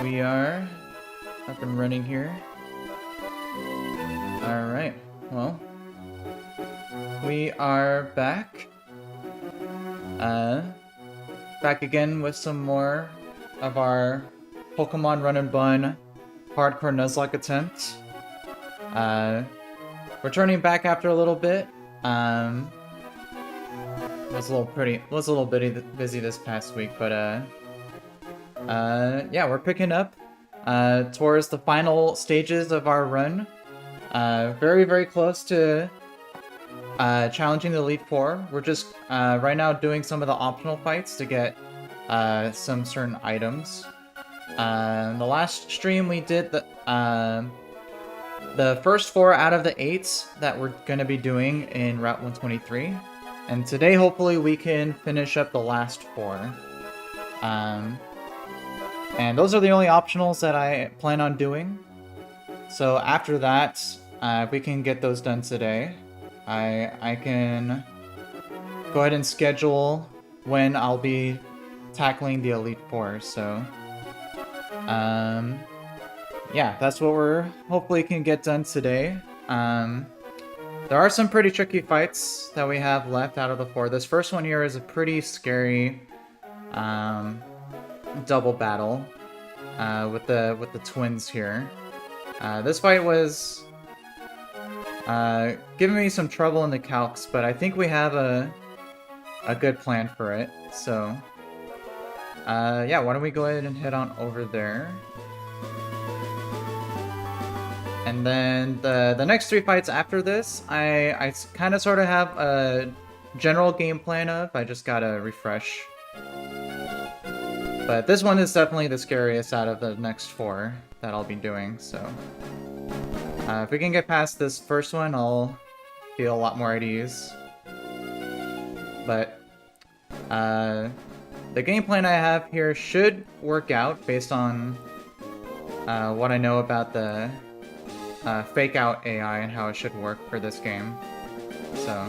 We are up and running here. Alright, well, we are back. Back again with some more of our Pokemon Run&Bun hardcore Nuzlocke attempt. Returning back after a little bit. Was a little bit busy this past week, but yeah, we're picking up towards the final stages of our run. Very, very close to challenging the Elite Four. We're just right now doing some of the optional fights to get some certain items. The last stream we did the first 4 out of the 8 that we're going to be doing in Route 123. And today, hopefully, we can finish up the last 4. And those are the only optionals that I plan on doing. So after that, if we can get those done today, I can go ahead and schedule when I'll be tackling the Elite Four. So, yeah, that's what we're hopefully can get done today. There are some pretty tricky fights that we have left out of the 4. This first one here is a pretty scary double battle with the twins here. This fight was giving me some trouble in the calcs, but I think we have a good plan for it. So yeah, why don't we go ahead and head on over there. And then the next 3 fights after this, I kind of sort of have a general game plan of. I just gotta refresh. But this one is definitely the scariest out of the next 4 that I'll be doing, so. If we can get past this first one, I'll feel a lot more at ease. But the game plan I have here should work out based on what I know about the fake out AI and how it should work for this game. So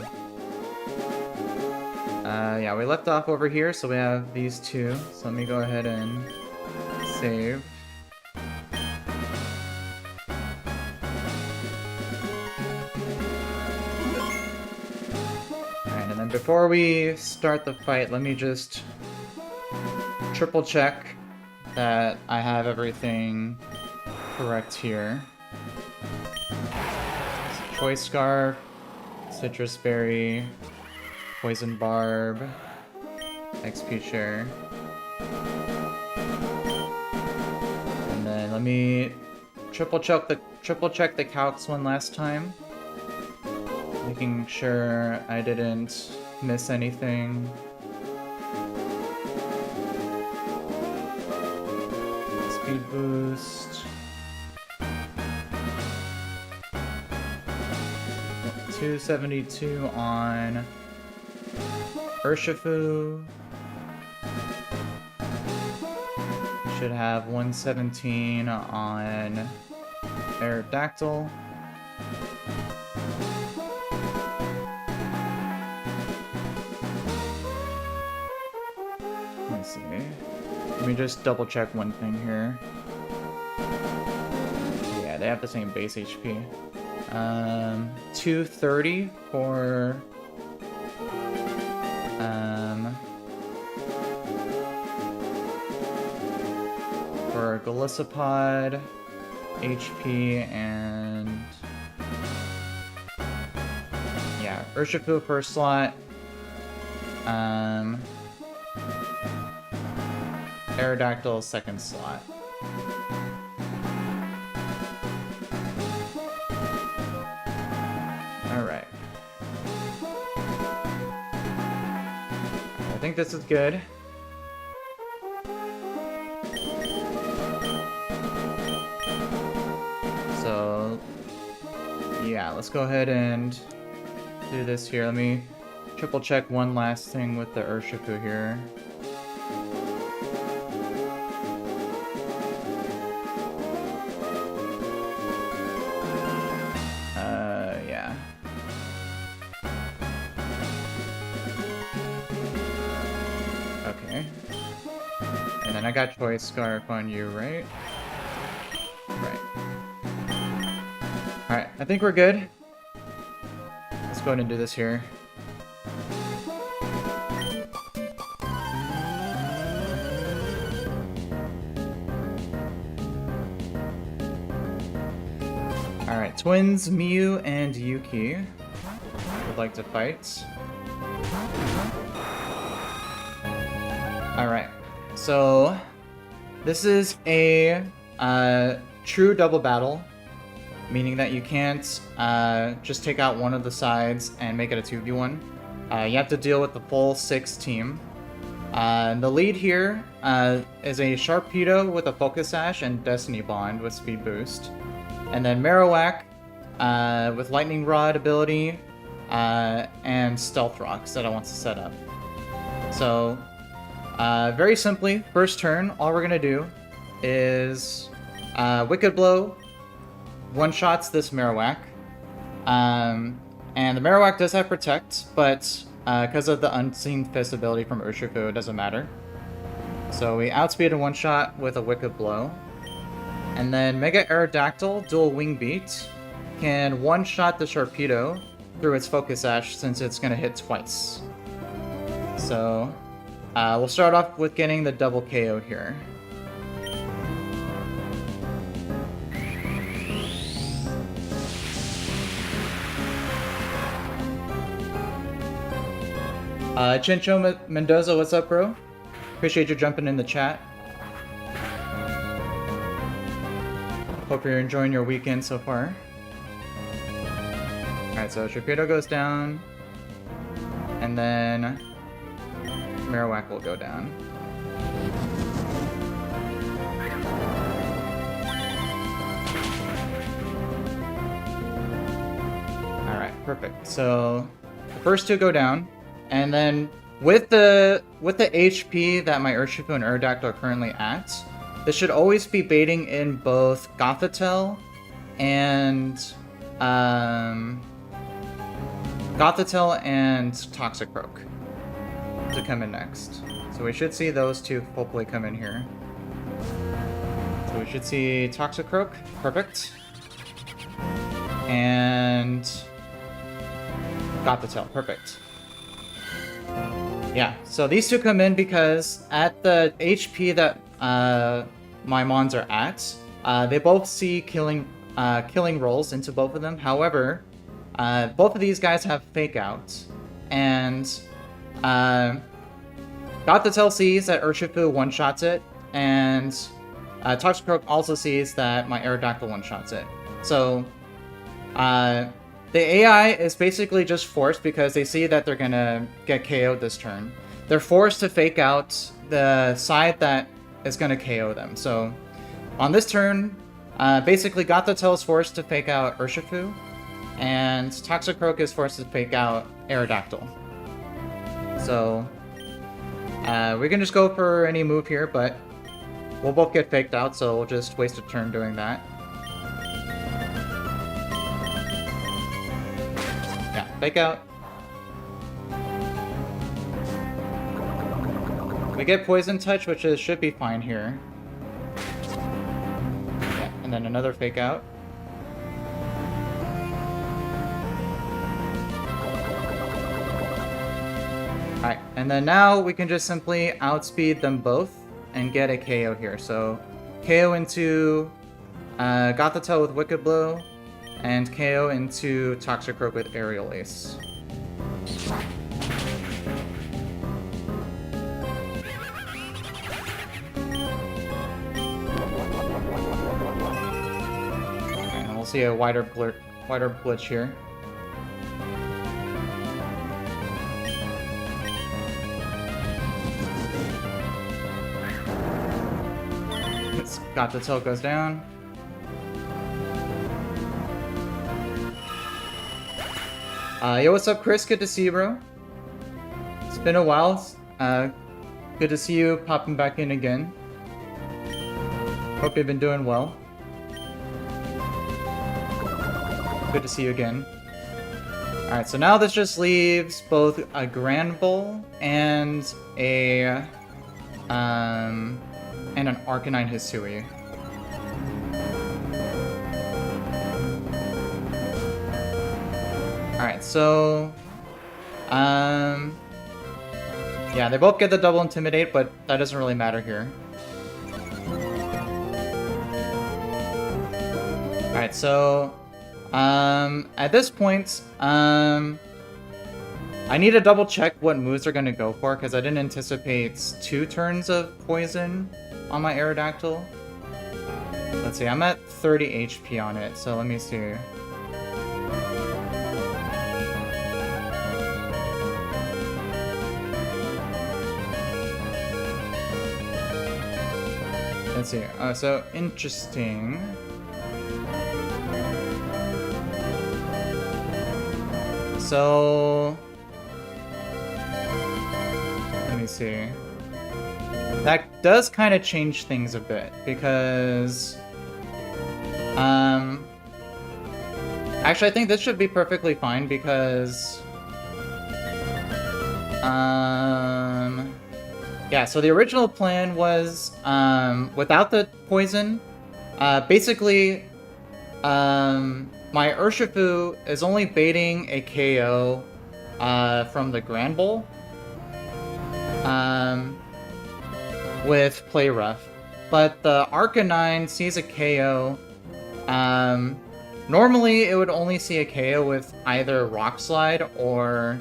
yeah, we left off over here, so we have these 2. So let me go ahead and save. Alright, and then before we start the fight, let me just triple check that I have everything correct here. Choice Scarf, Citrus Berry, Poison Barb, XP Share. And then let me triple check the calcs one last time. Making sure I didn't miss anything. Speed boost. 272 on Urshifu. Should have 117 on Aerodactyl. Let's see. Let me just double check one thing here. Yeah, they have the same base HP. 230 for Golisopod, HP, and yeah, Urshifu first slot, Aerodactyl second slot. Alright. I think this is good. So, yeah, let's go ahead and do this here. Let me triple check one last thing with the Urshifu here. Yeah. Okay. And then I got Choice Scarf on you, right? Right. Alright, I think we're good. Let's go ahead and do this here. Alright, twins Miyu and Yuki would like to fight. Alright, so this is a true double battle, meaning that you can't just take out one of the sides and make it a 2v1. You have to deal with the full 6 team. The lead here is a Sharpedo with a Focus Sash and Destiny Bond with Speed Boost. And then Marowak with Lightning Rod ability and Stealth Rocks that I want to set up. So, very simply, first turn, all we're going to do is Wicked Blow one-shots this Marowak. And the Marowak does have Protect, but because of the Unseen Fist ability from Urshifu, it doesn't matter. So we outspeed a one-shot with a Wicked Blow. And then Mega Aerodactyl, Dual Wing Beat, can one-shot the Sharpedo through its Focus Sash since it's going to hit twice. So we'll start off with getting the double KO here. Chincho Mendoza, what's up, bro? Appreciate you jumping in the chat. Hope you're enjoying your weekend so far. Alright, so Sharpedo goes down. And then Marowak will go down. Alright, perfect. So the first two go down. And then with the HP that my Urshifu and Aerodactyl are currently at, this should always be baiting in both Gothitelle and Toxicroak to come in next. So we should see those two hopefully come in here. So we should see Toxicroak, perfect, and Gothitelle, perfect. Yeah, so these two come in because at the HP that my Mons are at, they both see killing rolls into both of them. However, both of these guys have Fake Out, and Gothitelle sees that Urshifu one-shots it, and Toxicroak also sees that my Aerodactyl one-shots it. So the AI is basically just forced because they see that they're gonna get KO'd this turn. They're forced to Fake Out the side that is gonna KO them. So on this turn, basically Gothitelle is forced to Fake Out Urshifu, and Toxicroak is forced to Fake Out Aerodactyl. So we can just go for any move here, but we'll both get faked out, so we'll just waste a turn doing that. Yeah, Fake Out. We get Poison Touch, which should be fine here. Yeah, and then another Fake Out. Alright, and then now we can just simply outspeed them both and get a KO here. So KO into Gothitelle with Wicked Blow, and KO into Toxicroak with Aerial Ace. And we'll see a wider glitch here. Gothitelle goes down. Yo, what's up, Chris? Good to see you, bro. It's been a while. Good to see you popping back in again. Hope you've been doing well. Good to see you again. Alright, so now this just leaves both a Grand Bowl and a and an Arcanine Hisui. Alright, so... yeah, they both get the double Intimidate, but that doesn't really matter here. Alright, so... at this point, I need to double check what moves they're gonna go for, because I didn't anticipate 2 turns of poison on my Aerodactyl. Let's see, I'm at 30 HP on it, so let me see. Let's see, so interesting. So... let me see. That does kind of change things a bit, because... actually, I think this should be perfectly fine, because... yeah, so the original plan was, without the poison, basically, my Urshifu is only baiting a KO, from the Grand Bowl, with Play Rough. But the Arcanine sees a KO, normally it would only see a KO with either Rock Slide or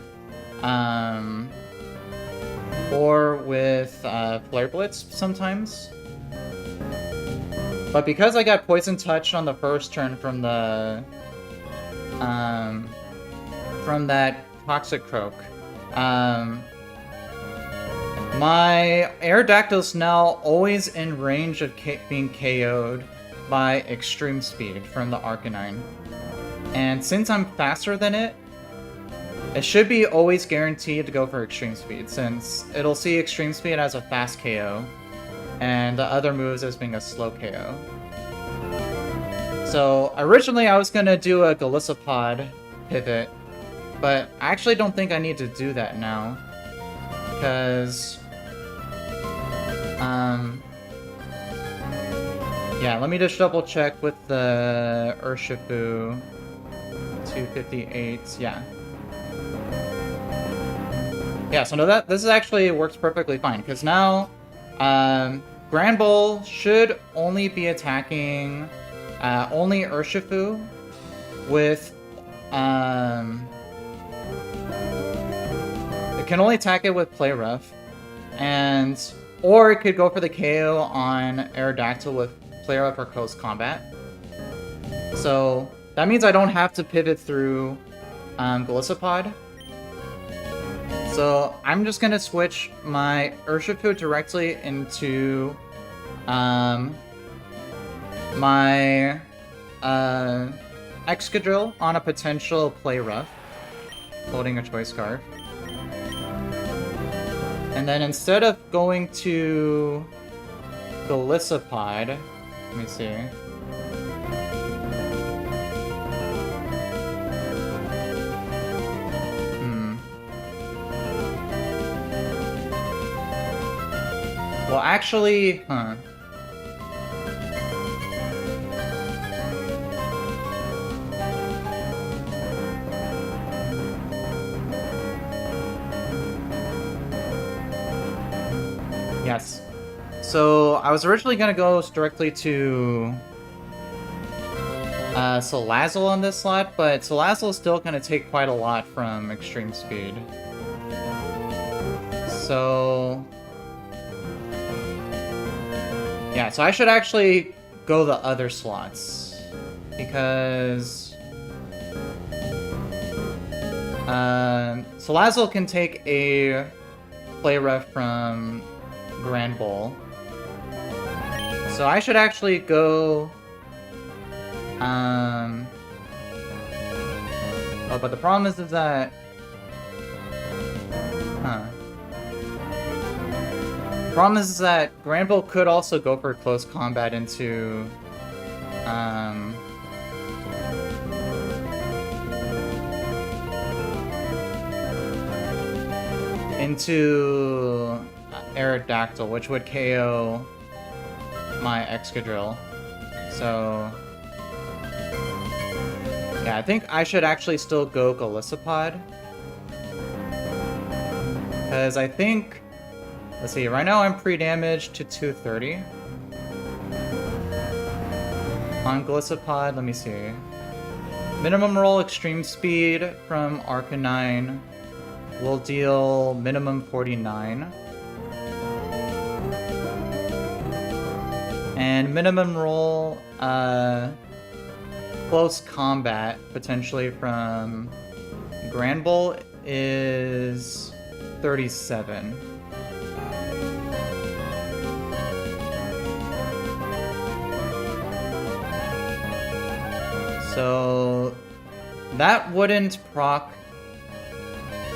with Flare Blitz sometimes. But because I got Poison Touch on the first turn from the from that Toxic Croak, my Aerodactyl's now always in range of being KO'd by Extreme Speed from the Arcanine. And since I'm faster than it, it should be always guaranteed to go for Extreme Speed, since it'll see Extreme Speed as a fast KO, and the other moves as being a slow KO. So, originally I was gonna do a Golisopod pivot, but I actually don't think I need to do that now, because... yeah, let me just double check with the Urshifu. 258, yeah. Yeah, so no, this actually works perfectly fine, because now Grand Bull should only be attacking only Urshifu with it can only attack it with Play Rough, or it could go for the KO on Aerodactyl with Play Rough or Close Combat. So that means I don't have to pivot through Golisopod. So I'm just gonna switch my Urshifu directly into my Excadrill on a potential Play Rough, holding a Choice Scarf. And then instead of going to Golisopod, let me see. Well, actually, yes. So, I was originally gonna go directly to Salazzle on this slot, but Salazzle is still gonna take quite a lot from Extreme Speed. So... yeah, so I should actually go the other slots, because Salazzle can take a Play Rough from Grand Bowl. So I should actually go... oh, but the problem is that... problem is that Grand Bowl could also go for Close Combat into Aerodactyl, which would KO my Excadrill. So yeah, I think I should actually still go Golisopod. Because I think, let's see, right now I'm pre-damaged to 230. On Golisopod, let me see. Minimum roll extreme speed from Arcanine will deal minimum 49. And minimum roll close combat, potentially from Granbull, is 37. So that wouldn't proc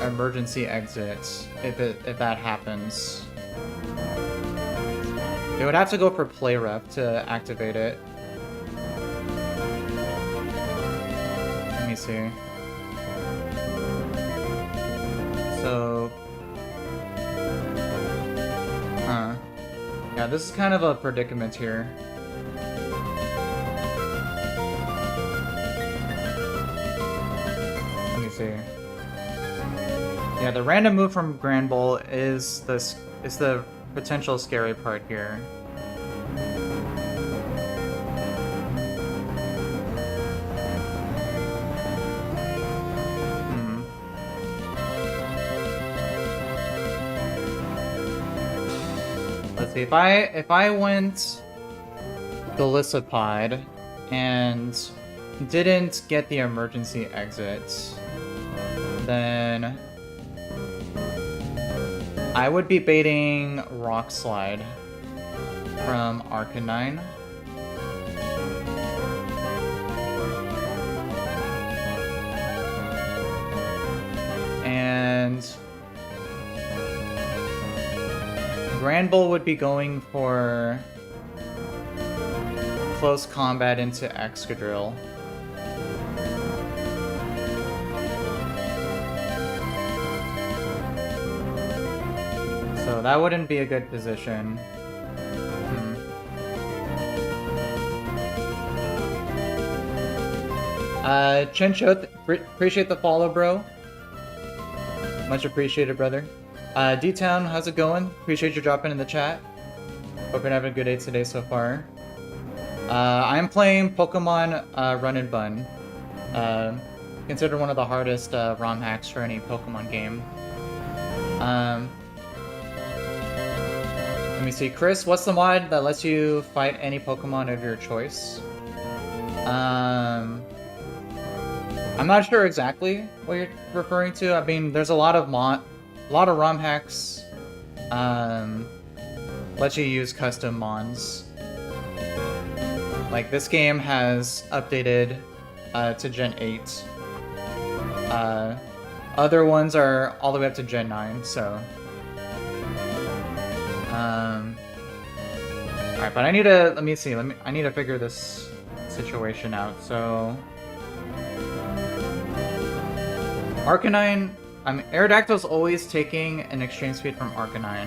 emergency exit if that happens. It would have to go for play ref to activate it. Let me see. So yeah, this is kind of a predicament here. Let me see. Yeah, the random move from Granbull is the potential scary part here. Let's see, if I went Golisopod and didn't get the emergency exit, then I would be baiting Rock Slide from Arcanine. And Granbull would be going for close combat into Excadrill. So that wouldn't be a good position. Chencho, appreciate the follow, bro. Much appreciated, brother. D-Town, how's it going? Appreciate you dropping in the chat. Hope you're having a good day today so far. I'm playing Pokemon Run&Bun. Considered one of the hardest ROM hacks for any Pokemon game. Let me see, Chris, what's the mod that lets you fight any Pokemon of your choice? I'm not sure exactly what you're referring to. I mean, there's a lot of ROM hacks let you use custom mons. Like, this game has updated to Gen 8. Other ones are all the way up to Gen 9, so... Alright, but I need to... Let me see. I need to figure this situation out, so... Arcanine... Aerodactyl's always taking an extreme speed from Arcanine.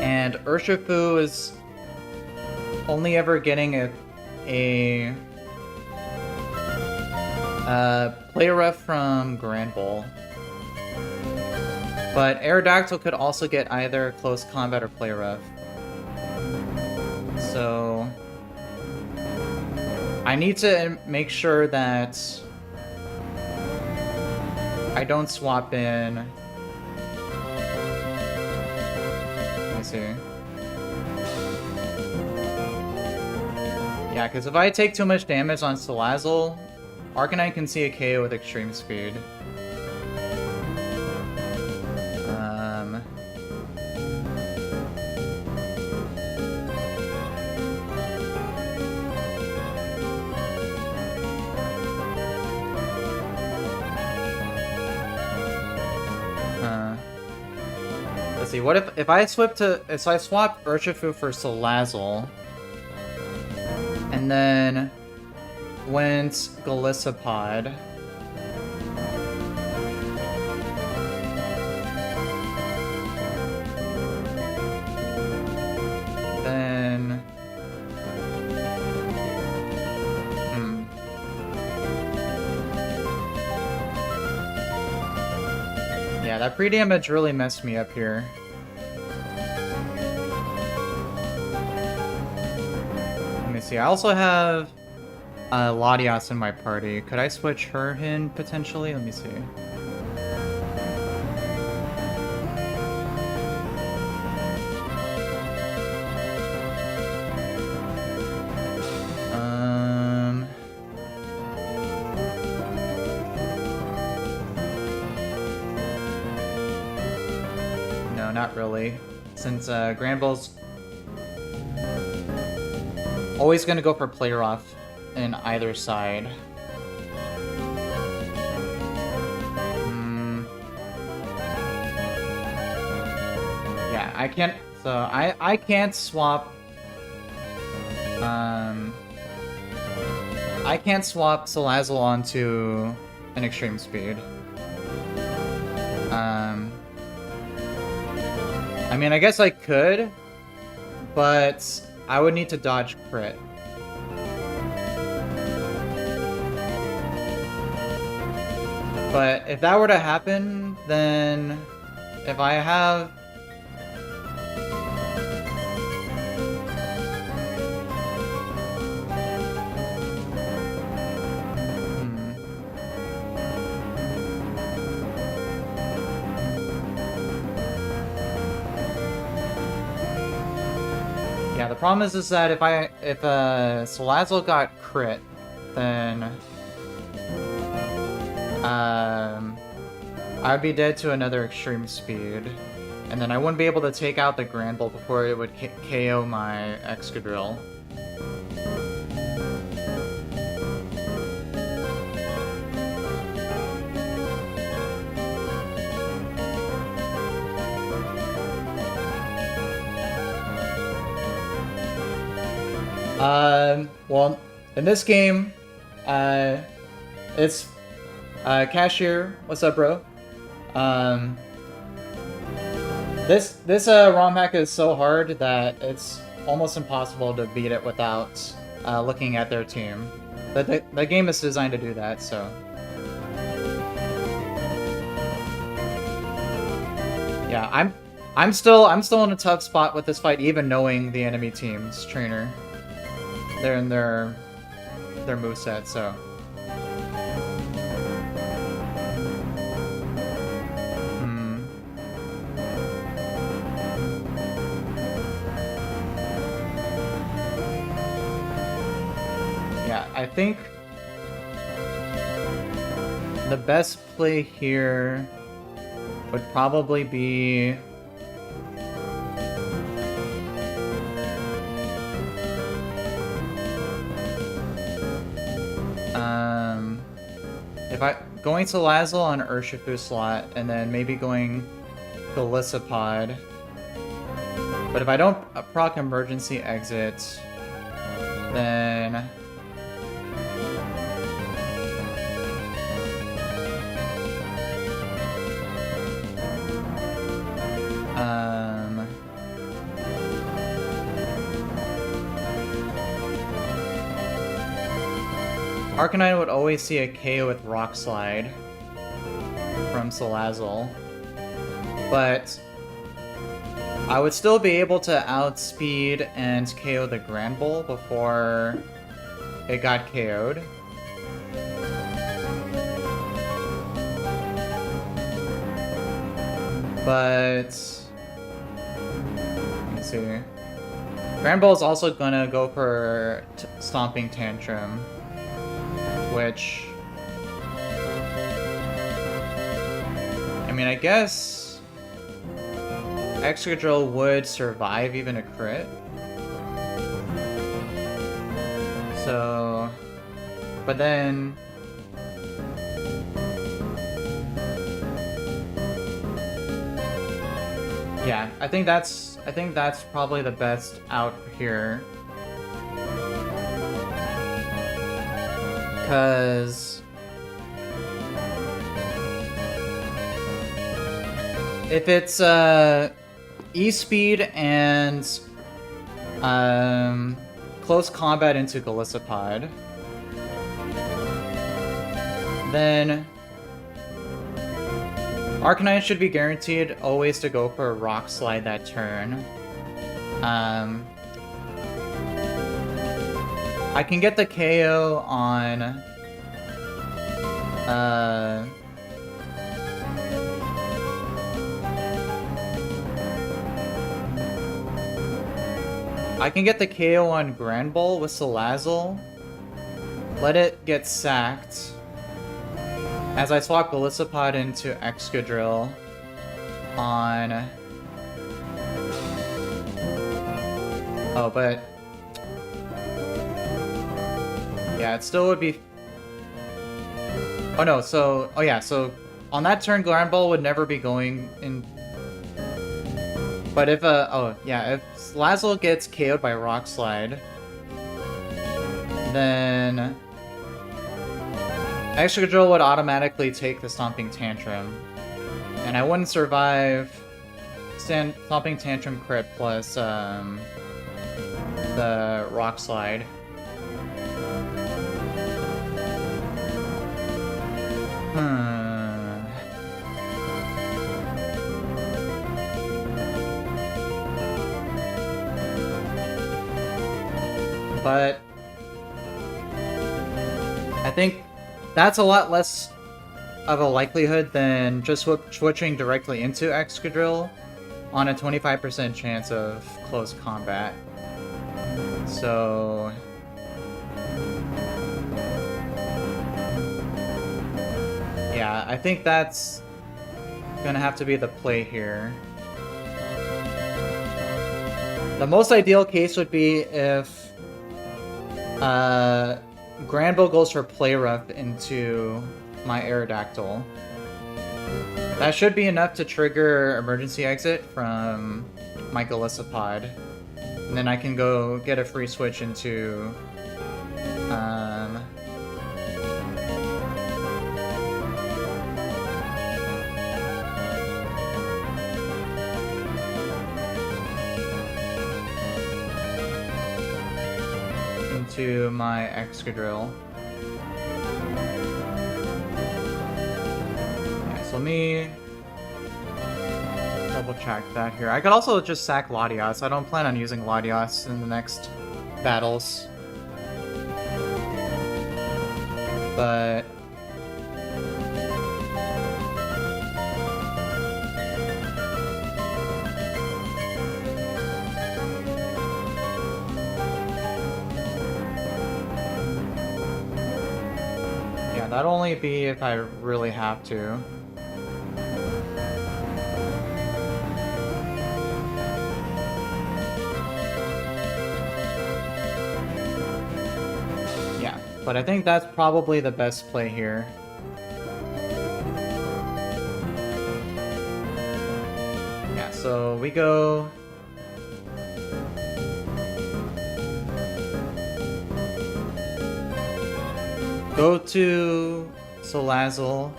And Urshifu is only ever getting a play ref from Granbull. But Aerodactyl could also get either close combat or play ref. So I need to make sure that I don't swap in. Let me see. Yeah, because if I take too much damage on Salazzle, Arcanine can see a KO with extreme speed. Let's see. What if I swap Urshifu for Salazzle, and then went Golisopod. Yeah, that pre-damage really messed me up here. Let me see, I also have Latias in my party. Could I switch her in, potentially? Let me see. No, not really. Since Granville's always gonna go for player off in either side. Yeah, I can't. So I can't swap. I can't swap Salazzle onto an extreme speed. I mean, I guess I could, but I would need to dodge crit. But if that were to happen, then if I have... Yeah, the problem is that if Salazzle got crit, then I would be dead to another extreme speed, and then I wouldn't be able to take out the Granbull before it would KO my Excadrill. Well, in this game, it's Cashier. What's up, bro? This ROM hack is so hard that it's almost impossible to beat it without looking at their team. The game is designed to do that, so. Yeah, I'm still in a tough spot with this fight, even knowing the enemy team's trainer. They're in their moveset, so. Yeah, I think the best play here would probably be if I going to Salazzle on Urshifu slot and then maybe going Golisopod. But if I don't proc emergency exit, then Arcanine would always see a KO with Rock Slide from Salazzle, but I would still be able to outspeed and KO the Granbull before it got KO'd. But let's see. Granbull is also gonna go for Stomping Tantrum, which, I mean, I guess Excadrill would survive even a crit. So, but then yeah, I think that's probably the best out here. Because if it's E-Speed and close combat into Golisopod, then Arcanine should be guaranteed always to go for a Rock Slide that turn. I can get the KO on... I can get the KO on Granbull with Salazzle. Let it get sacked. As I swap Golisopod into Excadrill on... Oh, but... Yeah, it still would be... Oh no, so... Oh yeah, so... On that turn, Granbull would never be going in... But if, oh, yeah, if Salazzle gets KO'd by Rock Slide, then Excadrill would automatically take the Stomping Tantrum. And I wouldn't survive Stomping Tantrum crit plus, the Rock Slide. But I think that's a lot less of a likelihood than just switching directly into Excadrill on a 25% chance of close combat. So... yeah, I think that's gonna have to be the play here. The most ideal case would be if Granbull goes for Play Rough into my Aerodactyl. That should be enough to trigger Emergency Exit from my Golisopod. And then I can go get a free switch into... into my Excadrill. Yeah, so let me double check that here. I could also just sack Latias. I don't plan on using Latias in the next battles. But... yeah, that'd only be if I really have to. Yeah, but I think that's probably the best play here. Yeah, so we go... go to Salazzle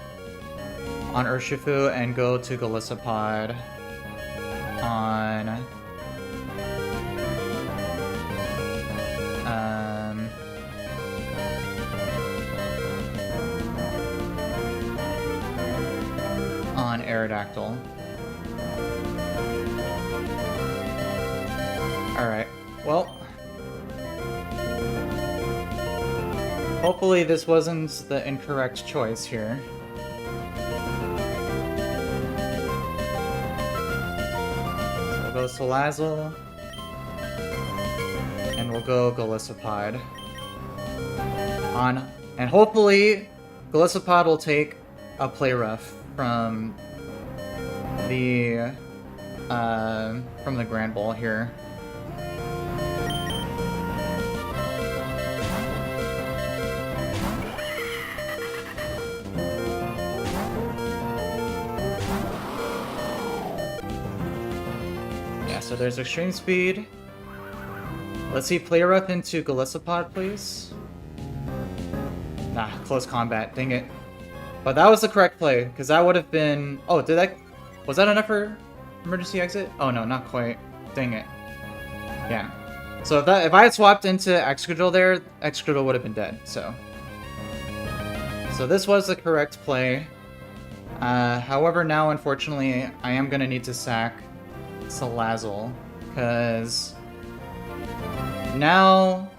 on Urshifu and go to Golisopod on... on Aerodactyl. Alright, well... hopefully this wasn't the incorrect choice here. So we'll go Salazzle, and we'll go Golisopod. And hopefully Golisopod will take a Play Rough from the Granbull here. So there's Extreme Speed. Let's see, Play Rough into Golisopod, please. Nah, close combat, dang it. But that was the correct play, because that would have been... oh, did that... was that enough for Emergency Exit? Oh no, not quite. Dang it. Yeah. So if I had swapped into Excadrill there, Excadrill would have been dead, so... so this was the correct play. However, now, unfortunately, I am gonna need to sack Salazzle, because now,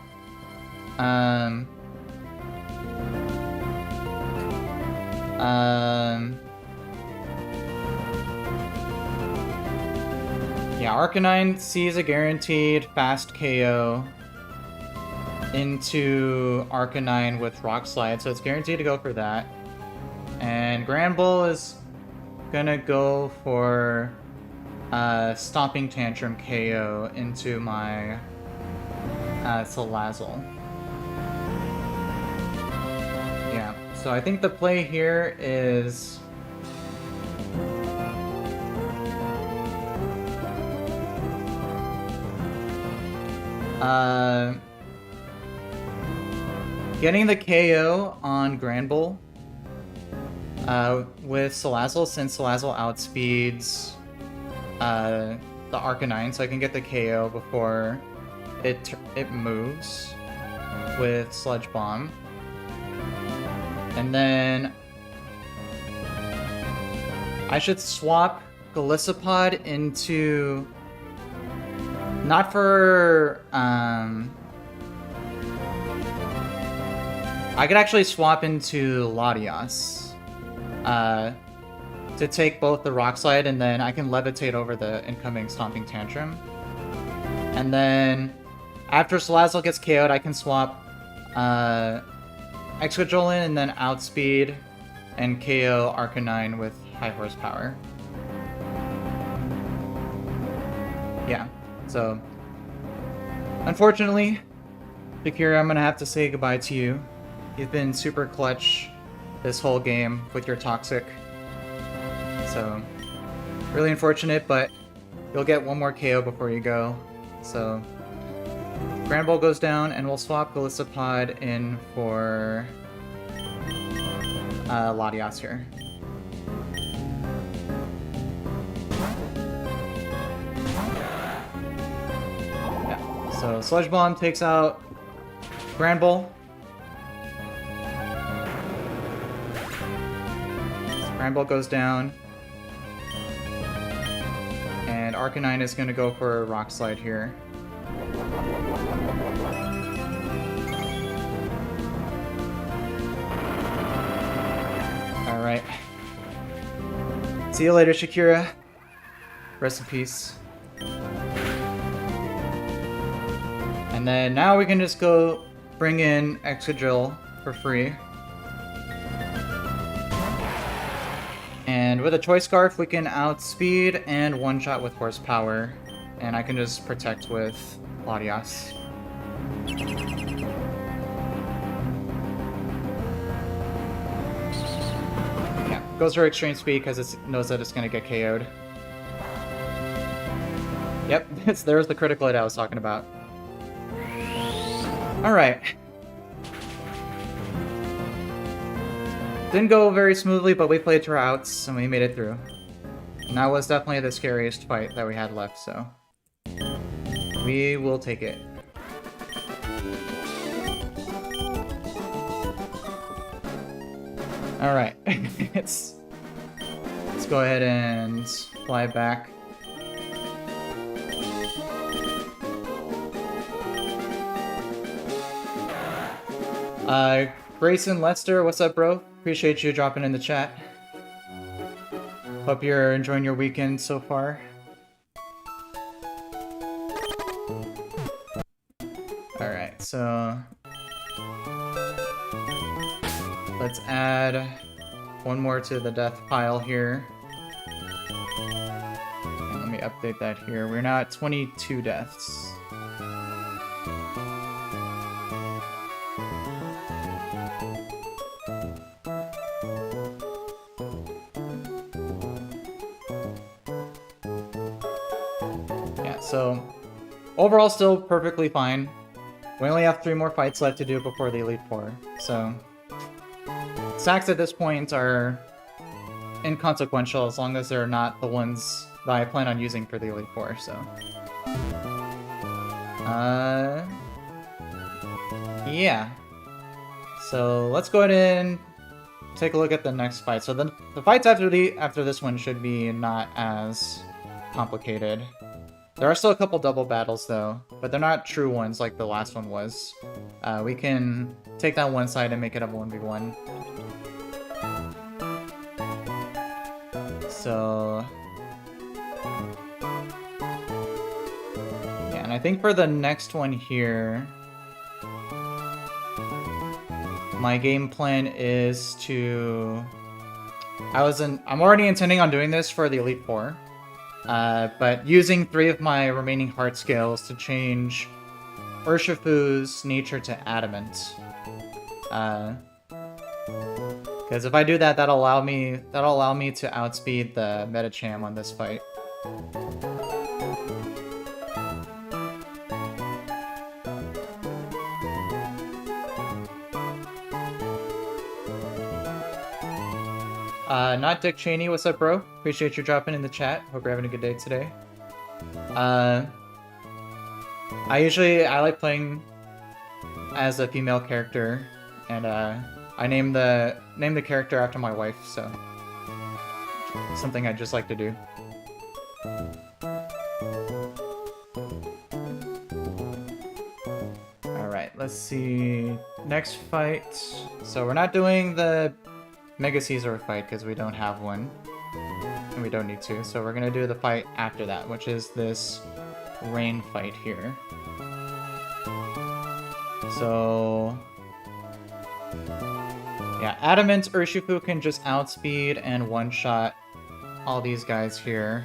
yeah, Arcanine sees a guaranteed fast KO into Arcanine with Rock Slide, so it's guaranteed to go for that. And Granbull is gonna go for Stomping Tantrum KO into my Salazzle. Yeah, so I think the play here is getting the KO on Granbull with Salazzle, since Salazzle outspeeds the Arcanine, so I can get the KO before it moves with Sludge Bomb. And then I should swap Golisopod into... Not for... I could actually swap into Latias to take both the Rock Slide, and then I can levitate over the incoming Stomping Tantrum. And then after Salazzle gets KO'd, I can swap Excadrill in and then outspeed and KO Arcanine with high horsepower. Yeah, so unfortunately, Shakira, I'm gonna have to say goodbye to you. You've been super clutch this whole game with your Toxic. So, really unfortunate, but you'll get one more KO before you go. So, Granbull goes down, and we'll swap Golisopod in for Latias here. Yeah, so Sludge Bomb takes out Granbull. Granbull goes down. And Arcanine is going to go for a Rock Slide here. Alright. See you later, Shakira. Rest in peace. And then now we can just go bring in Excadrill for free. And with a Choice Scarf, we can outspeed and one-shot with horsepower. And I can just protect with Latias. Yeah, goes for extreme speed because it knows that it's going to get KO'd. Yep, there's the critical hit I was talking about. Alright. Didn't go very smoothly, but we played through outs and we made it through. And that was definitely the scariest fight that we had left, so we will take it. Alright. Let's go ahead and fly back. Grayson Lester, what's up, bro? Appreciate you dropping in the chat. Hope you're enjoying your weekend so far. Alright, so let's add one more to the death pile here. And let me update that here. We're now at 22 deaths. So, overall still perfectly fine. We only have 3 more fights left to do before the Elite Four, so sacks at this point are inconsequential as long as they're not the ones that I plan on using for the Elite Four, so yeah. So let's go ahead and take a look at the next fight. So the fights after this one should be not as complicated. There are still a couple double battles though, but they're not true ones like the last one was. We can take down one side and make it a 1v1. So yeah, and I think for the next one here, my game plan is to... I'm already intending on doing this for the Elite Four, but using 3 of my remaining heart scales to change Urshifu's nature to adamant. Because if I do that, that'll allow me to outspeed the Metacham on this fight. Not Dick Cheney, what's up, bro? Appreciate you dropping in the chat. Hope you're having a good day today. I like playing as a female character, and I named the character after my wife, so something I just like to do. All right, let's see. Next fight. So we're not doing the Mega Caesar fight because we don't have one, and we don't need to. So we're gonna do the fight after that, which is this rain fight here. So yeah, Adamant Urshifu can just outspeed and one-shot all these guys here.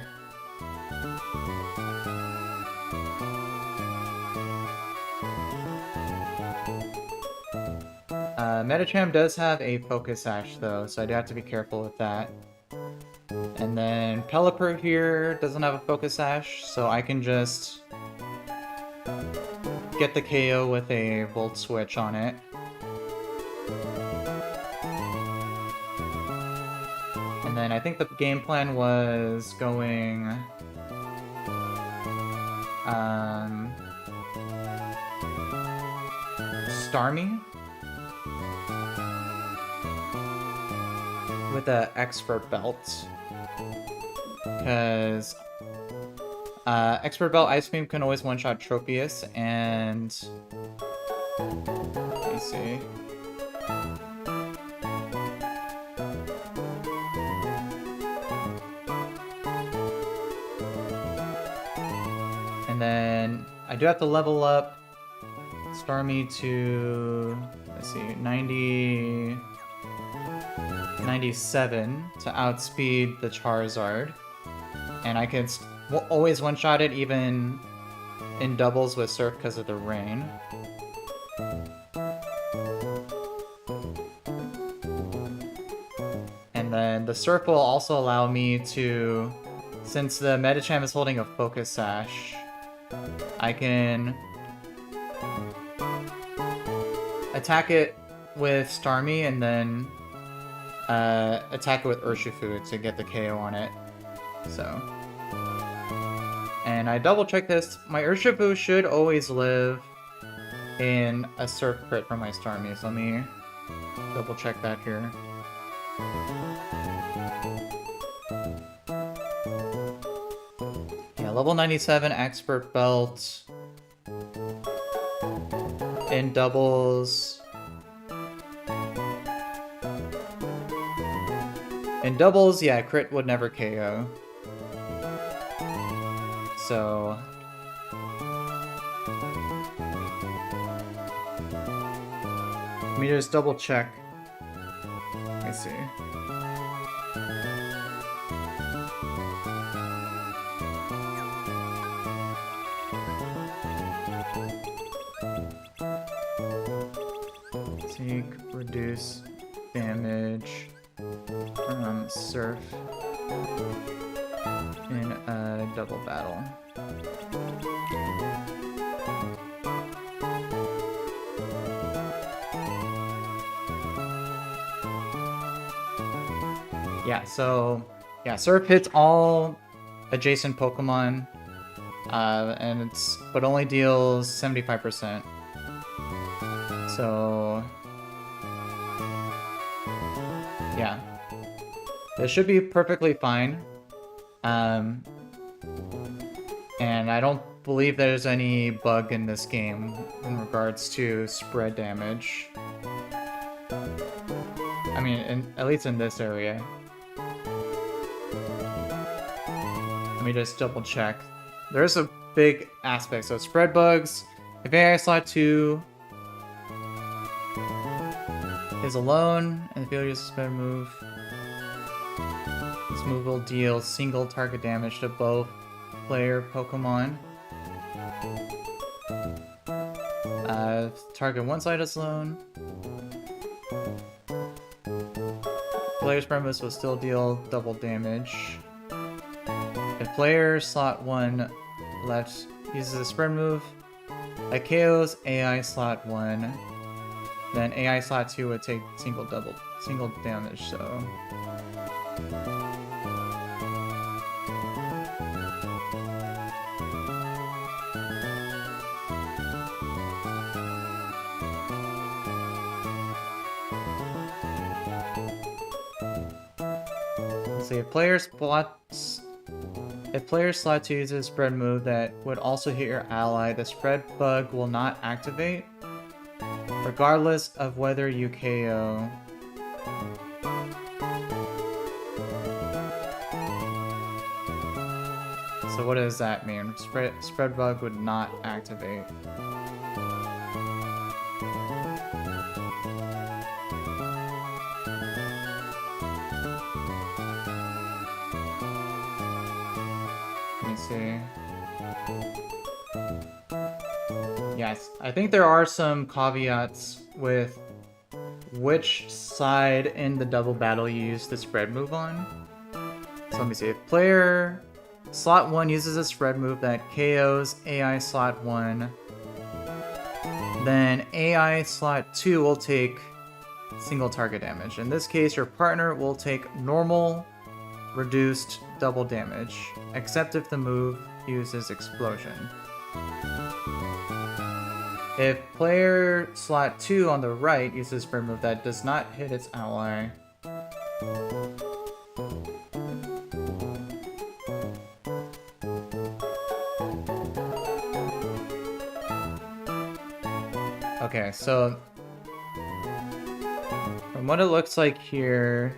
Metacham does have a Focus Sash though, so I do have to be careful with that. And then Pelipper here doesn't have a Focus Sash, so I can just get the KO with a Volt Switch on it. And then I think the game plan was going... Starmie? With the Expert Belt. Because Expert Belt Ice Beam can always one-shot Tropius, and... Let me see. And then I do have to level up Starmie to, let's see, 97 to outspeed the Charizard. And I can always one-shot it even in doubles with Surf because of the rain. And then the Surf will also allow me to, since the Metacham is holding a Focus Sash, I can attack it with Starmie and then attack it with Urshifu to get the KO on it. So, and I double check this. My Urshifu should always live in a Surf crit from my Starmie, so let me double check that here. Yeah, level 97 Expert Belt in doubles. In doubles, yeah, crit would never KO. So... let me just double check. Let me see. Take, reduce damage from Surf in a double battle. Yeah, so yeah, Surf hits all adjacent Pokemon, and but only deals 75%. Yeah. This should be perfectly fine. And I don't believe there's any bug in this game in regards to spread damage. I mean, at least in this area. Let me just double check. There's a big aspect. So spread bugs. If AI slot 2 is alone and the field uses spread move, this move will deal single target damage to both player Pokemon. Target one side is alone. Player's spread moves will still deal double damage. If player slot 1 left uses a spread move, it KOs AI slot 1, then AI slot 2 would take single damage, so... Let's see, if player slot 2 uses a spread move that would also hit your ally, the spread bug will not activate, regardless of whether you KO. So what does that mean? Spread bug would not activate. Yes, I think there are some caveats with which side in the double battle you use the spread move on. So let me see. If player slot 1 uses a spread move that KOs AI slot 1, then AI slot 2 will take single target damage. In this case, your partner will take normal reduced double damage, except if the move uses explosion. If player slot 2 on the right uses a spread move that does not hit its ally, okay, so from what it looks like here,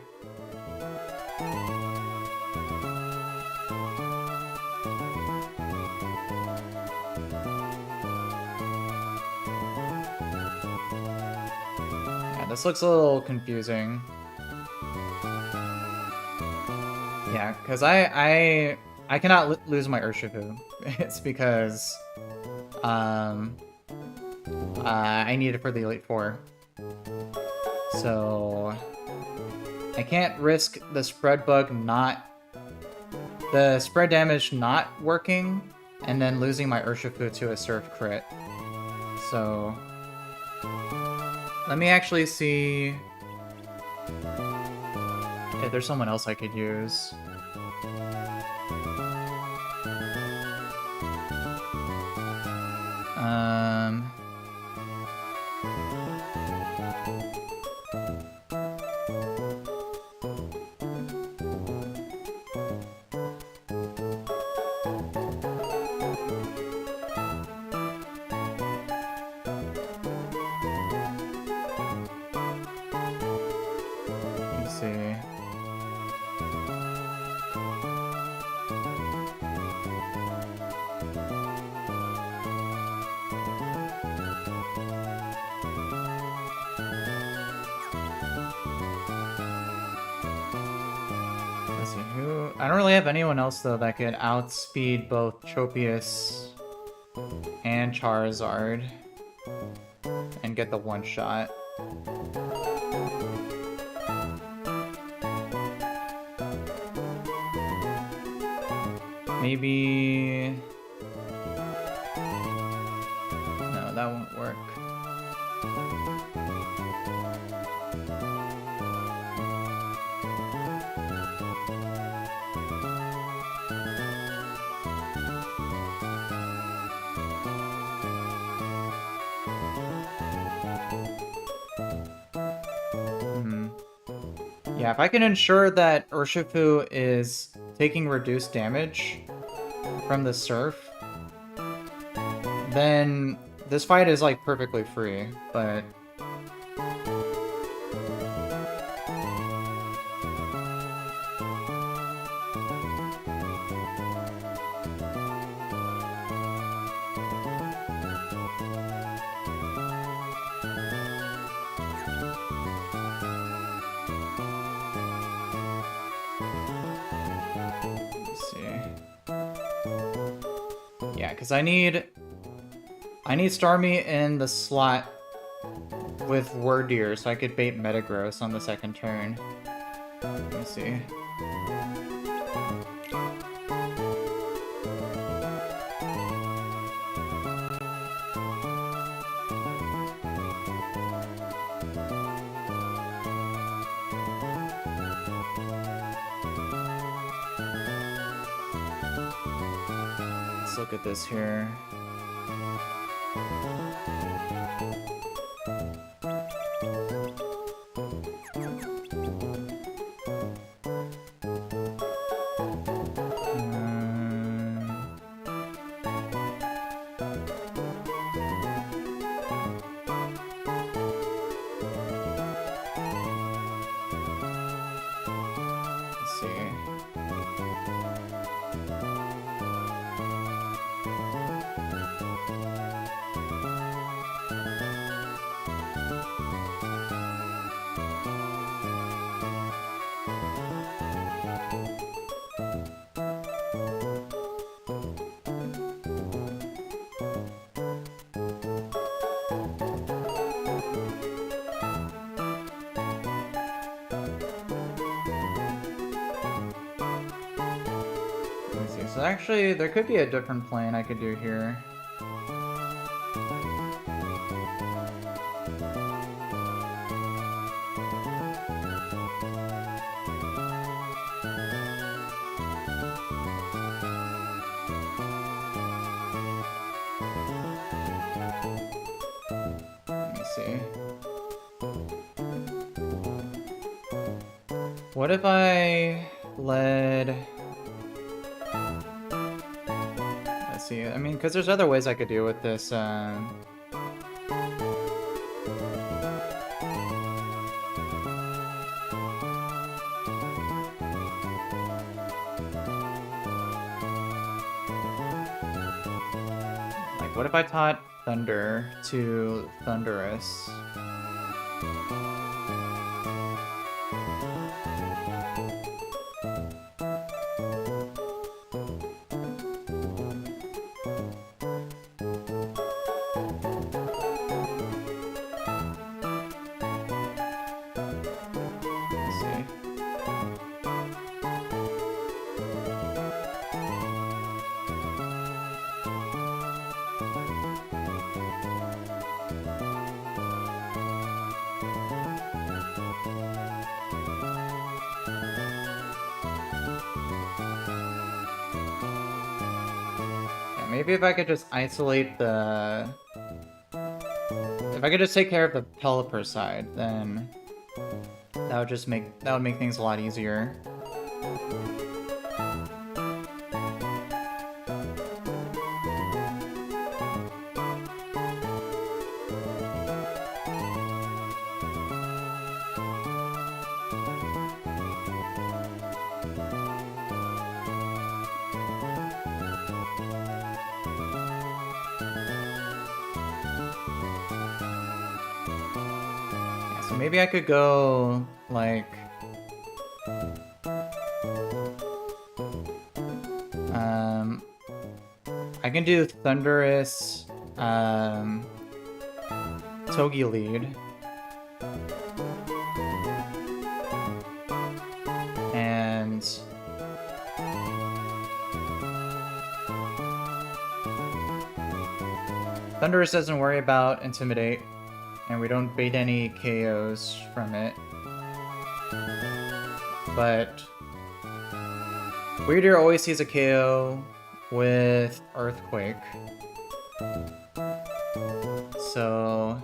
this looks a little confusing. Yeah, because I cannot lose my Urshifu. It's because I need it for the Elite Four. So I can't risk the spread damage not working and then losing my Urshifu to a Surf crit. So let me actually see if there's someone else I could use. I don't really have anyone else though that could outspeed both Tropius and Charizard and get the one shot. Maybe... No, that won't work. Yeah, if I can ensure that Urshifu is taking reduced damage from the surf, then this fight is like perfectly free, but... Yeah, because I need Starmie in the slot with Wordeer so I could bait Metagross on the second turn. Let me see. Let's look at this here. So actually, there could be a different plan I could do here. Let me see. What if I led... Let's see, I mean, because there's other ways I could deal with this, like, what if I taught Thunder to Thundurus? Maybe if I could just isolate the... If I could just take care of the Pelipper side, then that would make things a lot easier. Maybe I could go, like... I can do Thundurus, Togelead. And... Thundurus doesn't worry about Intimidate. And we don't bait any KOs from it. But Weirder always sees a KO with Earthquake. So...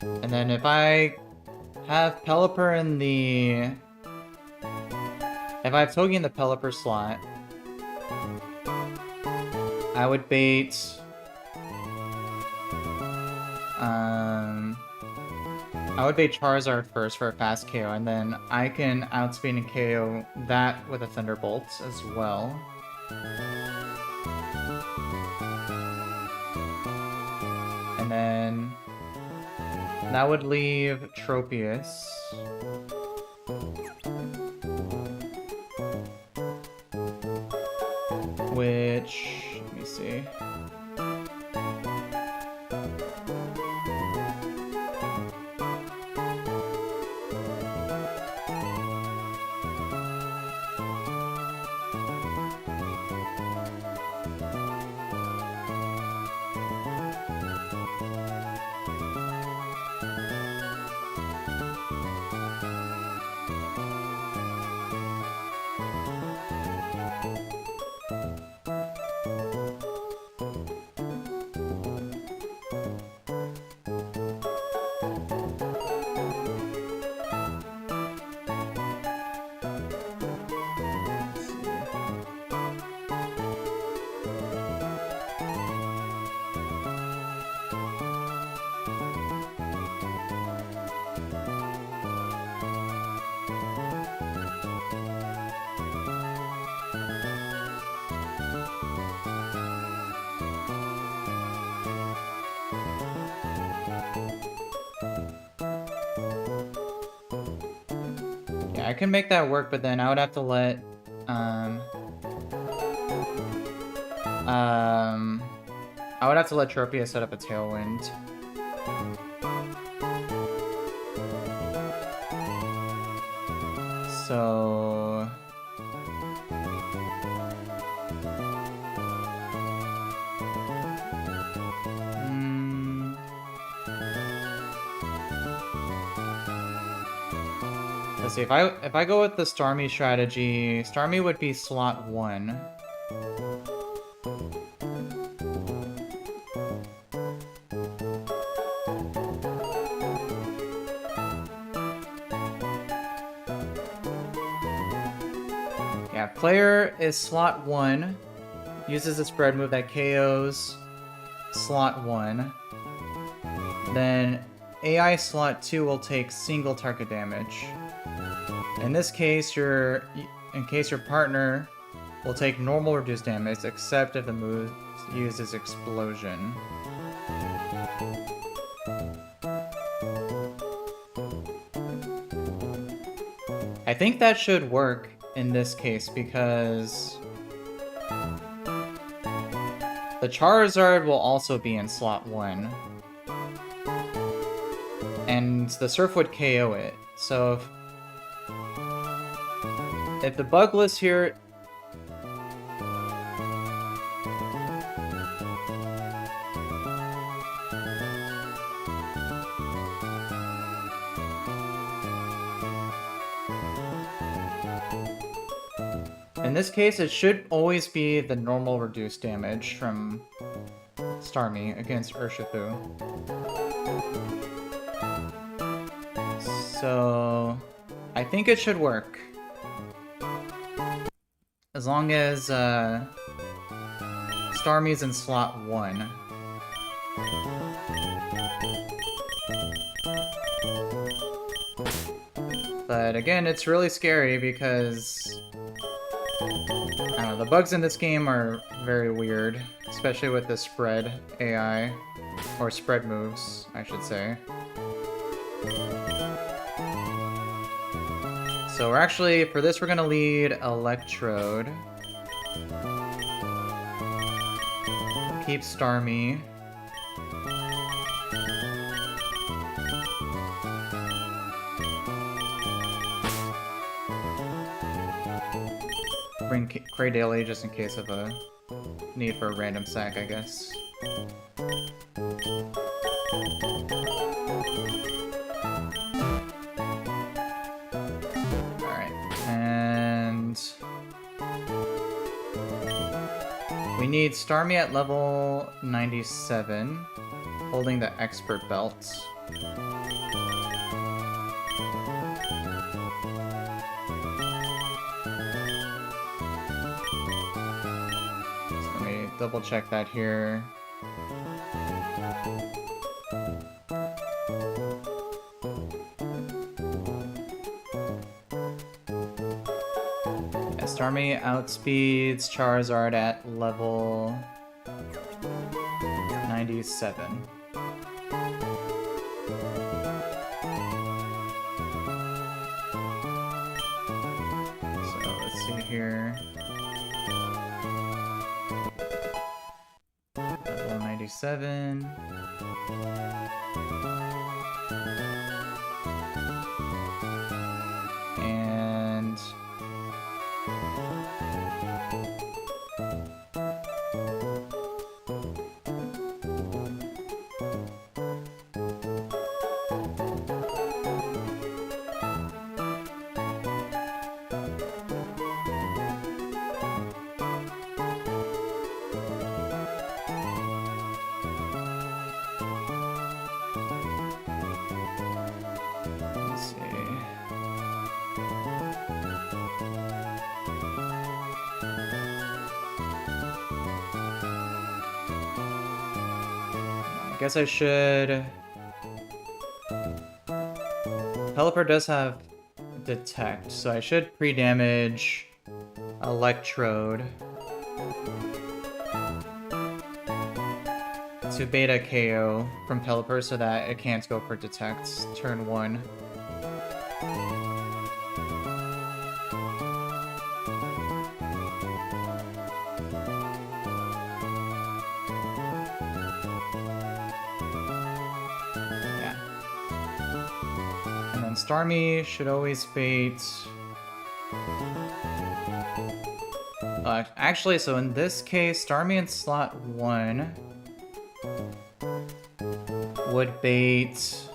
And then if I have Pelipper in the... If I have Togi in the Pelipper slot, I would bait... I would bait Charizard first for a fast KO, and then I can outspeed and KO that with a Thunderbolt as well. And then that would leave Tropius. Which, let me see. I can make that work, but then I would have to let, I would have to let Tropius set up a Tailwind. So... Let's see, if I go with the Starmie strategy, Starmie would be slot 1. Yeah, player is slot 1, uses a spread move that KOs slot 1. Then AI slot 2 will take single target damage. In this case, in case your partner will take normal reduced damage, except if the move uses Explosion. I think that should work in this case because the Charizard will also be in slot 1. And the Surf would KO it. So if the bug list here... In this case, it should always be the normal reduced damage from Starmie against Urshifu. So I think it should work. As long as Starmie's in slot 1. But again, it's really scary because I don't know, the bugs in this game are very weird, especially with the spread AI, or spread moves, I should say. So we're actually, for this, we're gonna lead Electrode. Keep Starmie. Bring Cradily just in case of a need for a random sack, I guess. We need Starmie at level 97, holding the Expert Belt. double check that here. Starmie outspeeds Charizard at level 97. So let's see here. Level 97. And let's see. I guess I should... Pelipper does have Detect, so I should pre-damage Electrode to beta KO from Pelipper so that it can't go for Detect turn 1. Starmie should always bait... actually, so in this case, Starmie in slot 1 would bait...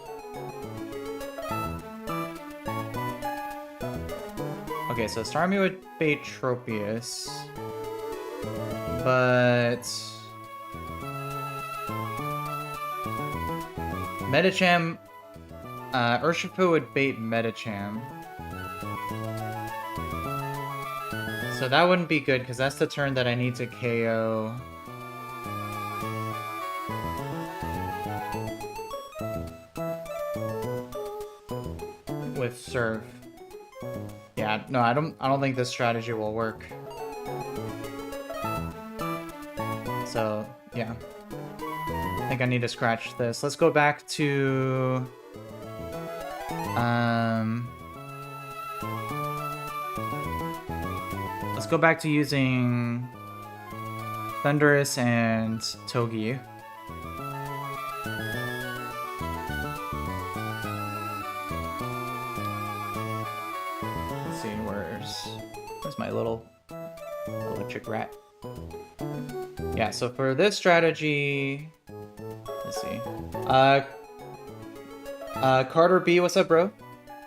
Okay, so Starmie would bait Tropius, but... Medicham... Urshifu would bait Medicham. So that wouldn't be good, because that's the turn that I need to KO. With Surf. Yeah, no, I don't think this strategy will work. So, yeah. I think I need to scratch this. Let's go back to... let's go back to using Thundurus and Togi. Let's see, where's my little electric rat? Yeah, so for this strategy, let's see. Carter B, what's up, bro?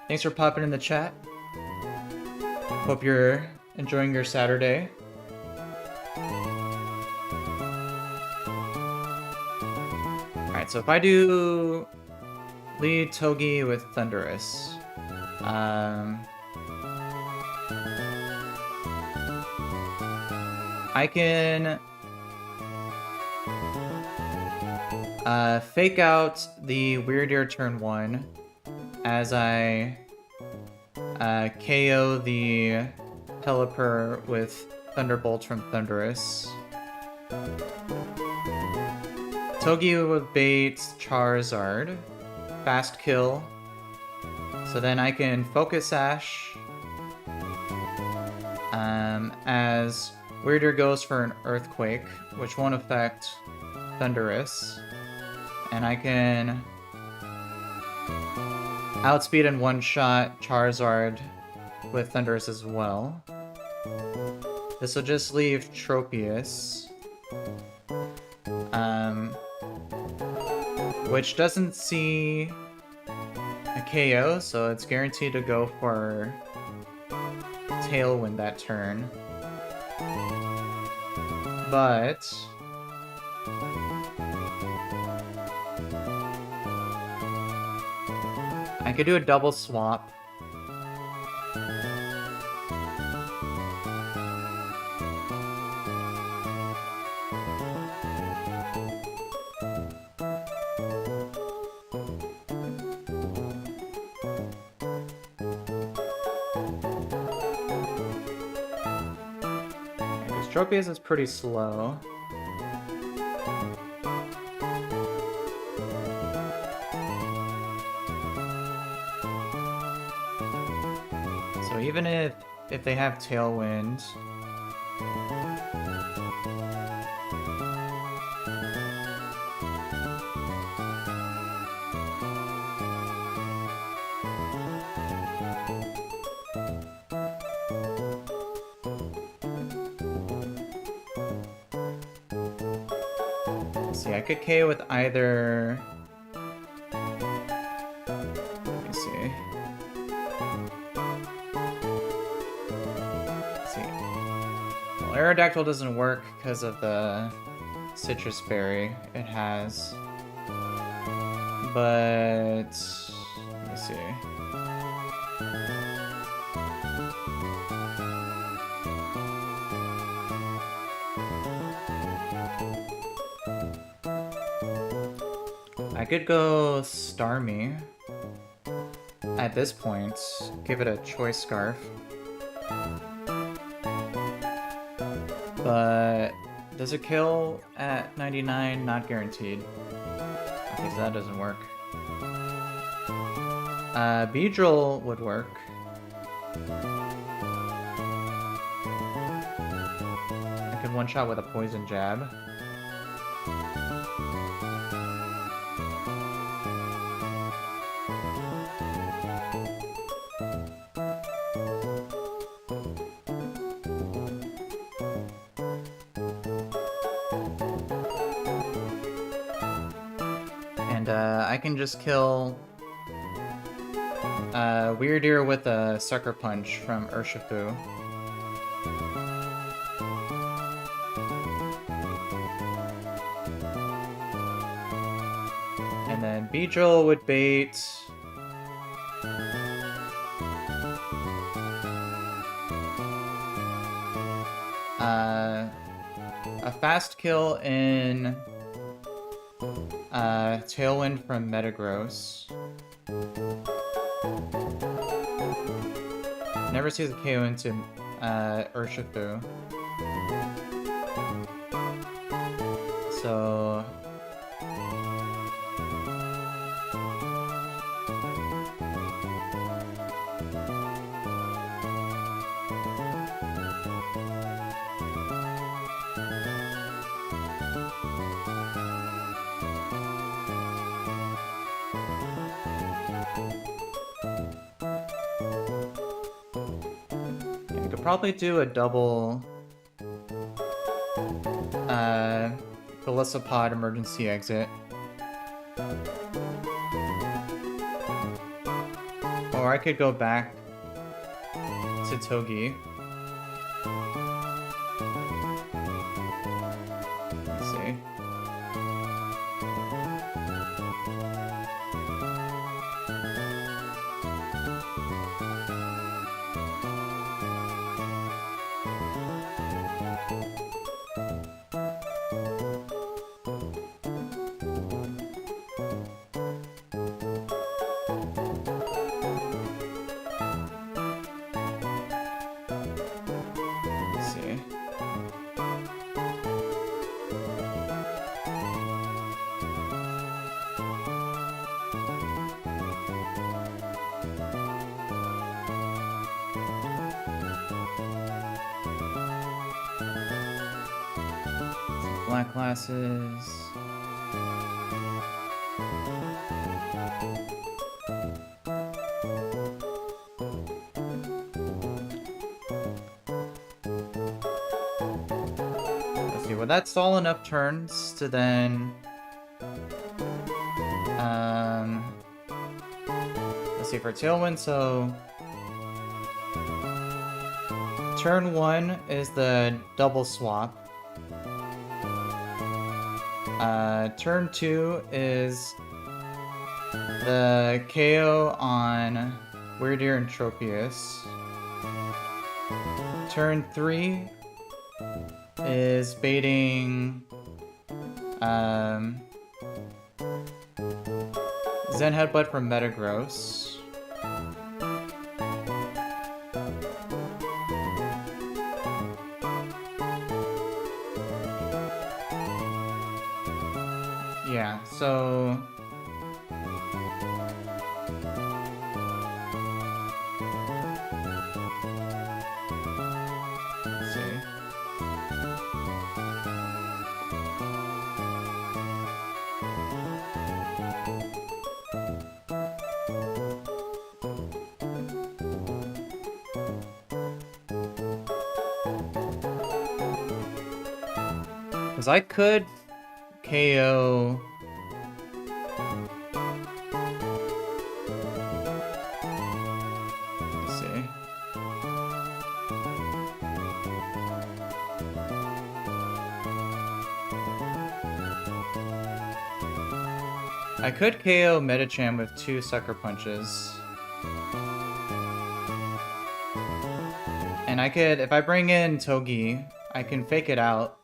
Thanks for popping in the chat. Hope you're enjoying your Saturday. Alright, so if I do lead Togi with Thundurus, I can fake out the Weird Ear turn 1 as I KO the Pelipper with Thunderbolt from Thundurus. Togi would bait Charizard. Fast kill. So then I can Focus Sash as Weird Ear goes for an Earthquake, which won't affect Thundurus. And I can outspeed and one-shot Charizard with Thundurus as well. This will just leave Tropius, which doesn't see a KO, so it's guaranteed to go for Tailwind that turn. But I could do a double swap. Tropius is pretty slow. So even if they have Tailwind, I could KO with either. Let me see. Let's see. Well, Aerodactyl doesn't work because of the Citrus Berry it has. But let me see. I could go Starmie at this point, give it a Choice Scarf. But does it kill at 99? Not guaranteed. Okay, so that doesn't work. Beedrill would work. I could one-shot with a Poison Jab. I can just kill Weirdeer with a Sucker Punch from Urshifu. And then Beedrill would bait a fast kill in Tailwind from Metagross. Never sees a KO into Urshifu. So probably do a double Golisopod emergency exit. Or I could go back to Togi. Let's see. Black glasses. Let's see, well that's all enough turns to then let's see for Tailwind, so turn 1 is the double swap. Turn 2 is the KO on Weirdeer and Tropius. Turn 3 is baiting Zen Headbutt from Metagross. Yeah, so... Let's see. Because I could KO... Let's see. I could KO Metachan with 2 Sucker Punches. And I could, if I bring in Togi, I can fake it out.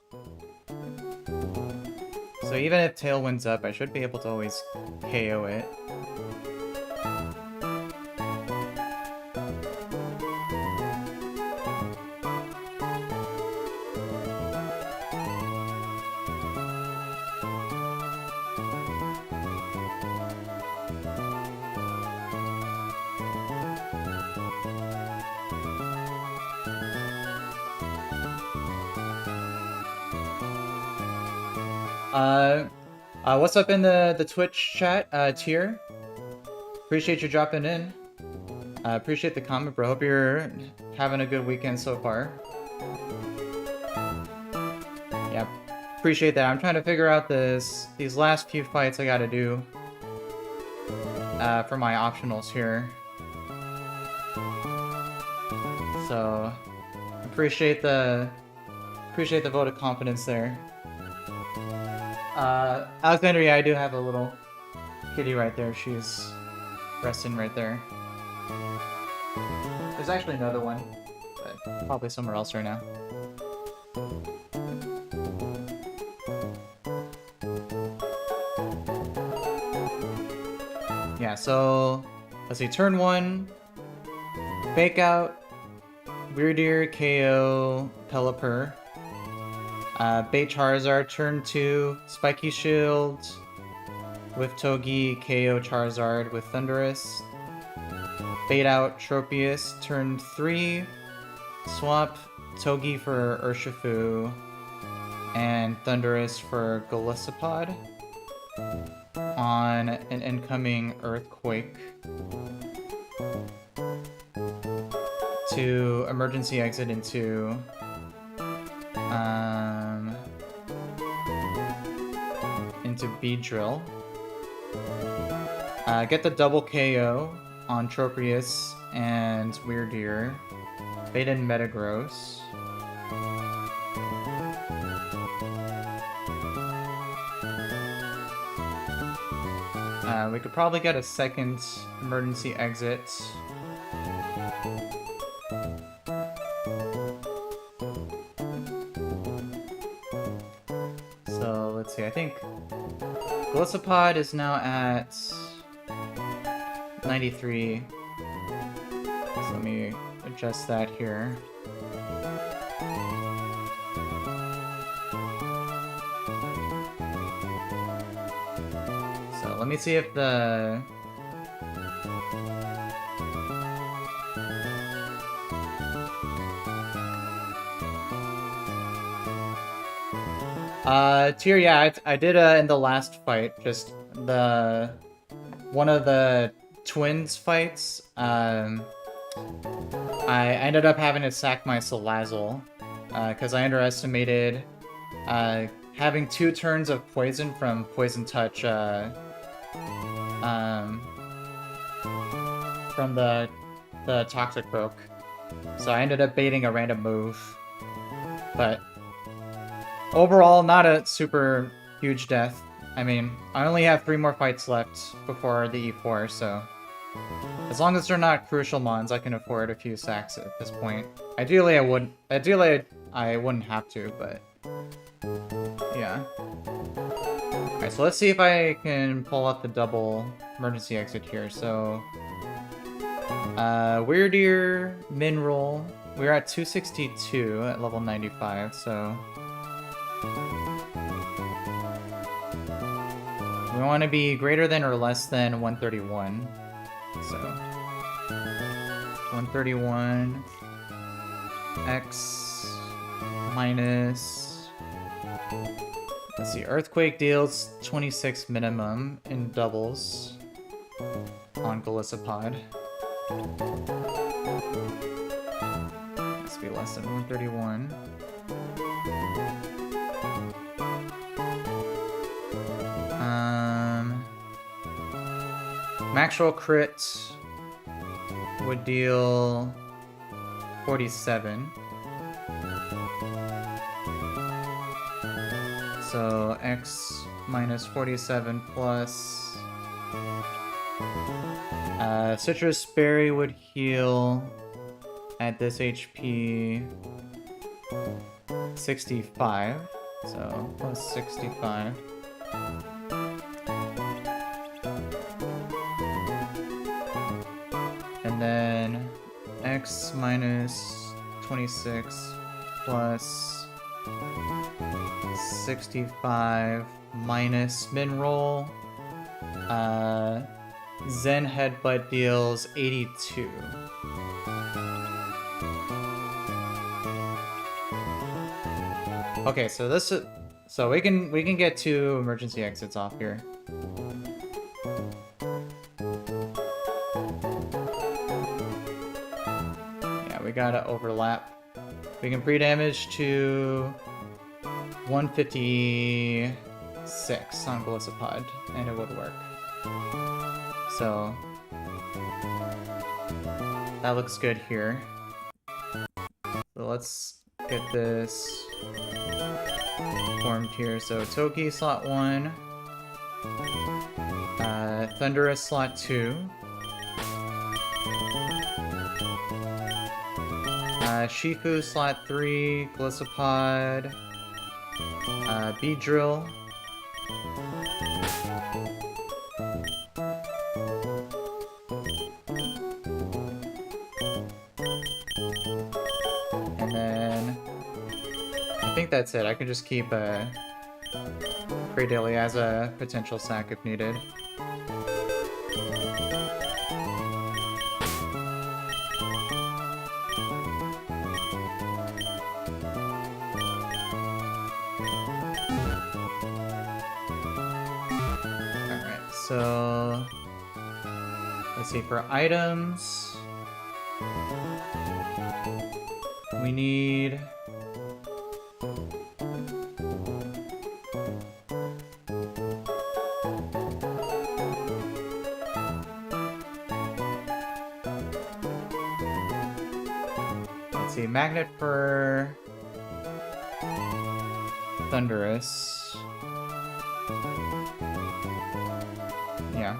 So even if Tail wins up, I should be able to always KO it. What's up in the Twitch chat, Tier? Appreciate you dropping in. Appreciate the comment, bro. Hope you're having a good weekend so far. Yeah, appreciate that. I'm trying to figure out these last few fights I gotta do for my optionals here. So appreciate the vote of confidence there. Alexander, yeah, I do have a little kitty right there. She's resting right there. There's actually another one, but probably somewhere else right now. Yeah, so let's see. Turn 1, Fake Out, Weirdeer, KO, Pelipper. Bait Charizard, turn 2, Spiky Shield, with Togi, KO Charizard with Thundurus. Bait out Tropius, turn 3, swap Togi for Urshifu, and Thundurus for Golisopod on an incoming Earthquake to emergency exit into Beedrill. Get the double KO on Tropius and Weirdeer. Bait in Metagross. We could probably get a second emergency exit. So let's see, I think Golisopod is now at 93. So let me adjust that here. So let me see if the... Tier, yeah, I did in the last fight, just one of the twins fights, I ended up having to sack my Salazzle, because I underestimated having 2 turns of poison from Poison Touch, from the Toxic Poke. So I ended up baiting a random move, but overall, not a super huge death. I mean, I only have 3 more fights left before the E4, so as long as they're not crucial mons, I can afford a few sacks at this point. Ideally, I wouldn't have to, but yeah. Alright, so let's see if I can pull up the double emergency exit here. So, Weirdeer, Mineral. We're at 262 at level 95, so... we want to be greater than or less than 131. So 131 x minus, let's see, earthquake deals 26 minimum in doubles on Golisopod. Must be less than 131. Maxwell crit would deal 47. So x minus 47 plus... Citrus Berry would heal at this HP 65. So plus 65. And then x minus 26 plus 65 minus min roll. Zen Headbutt deals 82. Okay, so this is, so we can get 2 emergency exits off here. Yeah, we gotta overlap. We can pre-damage to 156 on Golisopod, and it would work. So that looks good here. So let's get this formed here. So Toki slot 1, Thunderous slot 2, Shifu slot 3, Golisopod, Beedrill, and then I think that's it. I can just keep Greydilly as a potential sack if needed. Alright, so let's see, for items we need magnet for Thunderous. Yeah.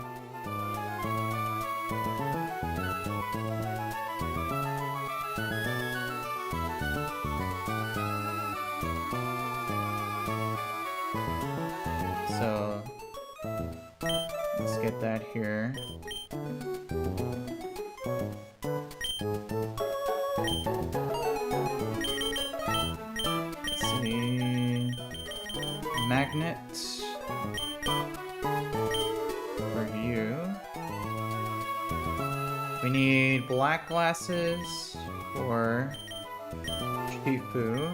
So let's get that here. Magnet for you. We need black glasses for Shifu.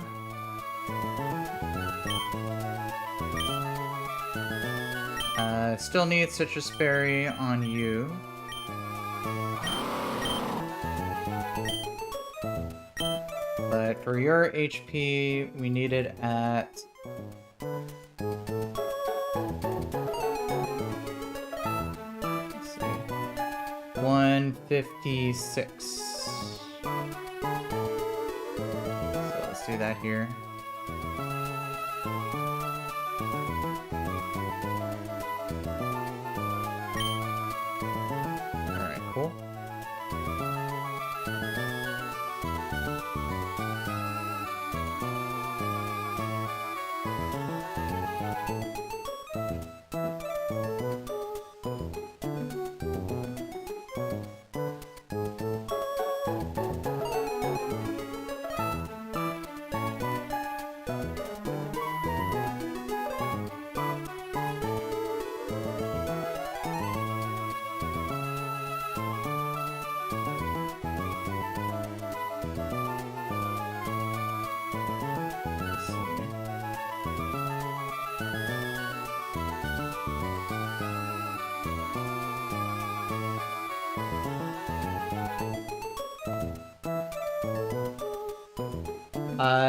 Still need Citrus Berry on you. But for your HP, we need it at 156. So let's do that here. Alright, cool.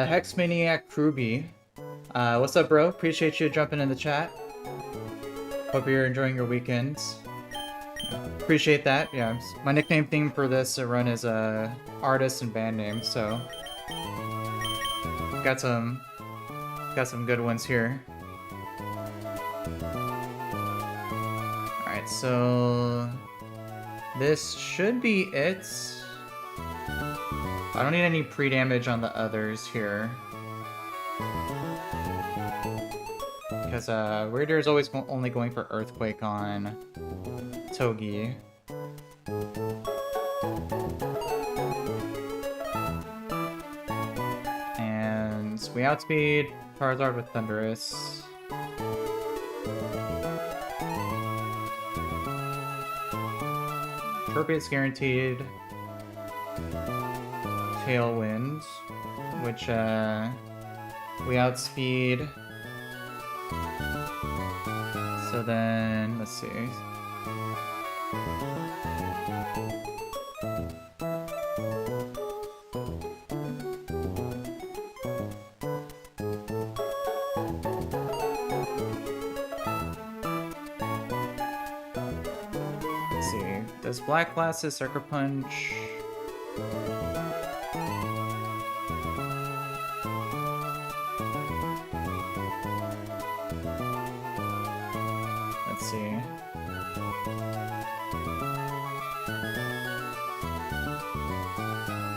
Hexmaniac Kruby. What's up, bro? Appreciate you jumping in the chat. Hope you're enjoying your weekends. Appreciate that. Yeah, my nickname theme for this run is artist and band name, so got some good ones here. All right, so this should be it. I don't need any pre-damage on the others here. Because Weirder is always only going for Earthquake on Togi. And we outspeed Charizard with Thundurus. Torpedo's guaranteed. Tailwind, which we outspeed. So then, let's see. Let's see. Does Black Glasses Sucker Punch? Let's see.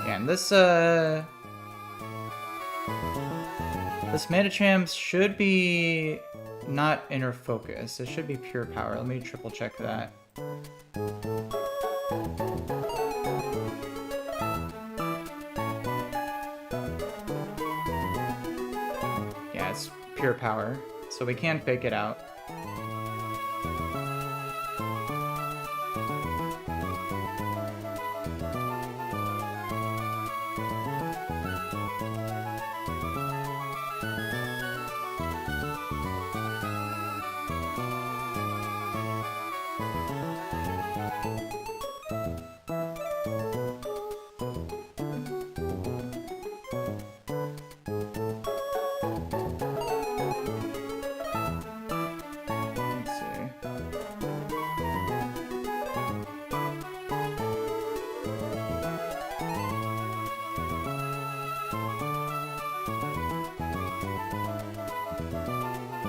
Yeah, and this Medicham should be not Inner Focus. It should be Pure Power. Let me triple check that. Yeah, it's Pure Power, so we can fake it out.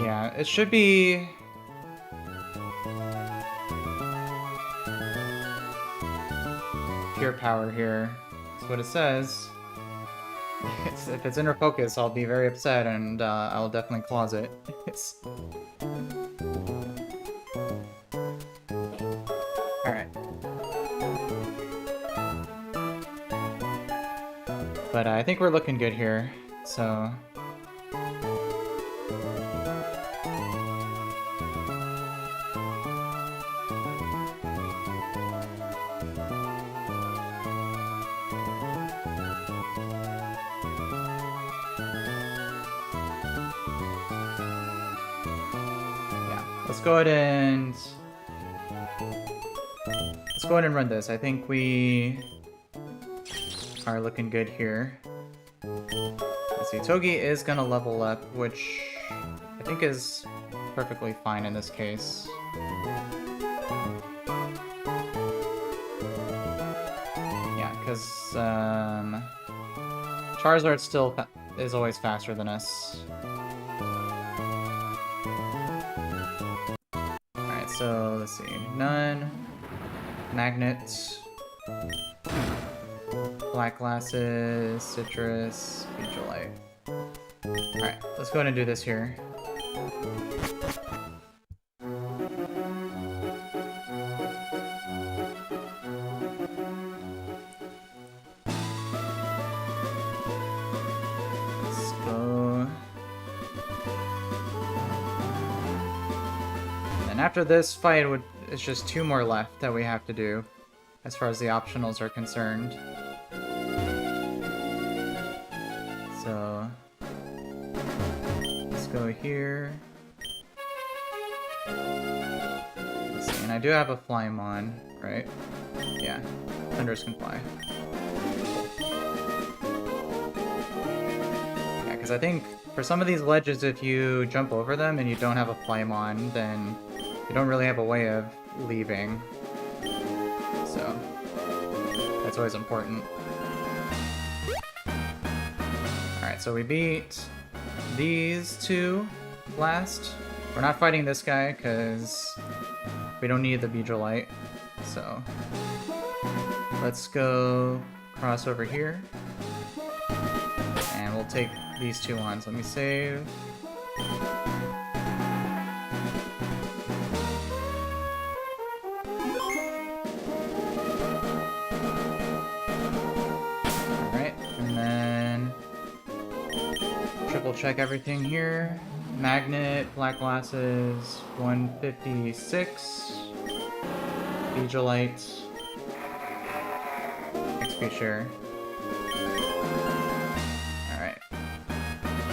Yeah, it should be... Pure Power here. That's what it says. If it's Inner Focus, I'll be very upset, and I'll definitely clause it. Alright. But I think we're looking good here, so... Let's go ahead and run this. I think we are looking good here. Let's see, Togi is gonna level up, which I think is perfectly fine in this case. Yeah, because Charizard still is always faster than us. So, let's see, none, Magnet, Black Glasses, Citrus, Vigilite. Alright, let's go ahead and do this here. Let's go. And after this fight, it's just 2 more left that we have to do, as far as the optionals are concerned. So, let's go here. And I do have a Flymon, right? Yeah, Thundurus can fly. Yeah, because I think for some of these ledges, if you jump over them and you don't have a Flymon, then you don't really have a way of leaving. So that's always important. Alright, so we beat these two last. We're not fighting this guy because we don't need the Beedrillite. So let's go cross over here. And we'll take these two on. So let me save. Alright, and then triple check everything here. Magnet, black glasses, 156. Beedrillite. XP share. Alright.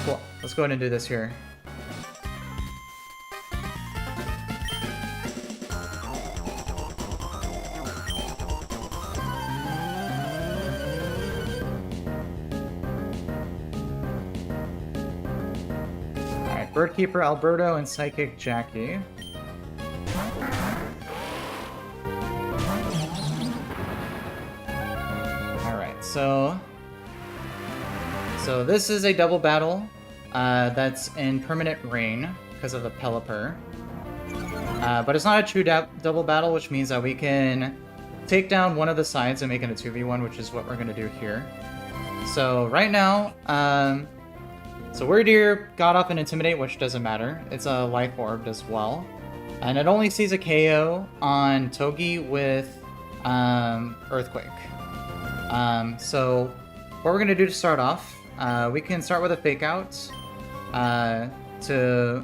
Cool. Let's go ahead and do this here. Alright, Birdkeeper Alberto and Psychic Jackie. So this is a double battle that's in permanent rain because of the Pelipper. But it's not a true double battle, which means that we can take down one of the sides and make it a 2v1, which is what we're going to do here. So right now, so Weirdeer got off an Intimidate, which doesn't matter. It's a Life Orb as well. And it only sees a KO on Togi with Earthquake. So what we're going to do to start off, we can start with a Fake Out to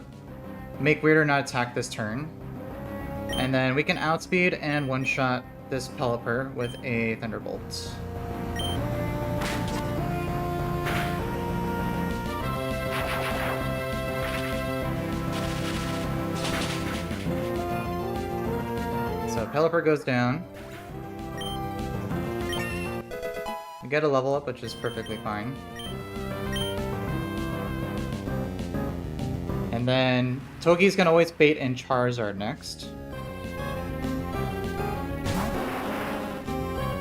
make Weirder not attack this turn. And then we can outspeed and one-shot this Pelipper with a Thunderbolt. So Pelipper goes down. We get a level up, which is perfectly fine. And then Togi's gonna always bait in Charizard next.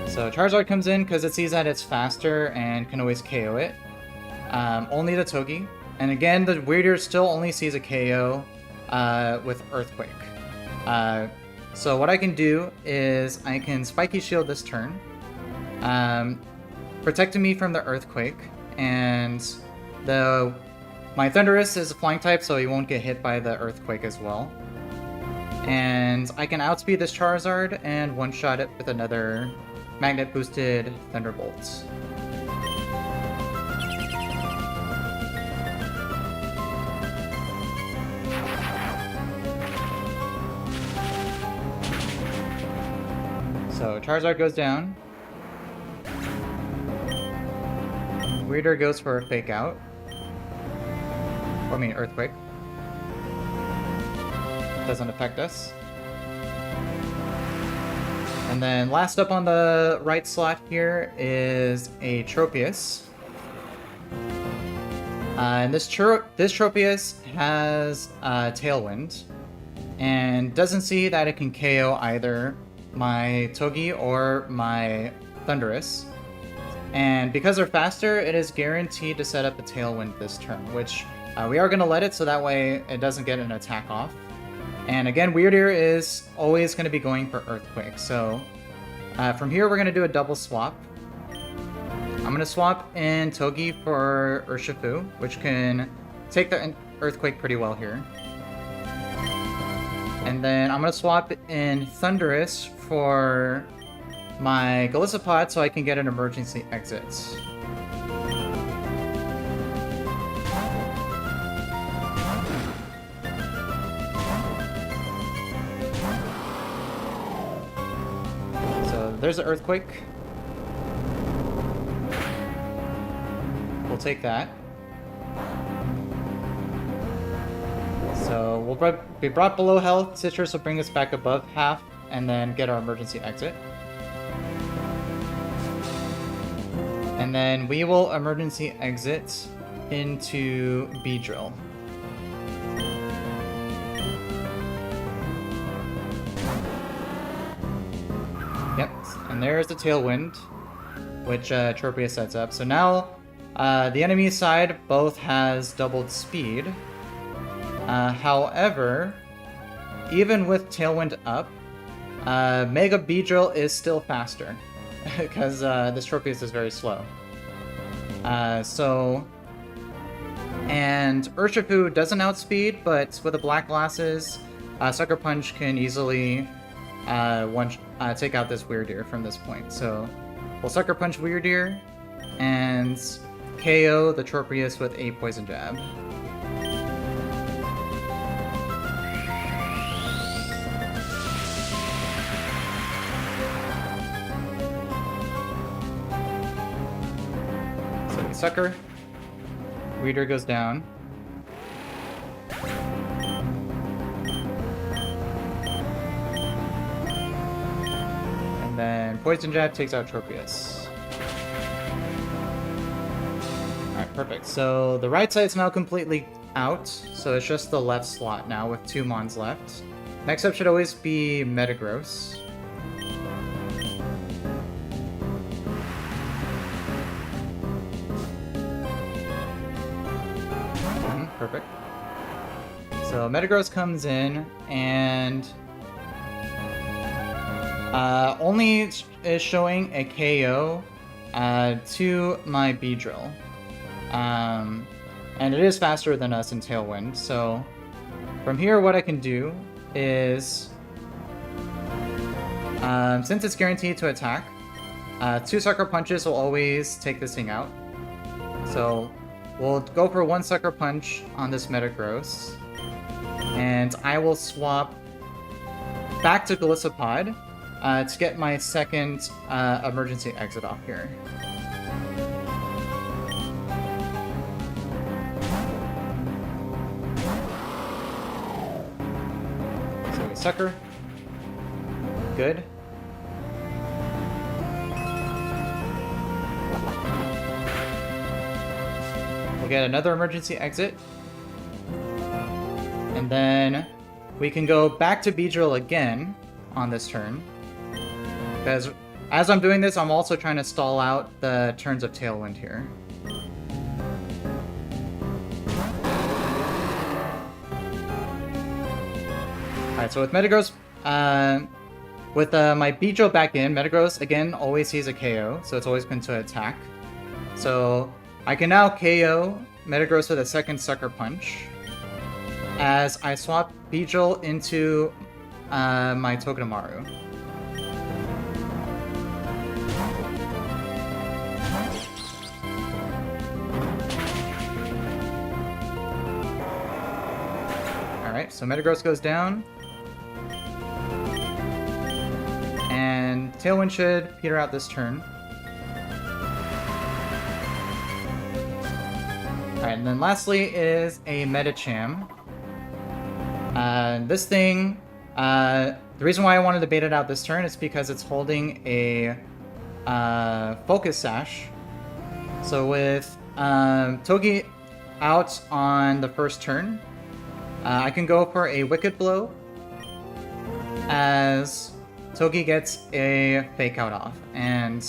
So Charizard comes in because it sees that it's faster and can always KO it. Only the Togi. And again, the Weirdeer still only sees a KO with Earthquake. So what I can do is I can Spiky Shield this turn. Protecting me from the Earthquake, and my Thundurus is a flying type, so he won't get hit by the Earthquake as well. And I can outspeed this Charizard and one-shot it with another Magnet-boosted Thunderbolt. So Charizard goes down. Weirder goes for a Fake Out. Or, I mean, Earthquake. Doesn't affect us. And then last up on the right slot here is a Tropius. And this Tropius has Tailwind. And doesn't see that it can KO either my Togi or my Thundurus. And because they're faster, it is guaranteed to set up a Tailwind this turn, which we are going to let it so that way it doesn't get an attack off. And again, Weirdeer is always going to be going for Earthquake. So from here, we're going to do a double swap. I'm going to swap in Togi for Urshifu, which can take the Earthquake pretty well here. And then I'm going to swap in Thundurus for my Golisopod so I can get an emergency exit. So there's an Earthquake. We'll take that. So we'll be brought below health. Citrus will bring us back above half, and then get our emergency exit. And then we will emergency exit into Beedrill. Yep, and there's the Tailwind, which Tropia sets up. So now the enemy side both has doubled speed. However, even with Tailwind up, Mega Beedrill is still faster because this Tropius is very slow. And Urshifu doesn't outspeed, but with the black glasses, Sucker Punch can easily take out this Weirdeer from this point. So we'll Sucker Punch Weirdeer and KO the Tropius with a Poison Jab. So we Sucker. Weirdeer goes down. And then Poison Jab takes out Tropius. Alright, perfect. So the right side's now completely out, so it's just the left slot now with 2 Mons left. Next up should always be Metagross. Perfect. So Metagross comes in and only is showing a KO to my Beedrill. And it is faster than us in Tailwind, so from here what I can do is, since it's guaranteed to attack, 2 Sucker Punches will always take this thing out. So we'll go for 1 Sucker Punch on this Metagross, and I will swap back to Golisopod to get my second emergency exit off here. So we Sucker. Good. We'll get another emergency exit. And then we can go back to Beedrill again on this turn. Because as I'm doing this, I'm also trying to stall out the turns of Tailwind here. Alright, so with Metagross, with my Beedrill back in, Metagross, again, always sees a KO, so it's always going to attack. So I can now KO Metagross with a second Sucker Punch as I swap Beedrill into my Togedemaru. Alright, so Metagross goes down. And Tailwind should peter out this turn. Alright, and then lastly is a Medicham. This thing, the reason why I wanted to bait it out this turn is because it's holding a Focus Sash. So with Togi out on the first turn, I can go for a Wicked Blow as Togi gets a Fake Out off. And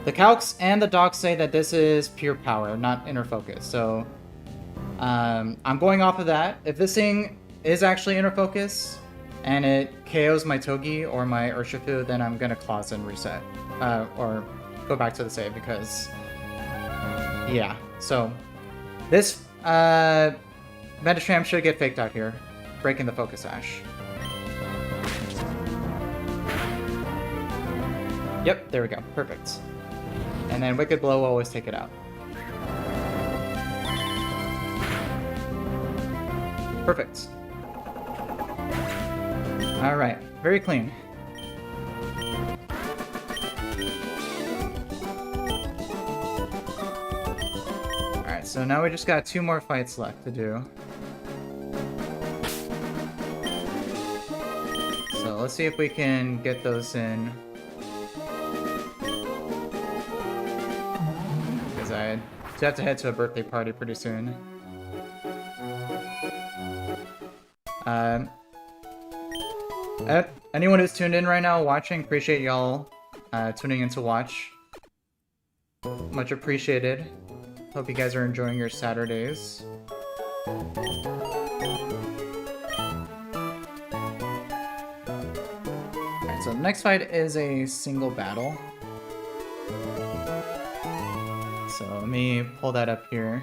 the calcs and the docs say that this is pure power, not inner focus. So I'm going off of that. If this thing is actually inner focus and it KOs my Togi or my Urshifu, then I'm gonna Claws and reset. Or go back to the save because, yeah. So this Medicham should get faked out here, breaking the Focus Sash. Yep, there we go. Perfect. And then Wicked Blow will always take it out. Perfect. Alright, very clean. Alright, so now we just got 2 more fights left to do. let's see if we can get those in. Because I have to head to a birthday party pretty soon. Anyone who's tuned in right now watching, appreciate y'all tuning in to watch. Much appreciated. Hope you guys are enjoying your Saturdays. Alright, so the next fight is a single battle. So let me pull that up here.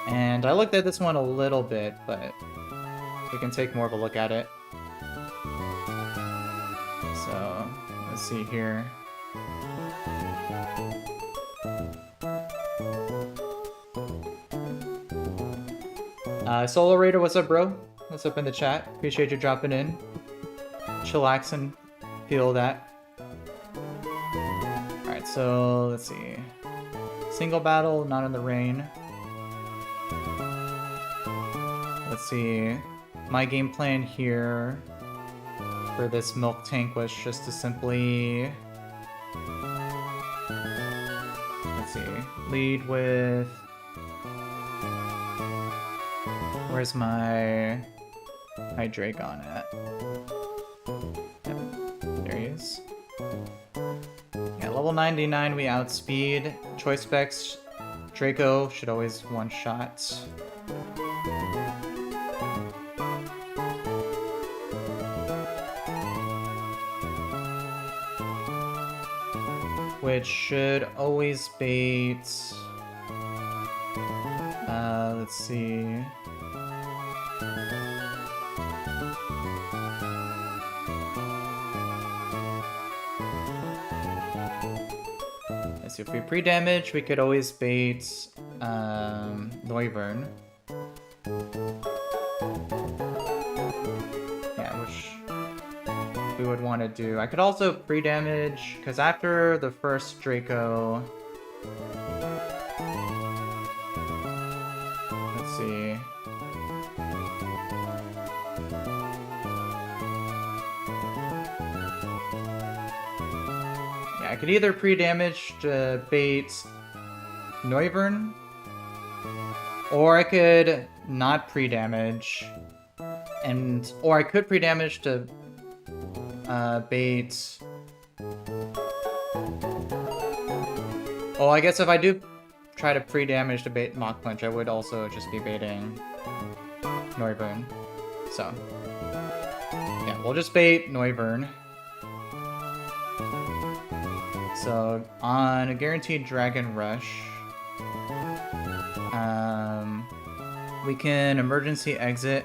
And I looked at this one a little bit, but we can take more of a look at it. So, let's see here. Solo Raider, what's up, bro? What's up in the chat? Appreciate you dropping in. Chillax and feel that. Alright, so let's see. Single battle, not in the rain. Let's see. My game plan here for this Miltank was just to simply, let's see, lead with, where's my Dragon at? Yep, there he is. Yeah, level 99 we outspeed. Choice specs, Draco should always one-shot. Which should always bait. Let's see. Let's see, if we pre-damage, we could always bait Noivern. Yeah, which we would want to do. I could also pre-damage, because after the first Draco... Let's see... Yeah, I could either pre-damage to bait Noivern, or I could not pre-damage, or I could pre-damage to bait... Oh, I guess if I do try to pre-damage to bait Mach Punch, I would also just be baiting Noivern. So, yeah, we'll just bait Noivern. So, on a guaranteed Dragon Rush, we can emergency exit.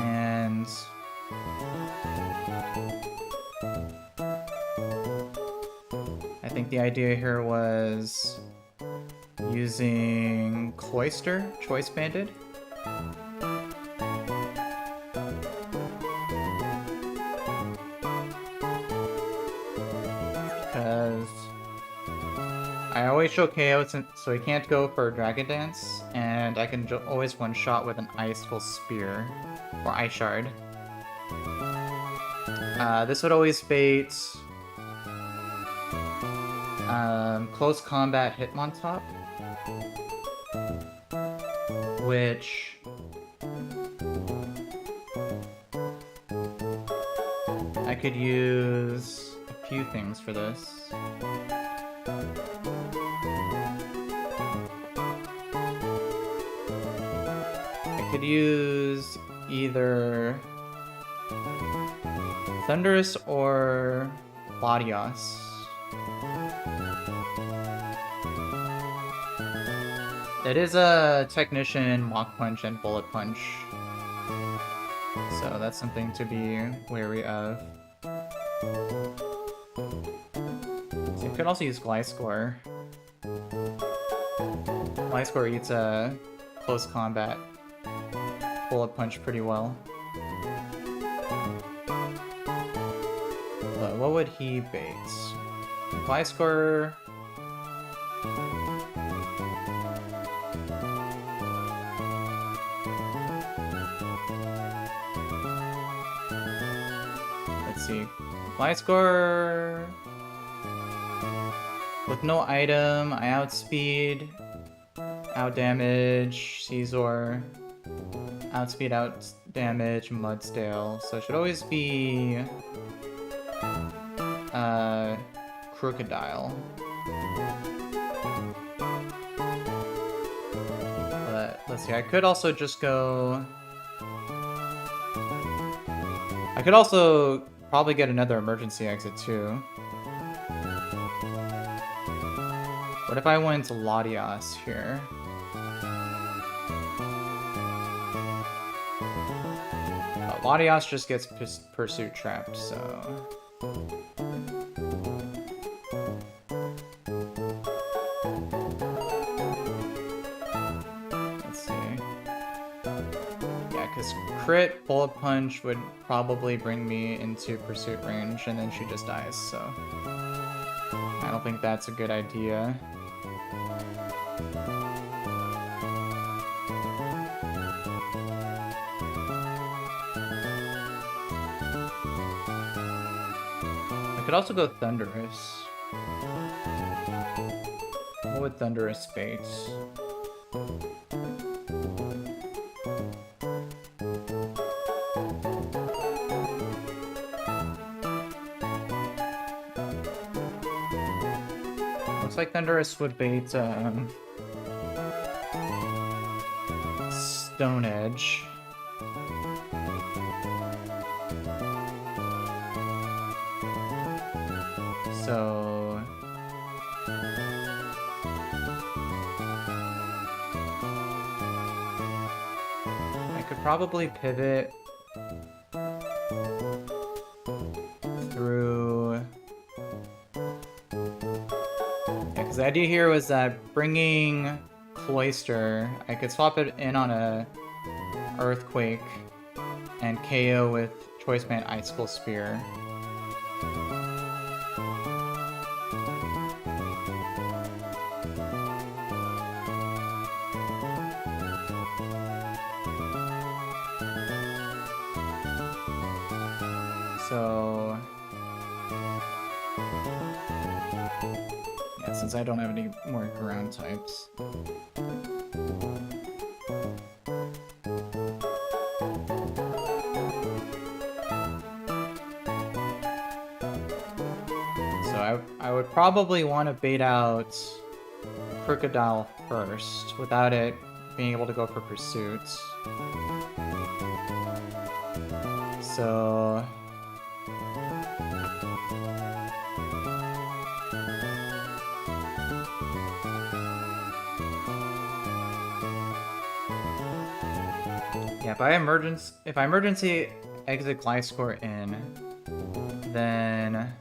And I think the idea here was using Cloister, Choice Banded. Because I always show KO so he can't go for Dragon Dance, and I can always one-shot with an Iceful Spear, or Ice Shard. This would always bait Close Combat Hitmontop, which I could use a few things for this. I could use either Thunderous or Latios. It is a Technician, Mach Punch, and Bullet Punch, so that's something to be wary of. So you could also use Gliscor. Gliscor eats a close combat Bullet Punch pretty well. But what would he bait? see. My score... With no item, I outspeed, outdamage, Caesar, outspeed, outdamage, Mudsdale. So it should always be Crocodile. But let's see, I could also just go... I could also probably get another emergency exit too. What if I went to Latias here? Latias just gets pursuit trapped, so... Let's see. Yeah, because crit bullet punch would probably bring me into pursuit range, and then she just dies, so... I don't think that's a good idea. I could also go Thunderous. What would Thunderous bait? Looks like Thunderous would bait Stone Edge. So I could probably pivot through... Because the idea here was that bringing Cloister, I could swap it in on a Earthquake and KO with Choice Band Icicle Spear. So, yeah, since I don't have any more ground types. So I would probably want to bait out Crocodile first, without it being able to go for Pursuit. So... Yeah, if I emergency exit Gliscor in, then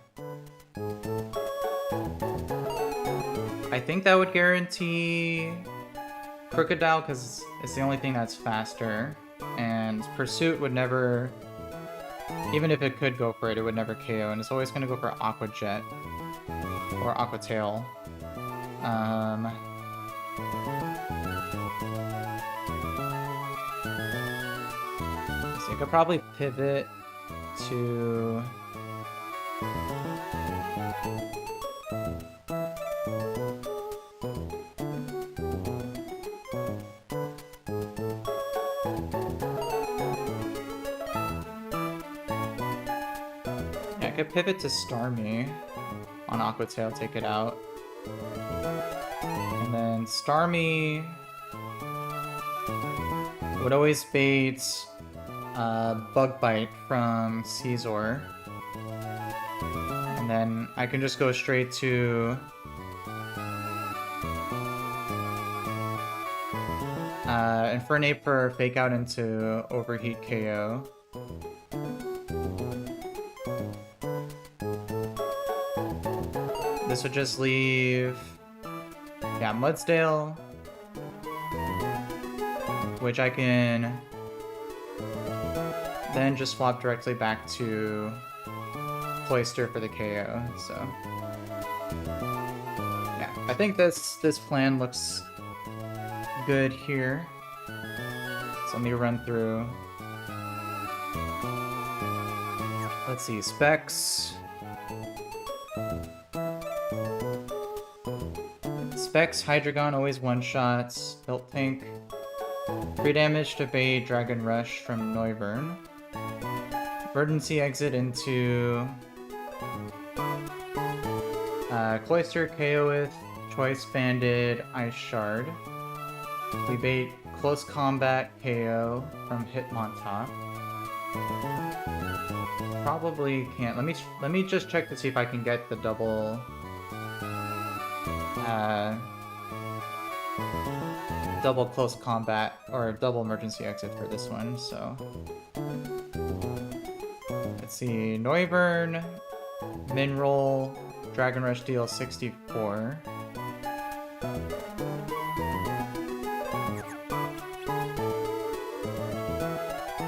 I think that would guarantee Crocodile because it's the only thing that's faster, and Pursuit would never, even if it could go for it, it would never KO, and it's always going to go for Aqua Jet or Aqua Tail. So I could probably pivot to... Yeah, I could pivot to Starmie on Aqua Tail, take it out. And then Starmie would always bait Bug Bite from Caesar. And then I can just go straight to Infernape for Fake Out into Overheat KO. This would just leave, yeah, Mudsdale, which I can then just swap directly back to Cloister for the KO. So yeah, I think this plan looks good here. So let me run through Let's see, specs. Specs, Hydreigon always one-shots. Miltank. 3 damage to bait Dragon Rush from Noivern. Emergency exit into Cloyster, KO with Choice Banded, Ice Shard. We bait Close Combat KO from Hitmontop. Probably can't. Let me just check to see if I can get the double double close combat or double emergency exit for this one. So let's see, Noivern, Minroll, Dragon Rush deal 64.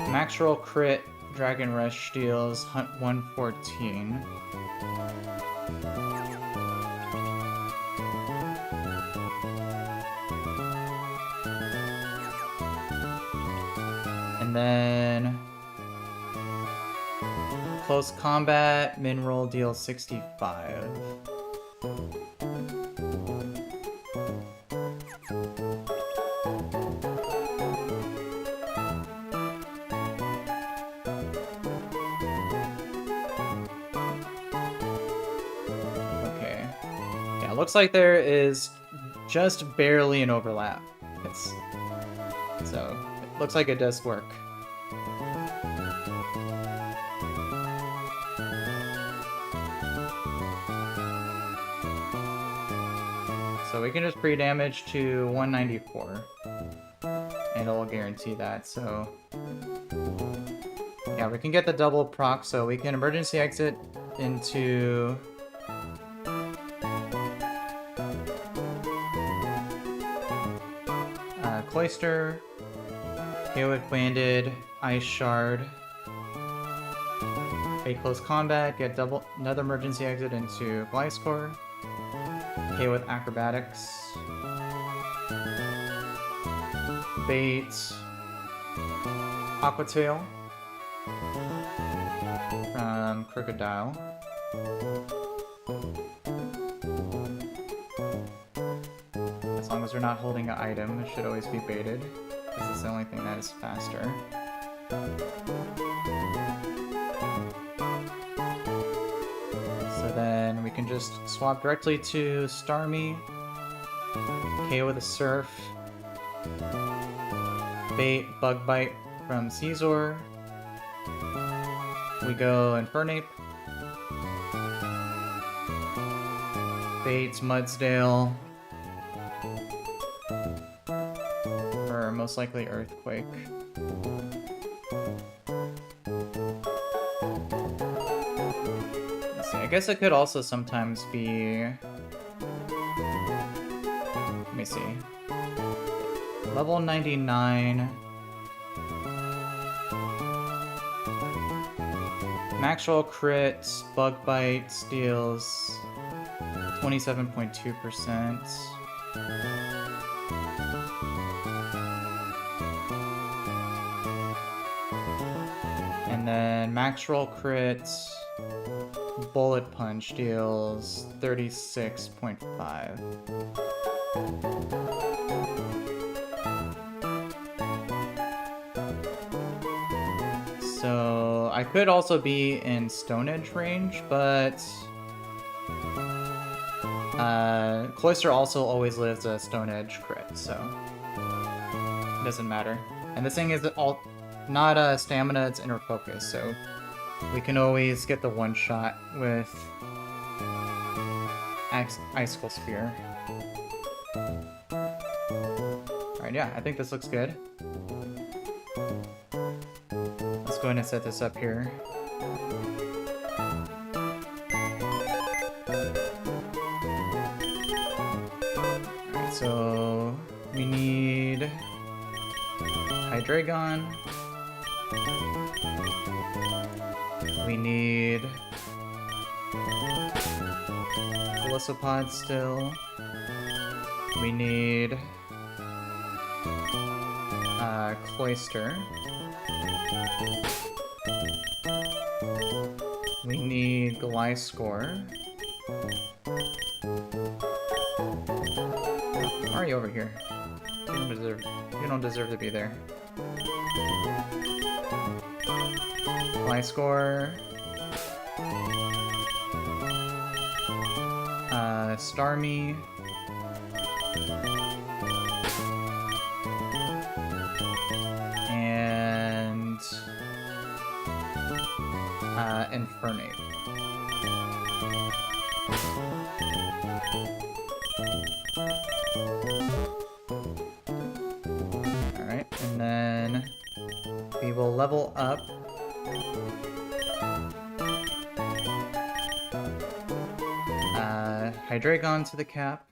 Max roll crit, Dragon Rush deals 114. And then close combat, Minroll deals 65. Looks like there is just barely an overlap. So it looks like it does work. So we can just pre-damage to 194. And it'll guarantee that, so... yeah, we can get the double proc, so we can emergency exit into... Cloyster, KO with Banded, Ice Shard, a close combat, get another emergency exit into Gliscor, KO with Acrobatics, bait, Aqua Tail from Crocodile. As long as we're not holding an item, it should always be baited, because it's the only thing that is faster. So then we can just swap directly to Starmie, KO with a Surf, bait Bug Bite from Caesar, we go Infernape, bait Mudsdale, or most likely Earthquake. Let's see, I guess it could also sometimes be... let me see. Level 99. Max roll crit, Bug Bite steals 27.2%. And then max roll crit, Bullet Punch deals 36.5. So I could also be in Stone Edge range, but Cloyster also always lives a Stone Edge crit, so it doesn't matter. And this thing is not stamina, it's inner focus, so we can always get the one shot with Icicle Sphere. Alright, yeah, I think this looks good. Let's go ahead and set this up here. Alright, so we need Hydreigon. We need Golisopod still. We need Cloyster. We need Gliscor. Why are you over here? You don't deserve to be there. Gliscor. Starmie. And Infernape. Alright, and then we will level up Hydreigon to the cap,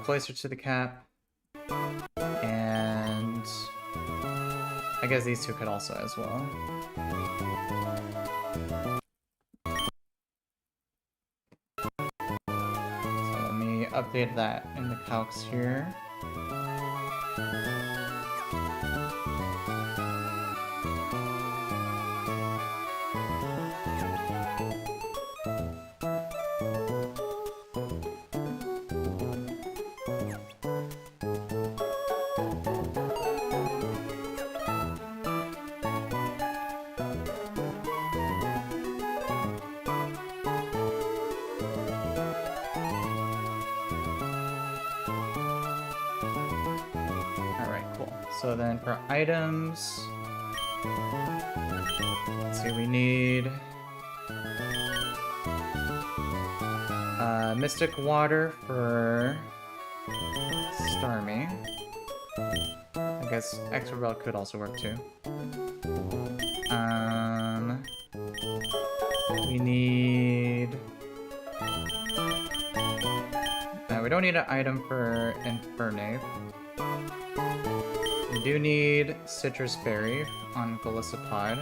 Cloyster to the cap, and I guess these two could also as well. So let me update that in the calcs here. So then for items, let's see, we need Mystic Water for Starmie. I guess Extra Belt could also work too. We need... we don't need an item for Infernape. We do need Citrus Berry on Golisopod.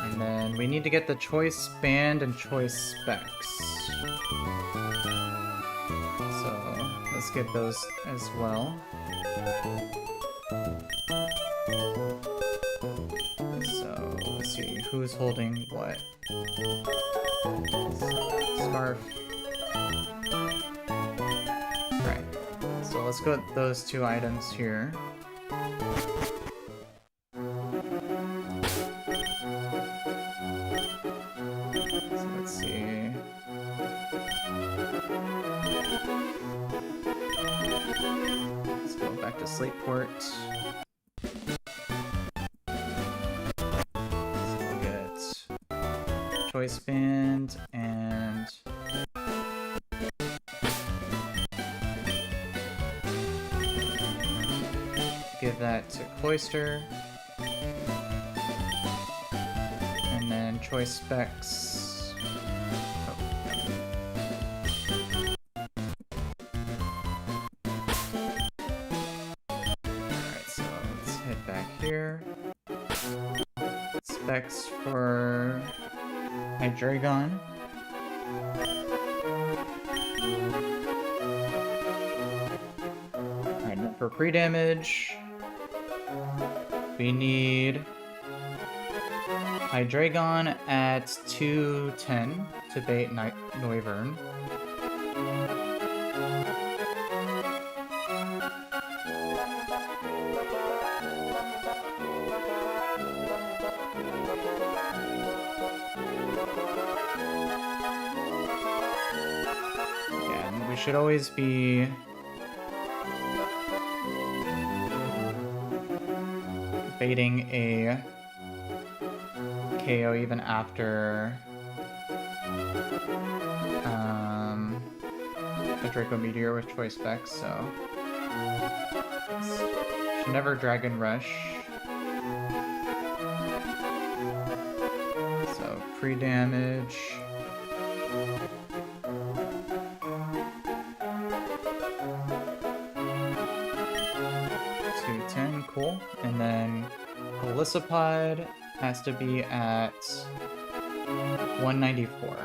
And then we need to get the Choice Band and Choice Specs. So let's get those as well. So let's see, who's holding what? Scarf. Right. So let's go with those two items here. So let's see. Let's go back to Slateport. So we'll get Choice Band and give that to Cloyster. And then Choice Specs. Oh. Alright, so let's head back here. Specs for Hydreigon. Alright, for pre-damage, we need Hydreigon at 210 to bait Noivern. Yeah, and we should always be baiting a KO even after a Draco Meteor with Choice Specs, so should never Dragon Rush. So pre-damage. Cool. And then Golisopod has to be at 194.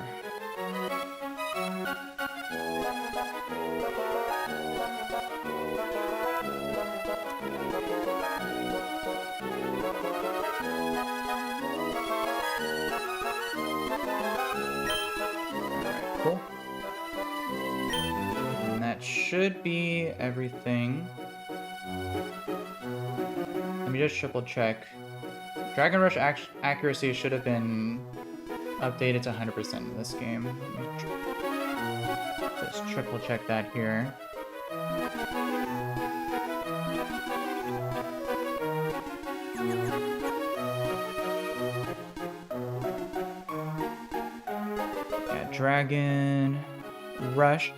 Cool. And that should be everything. Let me just triple check. Dragon Rush accuracy should have been updated to 100% in this game. Let me just triple check that here. Yeah, Dragon Rush.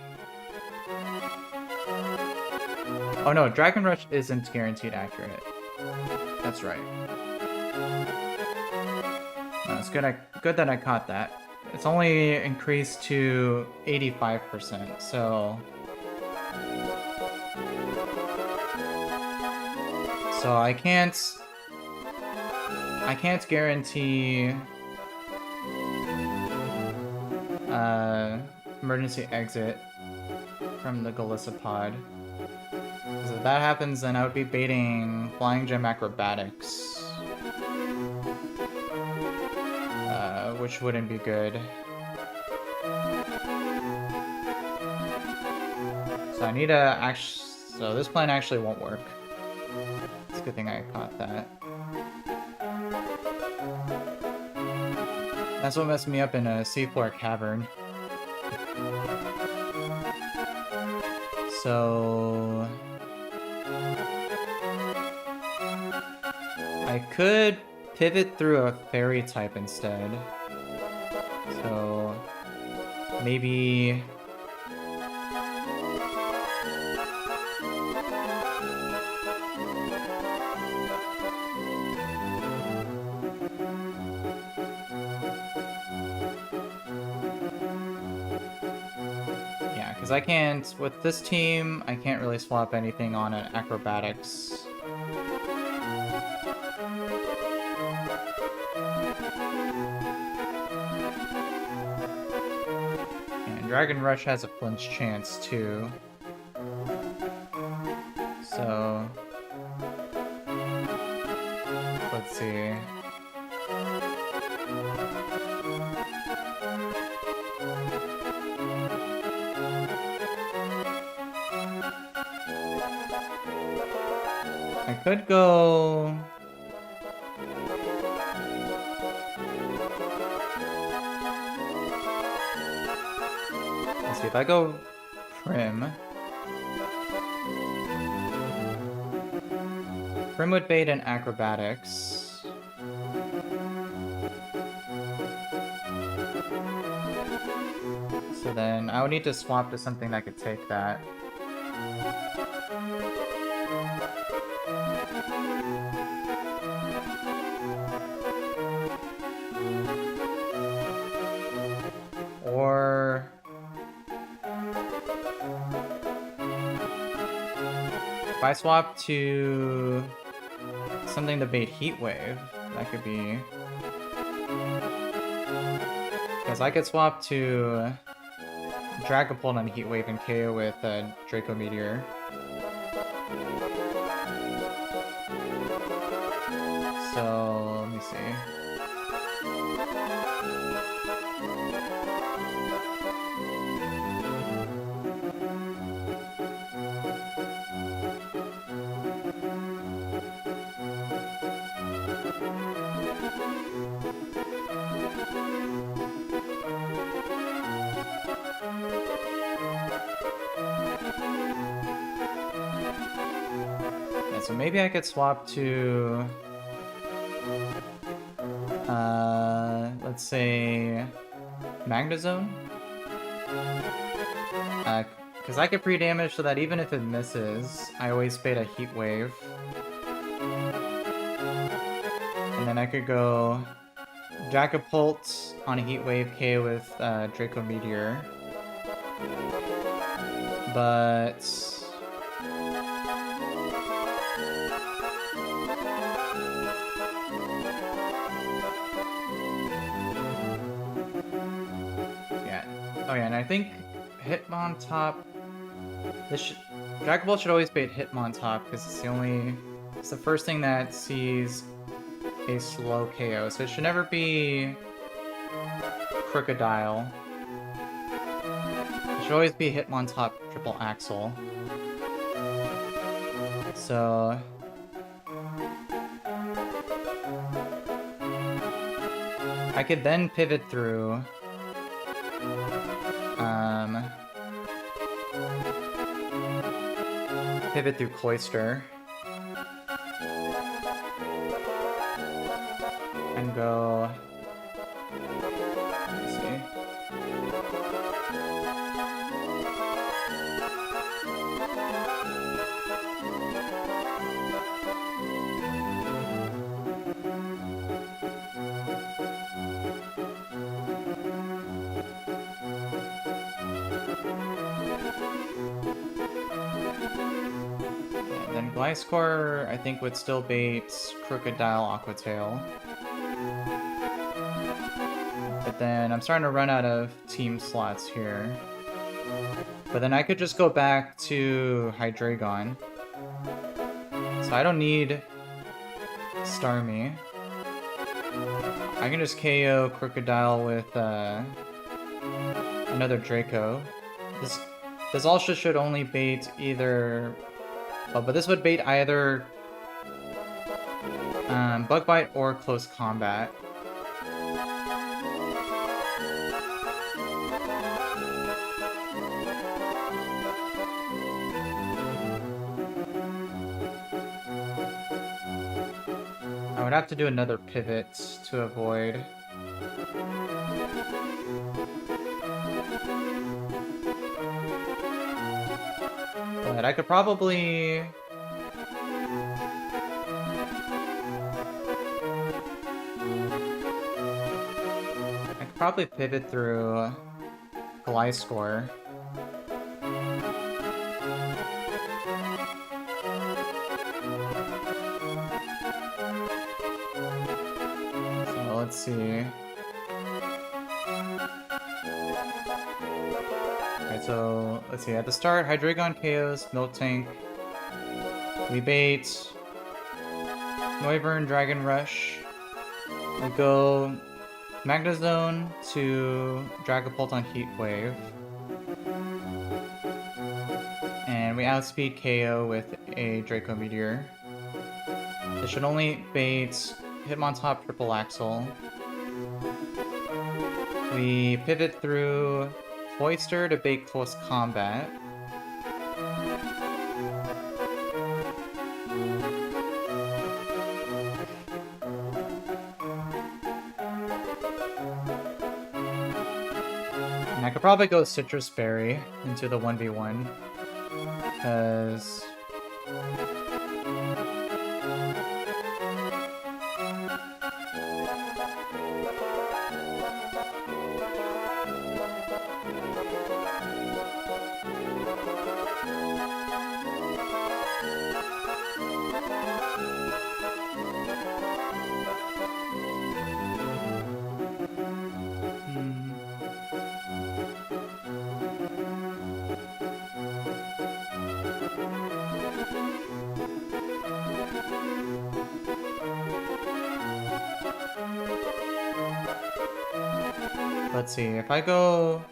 Oh no, Dragon Rush isn't guaranteed accurate. That's right. No, it's good that I caught that. It's only increased to 85%, so... So I can't guarantee emergency exit from the Galissapod. Because if that happens, then I would be baiting Flying Gem Acrobatics. Which wouldn't be good. So I need to so this plan actually won't work. It's a good thing I caught that. That's what messed me up in a seafloor cavern. So... I could pivot through a fairy type instead. So... maybe... yeah, because I can't... with this team, I can't really swap anything on an acrobatics. Dragon Rush has a flinch chance too. So let's see. I could go... Let's see, if I go Prim would bait in acrobatics. So then I would need to swap to something that could take that. Or... if I swap to something to bait Heat Wave, that could be... because I could swap to Dragapult on Heat Wave and KO with Draco Meteor. So, let me see. So maybe I could swap to, let's say, Magnezone? Because I could pre-damage so that even if it misses, I always bait a Heat Wave. And then I could go Dragapult on a Heat Wave, KO with Draco Meteor. But... oh yeah, and I think Hitmontop... Dragapult should always bait Hitmontop because it's the first thing that sees a slow KO, so it should never be Crocodile. should always be Hitmontop triple axle. So I could then pivot through Cloister and go, let's see. Then Gliscor, I think, would still bait Crocodile Aquatail. But then I'm starting to run out of team slots here. But then I could just go back to Hydreigon. So I don't need Starmie. I can just KO Crocodile with another Draco. This also should only bait either... Oh, but this would bait either Bug Bite or Close Combat. I would have to do another pivot to avoid. But I could probably... pivot through Gliscor. So let's see. Alright, so let's see. At the start, Hydreigon KOs Miltank. We bait Noivern Dragon Rush. We go Magnezone to Dragapult on Heat Wave. And we outspeed KO with a Draco Meteor. This should only bait Hitmontop Triple Axle. We pivot through Cloyster to bait Close Combat. And I could probably go Citrus Berry into the 1v1, because... Let's see, if I go...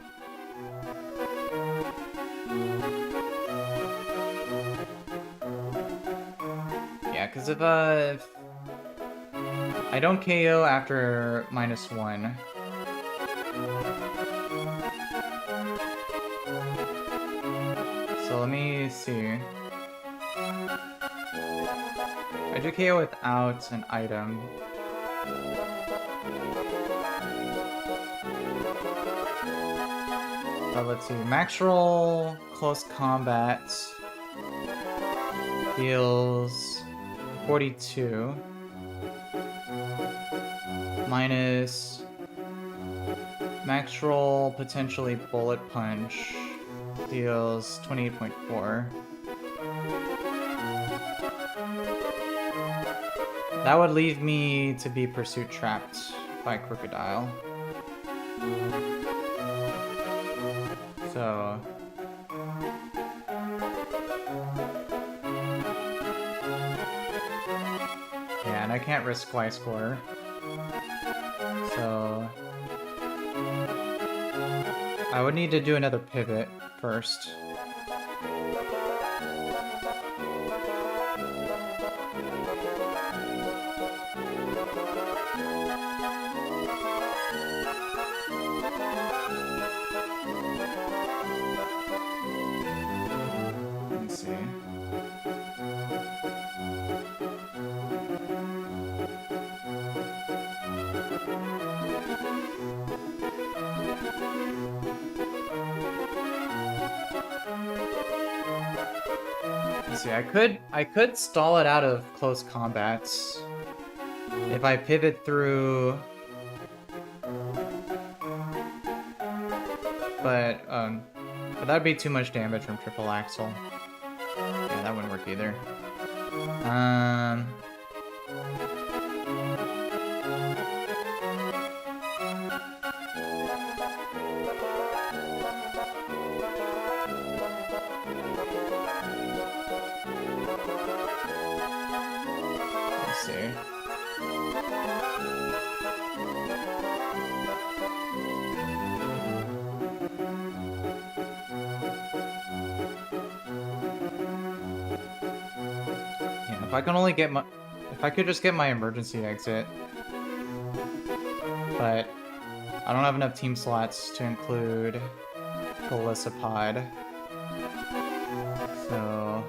Yeah, because if I don't KO after -1. So let me see. I do KO without an item. Let's see, Max Roll, Close Combat deals 42. Minus Max Roll, potentially Bullet Punch, deals 28.4. That would leave me to be Pursuit Trapped by Crocodile. So... yeah, and I can't risk Gliscor. So... I would need to do another pivot first. Let's see. Let's see, I could stall it out of close combats if I pivot through, but that'd be too much damage from triple axle. Yeah, that wouldn't work either. Let's see. Yeah, if I can only get if I could just get my emergency exit. But I don't have enough team slots to include Golisopod. So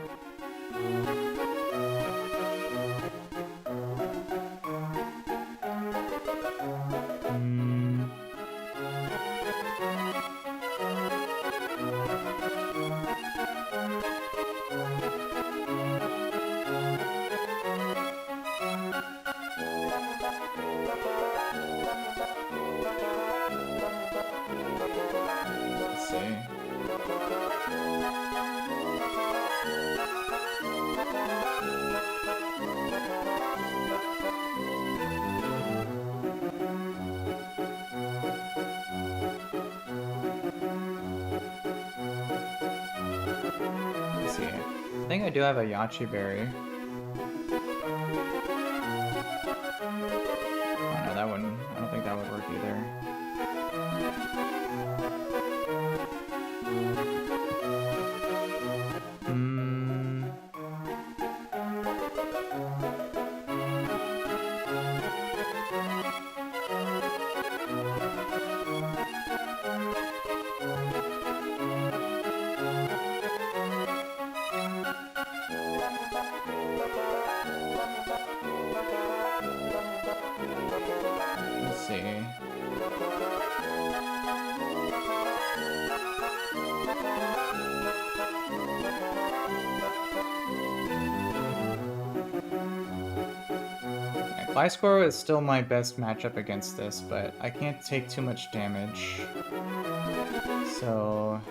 let's see. Let's see. I think I do have a Yachi Berry. Oh no, that wouldn't. I don't think that would work either. Let's see. Gliscor is still my best matchup against this, but I can't take too much damage. So...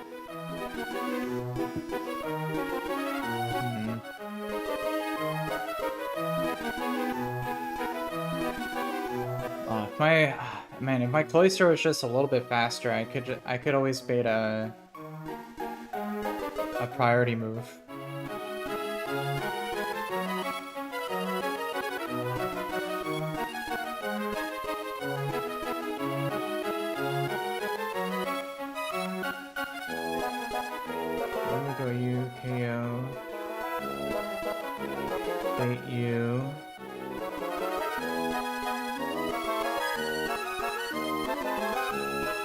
if my Cloyster was just a little bit faster, I could always bait a priority move. Let me go you, KO. Bait you.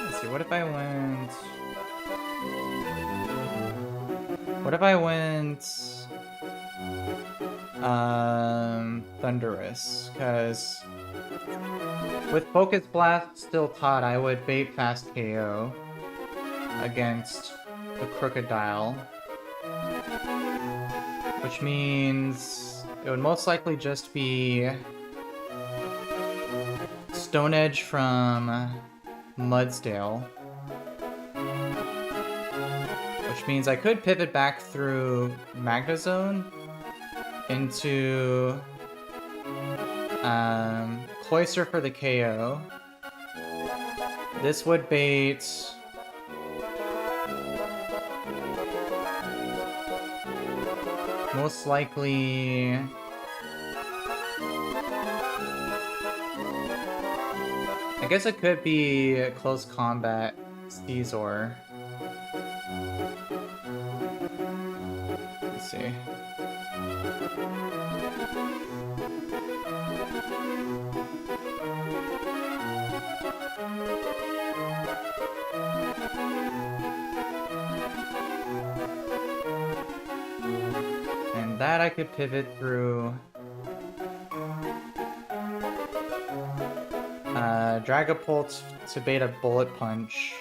Let's see, what if I went... What if I went... Thunderous? Because... with Focus Blast still taught, I would bait fast KO against the Crocodile. Which means it would most likely just be Stone Edge from Mudsdale. Which means I could pivot back through Magnezone into Cloyster for the KO. This would bait most likely I guess it could be close combat Caesar. Let's see. And that I could pivot through Dragapult to bait a Bullet Punch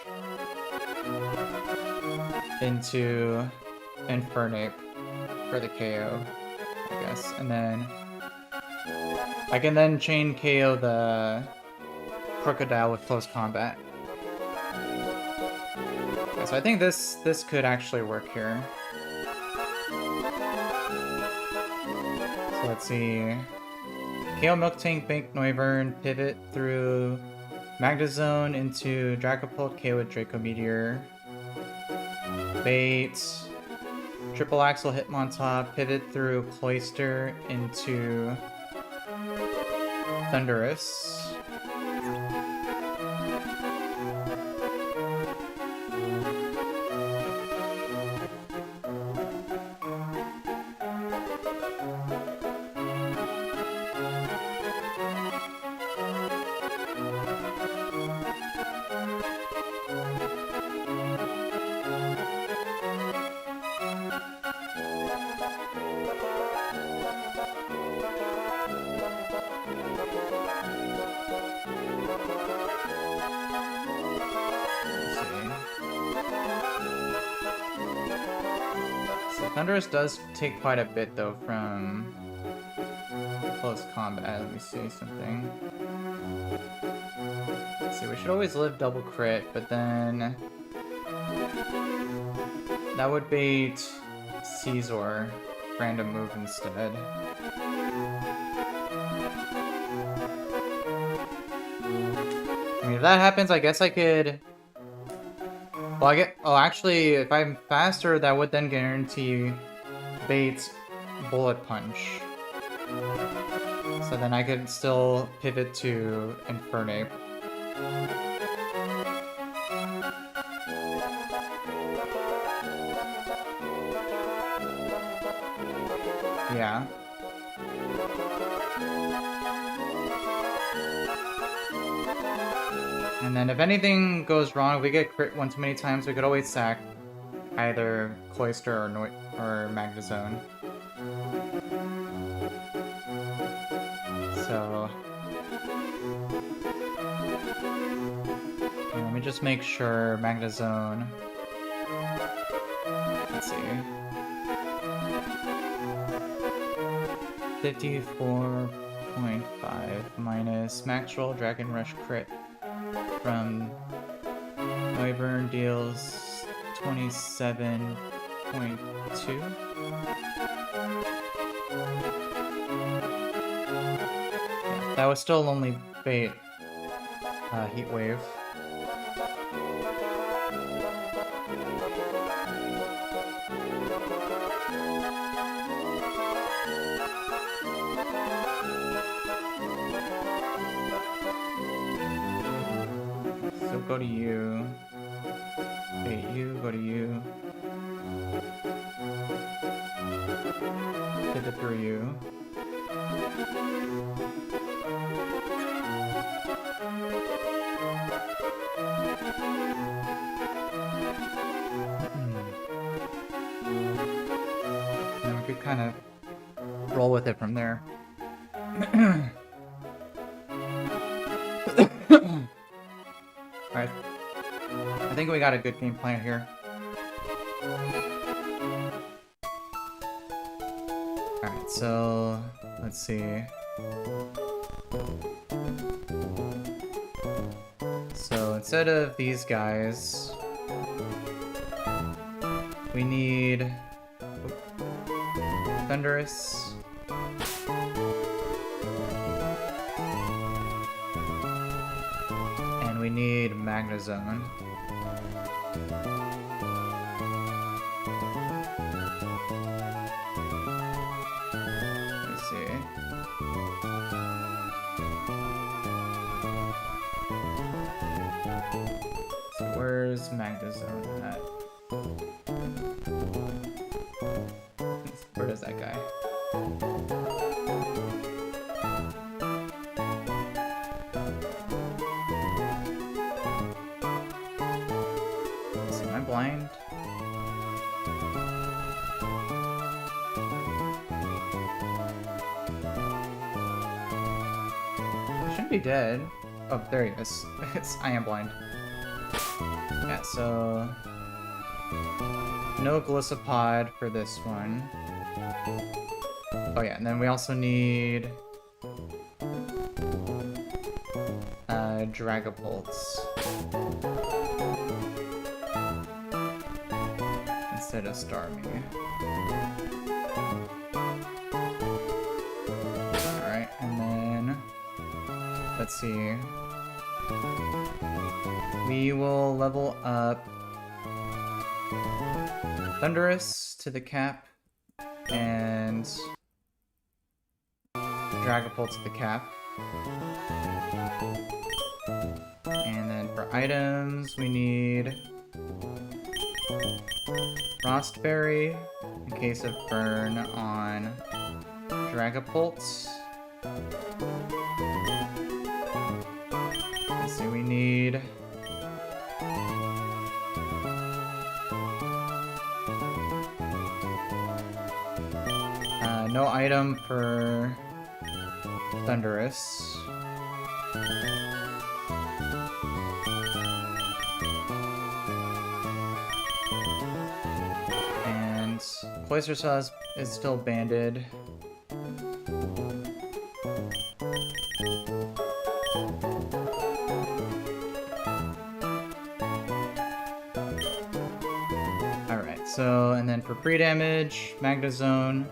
into Infernape for the KO, I guess. And then I can then chain KO the Crocodile with close combat. Okay, so I think this could actually work here. So let's see. KO Miltank, Bank Noivern, pivot through Magnezone into Dragapult, KO with Draco Meteor. Bait. Triple Axle Hitmontop, pivot through Cloyster into Thundurus. Thundurus does take quite a bit though from close combat. Let me see something. Let's see, we should always live double crit, but then that would bait Caesar, random move instead. I mean, if that happens, I guess I could. Well, oh, actually, if I'm faster, that would then guarantee bait's Bullet Punch. So then I could still pivot to Infernape. Yeah. And then if anything goes wrong, if we get crit one too many times, we could always sack either Cloyster or Magnezone. So yeah, let me just make sure Magnezone. Let's see. 54.5 minus Max Roll Dragon Rush crit from Noivern deals 27.2. Yeah, that was still only bait Heat Wave. So go to you. Bait you, go to you. Pivot through you. And we could kind of roll with it from there. Alright. I think we got a good game plan here. Alright, so let's see. So instead of these guys, we need Thundurus. And we need Magnezone. Let's see. So where's Am I blind? I shouldn't be dead. Oh, there he is. I am blind. Yeah, so... no Glycopod for this one. Oh yeah, and then we also need... Dragapults. Instead of Starmie. Alright, and then... let's see. We will level up Thundurus to the cap, and Dragapult to the cap. And then for items, we need Frostberry in case of burn on Dragapult. Let's see, we need no item for Thundurus. And Cloyster is still banded. Alright, so, and then for pre-damage, Magnezone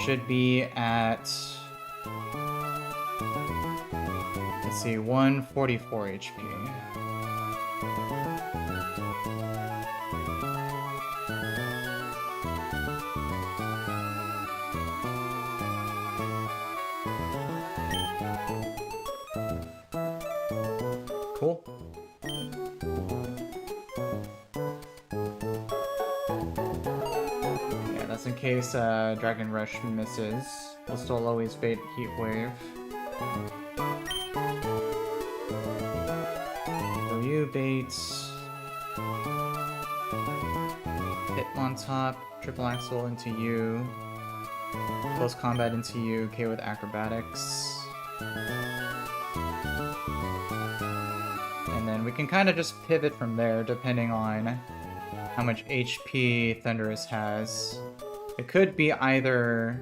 should be at, let's see, 144 HP. Cool. Yeah, that's in case Dragon Rush misses. We'll still always bait Heat Wave. So you bait Hitmontop, Triple Axle into you, Close Combat into you, K with Acrobatics. And then we can kind of just pivot from there depending on how much HP Thundurus has. It could be either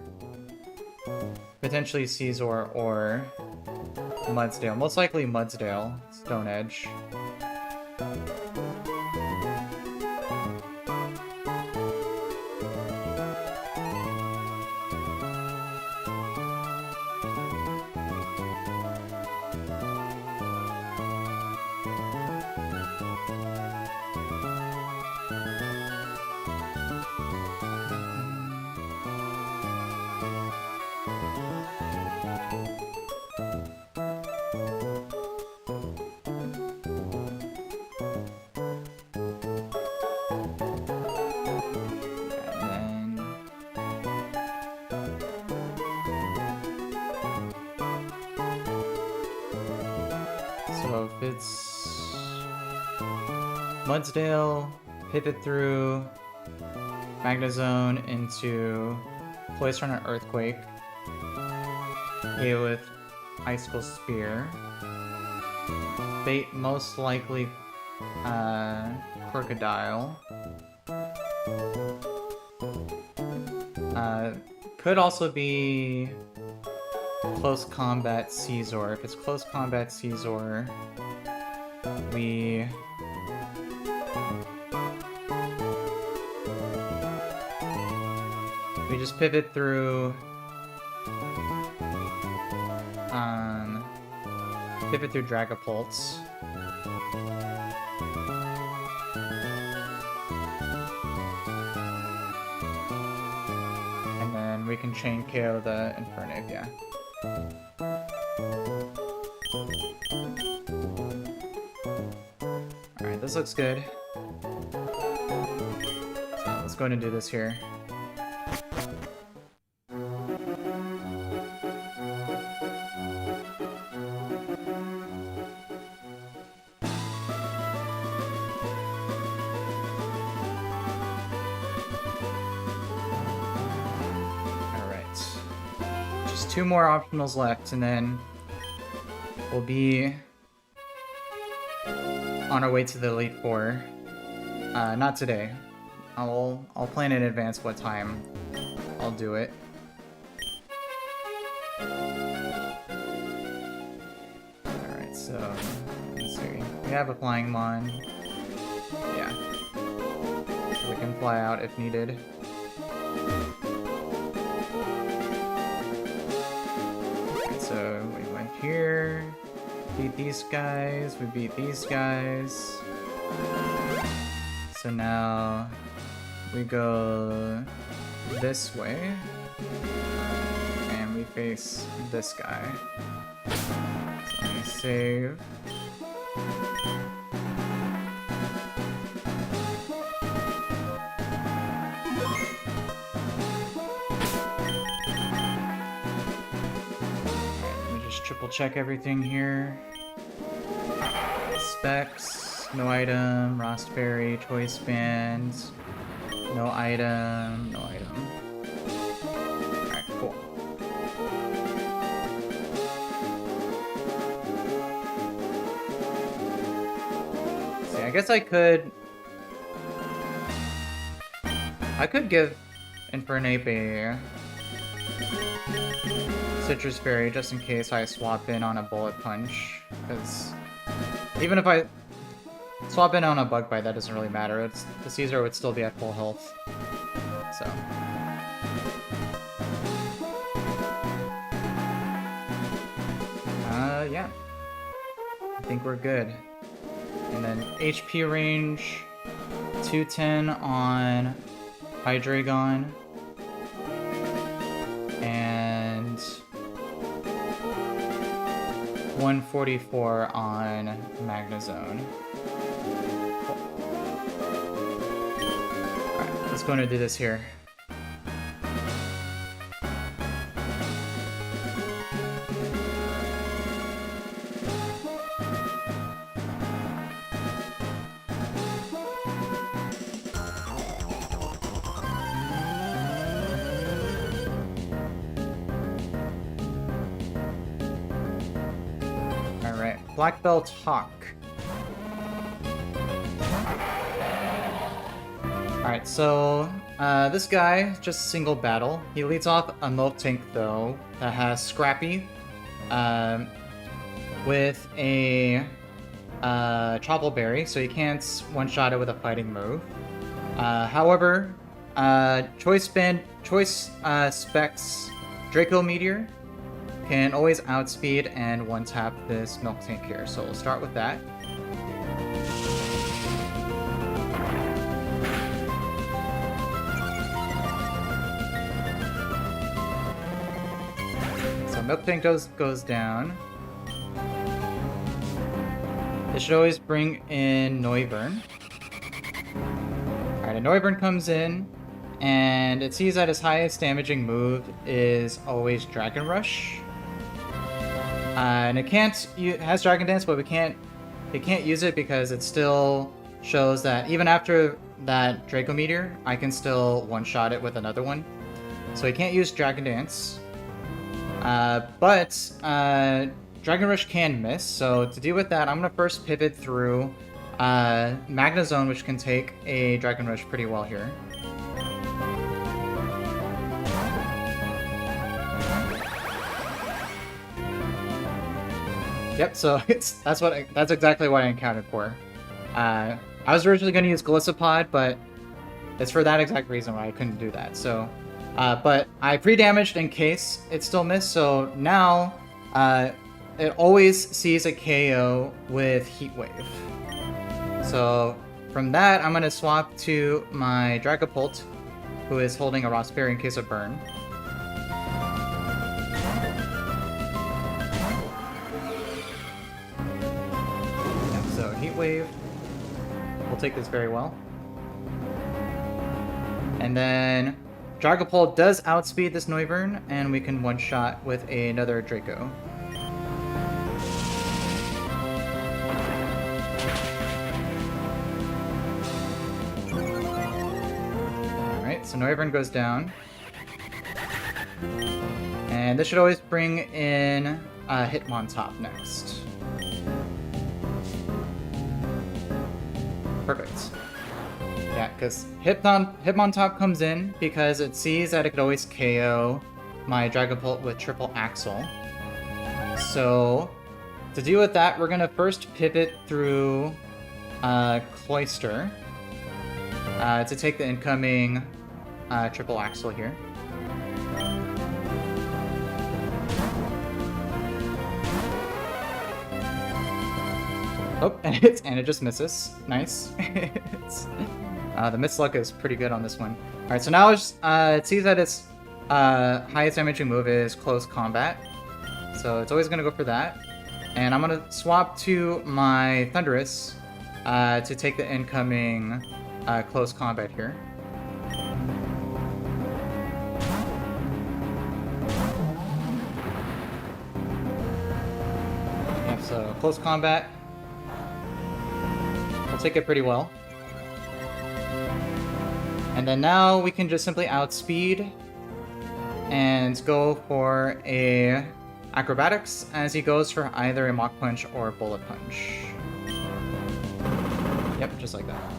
potentially Caesar or Mudsdale. Most likely Mudsdale, Stone Edge. So if it's Mudsdale, pivot through Magnezone into Cloyster on an Earthquake, hit with Icicle Spear, bait most likely Crocodile. Could also be Close Combat Caesar. If it's Close Combat Caesar, we just pivot through Dragapults. And then we can chain KO the Infernape, yeah. Alright, this looks good. So let's go ahead and do this here. Just 2 more optionals left, and then we'll be on our way to the Elite Four. Not today. I'll plan in advance what time I'll do it. Alright, so let's see. We have a flying mon. Yeah. So we can fly out if needed. So we went here, beat these guys, we beat these guys. So now we go this way, and we face this guy. So let me save. Triple check everything here. Specs, no item, Rostberry, choice bands, no item, no item. Alright, cool. See, I guess I could give Infernape a Citrus Berry just in case I swap in on a Bullet Punch, because even if I swap in on a Bug Bite, that doesn't really matter. The Caesar would still be at full health. So yeah, I think we're good. And then HP range 210 on Hydreigon, and 144 on Magnezone. Cool. Alright, let's go and do this here. Black Belt Hawk. Alright, so this guy, just a single battle. He leads off a Miltank though, that has Scrappy, with a Chople Berry, so you can't one-shot it with a fighting move. However, Choice Specs Draco Meteor can always outspeed and one-tap this Miltank here, so we'll start with that. So Miltank goes down. This should always bring in Noivern. Alright, a Noivern comes in, and it sees that his highest damaging move is always Dragon Rush. And it has Dragon Dance, but it can't use it because it still shows that even after that Draco Meteor, I can still one-shot it with another one. So he can't use Dragon Dance. But Dragon Rush can miss, so to deal with that, I'm going to first pivot through Magnezone, which can take a Dragon Rush pretty well here. Yep, so that's exactly what I encountered for. I was originally going to use Golisopod, but it's for that exact reason why I couldn't do that. So, but I pre-damaged in case it still missed, so now it always sees a KO with Heat Wave. So from that, I'm going to swap to my Dragapult, who is holding a Rostberry in case of burn. Heat Wave. We'll take this very well. And then Dragapult does outspeed this Noivern, and we can one-shot with another Draco. Alright, so Noivern goes down. And And this should always bring in Hitmontop next. Perfect. Yeah, because Hitmontop comes in because it sees that it could always KO my Dragapult with Triple Axle. So, to deal with that, we're going to first pivot through Cloyster to take the incoming Triple Axle here. Oh, and it just misses. Nice. The Nuzlocke is pretty good on this one. Alright, so now it sees that its highest damaging move is Close Combat. So it's always going to go for that. And I'm going to swap to my Thundurus to take the incoming Close Combat here. Yeah, so Close Combat. We'll take it pretty well. And then now we can just simply outspeed and go for a Acrobatics as he goes for either a Mach Punch or Bullet Punch. Yep, just like that.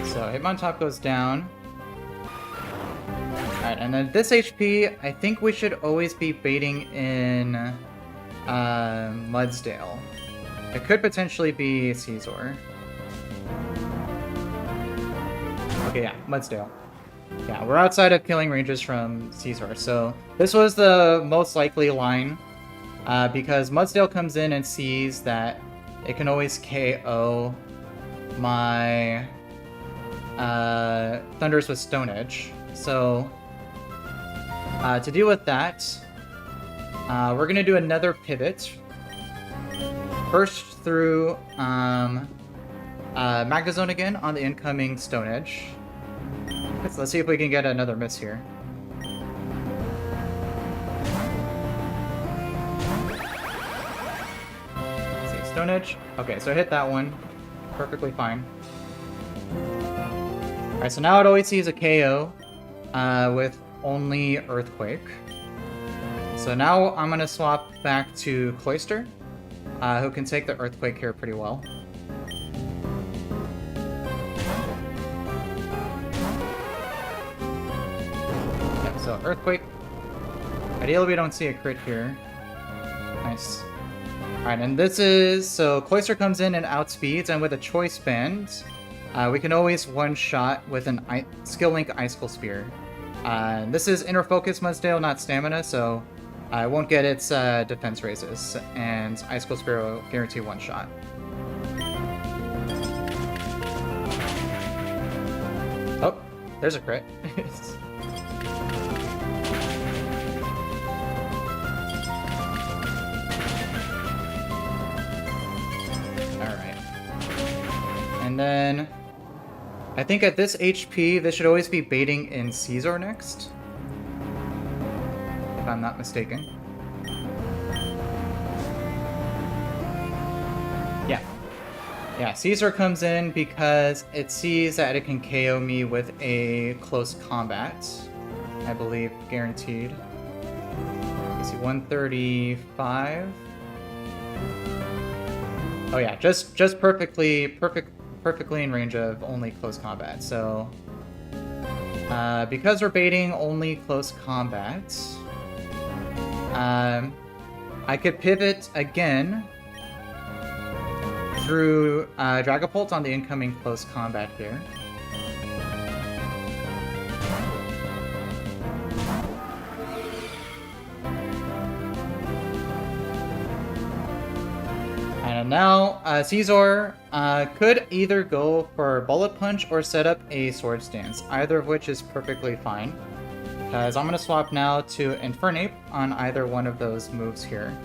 So Hitmontop goes down. Alright, and then this HP, I think we should always be baiting in Mudsdale. It could potentially be Caesar. Okay, yeah, Mudsdale. Yeah, we're outside of killing ranges from Caesar, so this was the most likely line because Mudsdale comes in and sees that it can always KO my Thundurus with Stone Edge. So to deal with that, we're going to do another pivot. First through Magnezone again on the incoming Stone Edge. So let's see if we can get another miss here. Let's see, Stone Edge. Okay, so I hit that one. Perfectly fine. Alright, so now it always sees a KO with only Earthquake. So now I'm going to swap back to Cloyster, who can take the Earthquake here pretty well. Yep, so Earthquake. Ideally we don't see a crit here. Nice. Alright, and this is... So Cloyster comes in and outspeeds, and with a Choice Band, we can always one-shot with an Skill Link Icicle Spear. This is Inner Focus Mudsdale, not Stamina, so I won't get its defense raises, and Icicle Spear will guarantee one-shot. Oh, there's a crit. Alright. And then... I think at this HP, this should always be baiting in Caesar next. If I'm not mistaken. Yeah. Yeah, Caesar comes in because it sees that it can KO me with a Close Combat. I believe guaranteed. Let's see, 135. Oh yeah, just perfectly in range of only Close Combat. So because we're baiting only Close Combat, I could pivot again through Dragapult on the incoming Close Combat here. And now Caesar could either go for Bullet Punch or set up a Swords Dance, either of which is perfectly fine. Because I'm going to swap now to Infernape on either one of those moves here.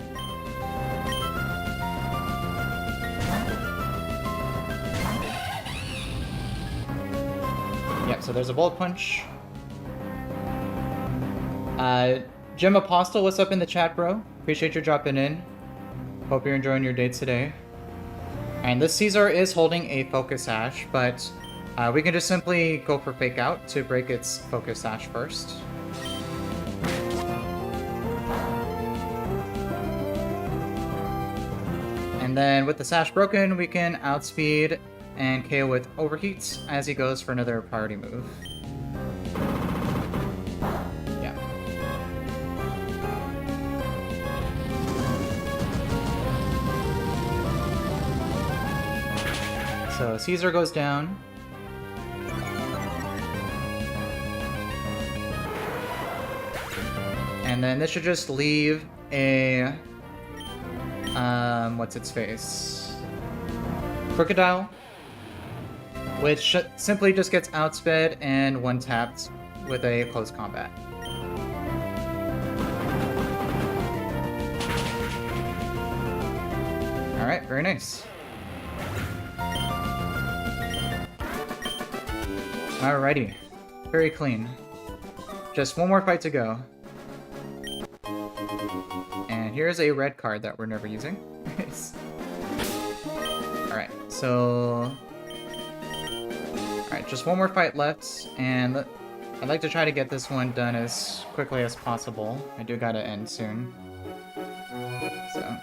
Yep, so there's a Bullet Punch. Jim Apostle, what's up in the chat, bro? Appreciate you dropping in. Hope you're enjoying your day today. And this Caesar is holding a Focus Sash, but We can just simply go for Fake Out to break its Focus Sash first. And then with the Sash broken, we can outspeed and KO with Overheat as he goes for another priority move. Yeah. So Caesar goes down. And then this should just leave a... what's its face? Crocodile, which simply just gets outsped and one-tapped with a close combat. Alright, very nice. Alrighty. Very clean. Just one more fight to go. And here's a red card that we're never using. Alright, so... Alright, just one more fight left, and I'd like to try to get this one done as quickly as possible. I do gotta end soon. So...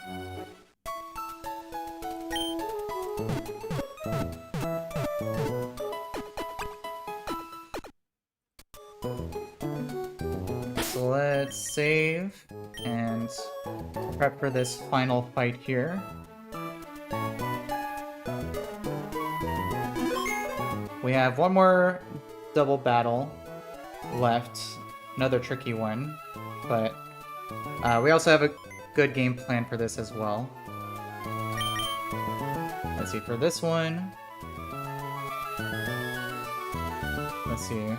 So let's save and prep for this final fight here. We have one more double battle left, another tricky one, but we also have a good game plan for this as well. Let's see, for this one, let's see.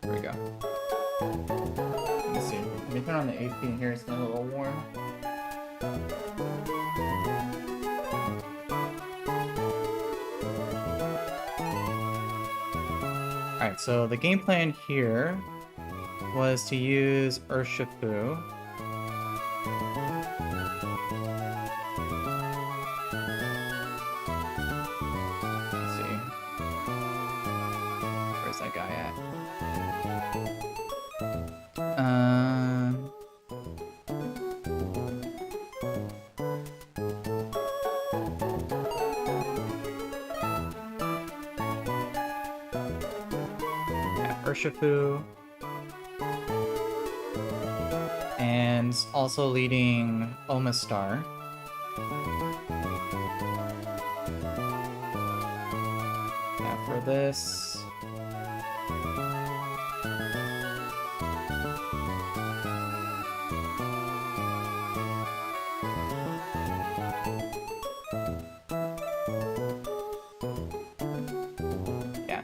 There we go. Let's see. Let me turn on the AP in here, it's getting a little warm. Alright, so the game plan here was to use Urshifu. Let's see. Where's that guy at? Urshifu, and also leading Omastar. Yeah, for this.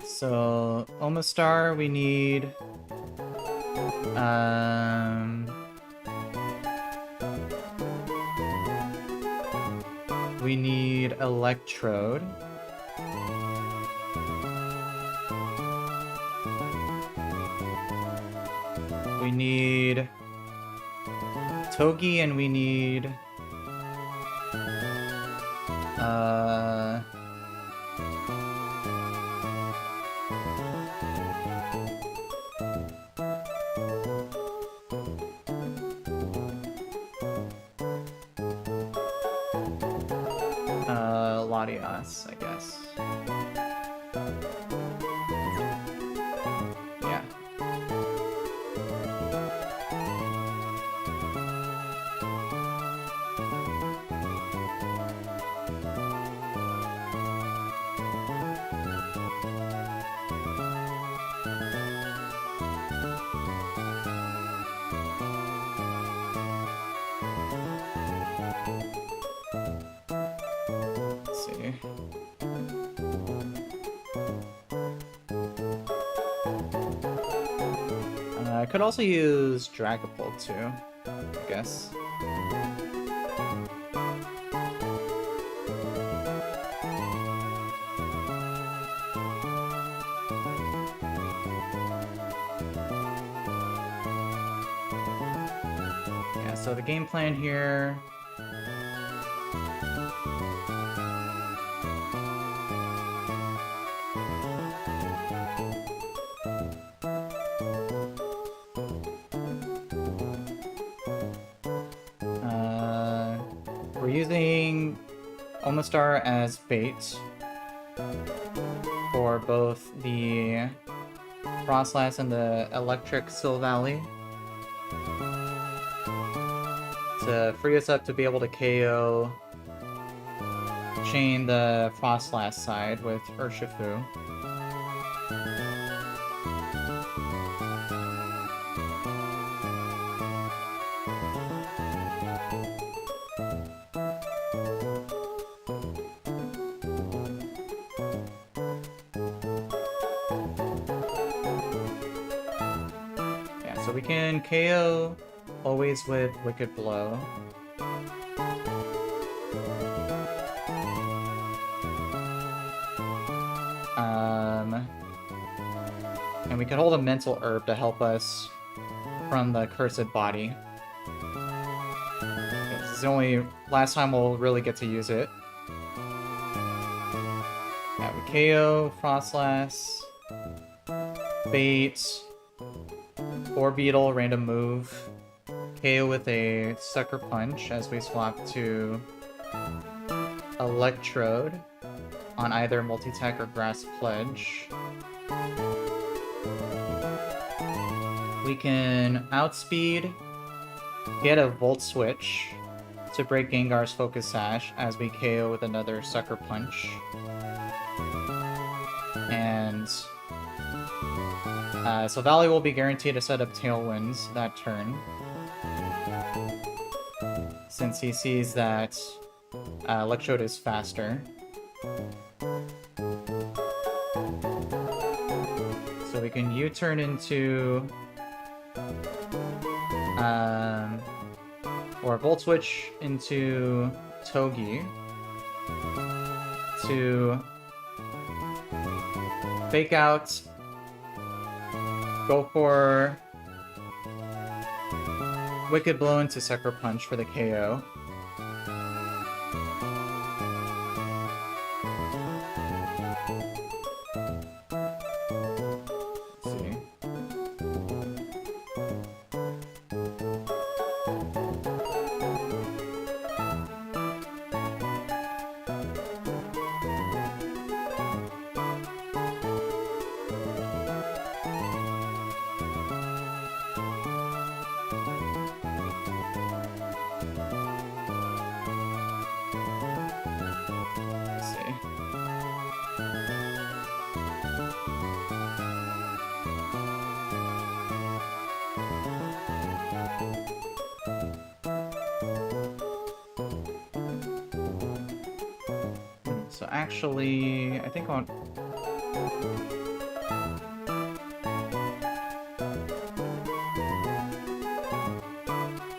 So, Omastar, we need... we need Electrode. We need Togi, and we need... Latias, I guess. Yeah. I could also use Dragapult too, I guess. So the game plan here... we're using Omastar as bait for both the Frostlass and the Electric Silvally to free us up to be able to KO chain the Frostlass side with Urshifu. So we can KO always with Wicked Blow. And we can hold a Mental Herb to help us from the Cursed Body. This is the only last time we'll really get to use it. Yeah, we KO Frostlass, Bait, Orbeetle, random move, KO with a Sucker Punch as we swap to Electrode on either Multi-Attack or Grass Pledge. We can outspeed, get a Volt Switch to break Gengar's Focus Sash as we KO with another Sucker Punch. And so Valley will be guaranteed to set up Tailwinds that turn, since he sees that Electrode is faster. So we can U-turn into... or Volt Switch into Togi to fake out, go for Wicked Blow into Sucker Punch for the KO. Let's see. So actually, I think I'll...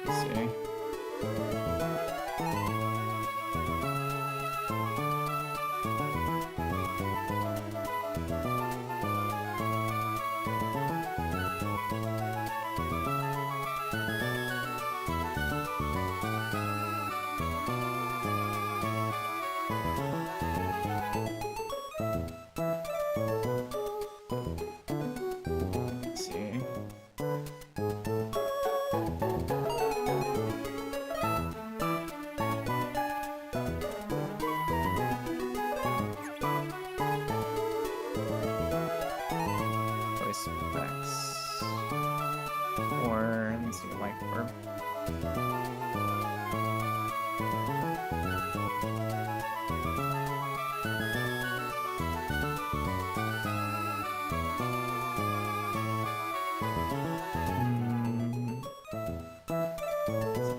Let's see. Or, let me see, Life Orb.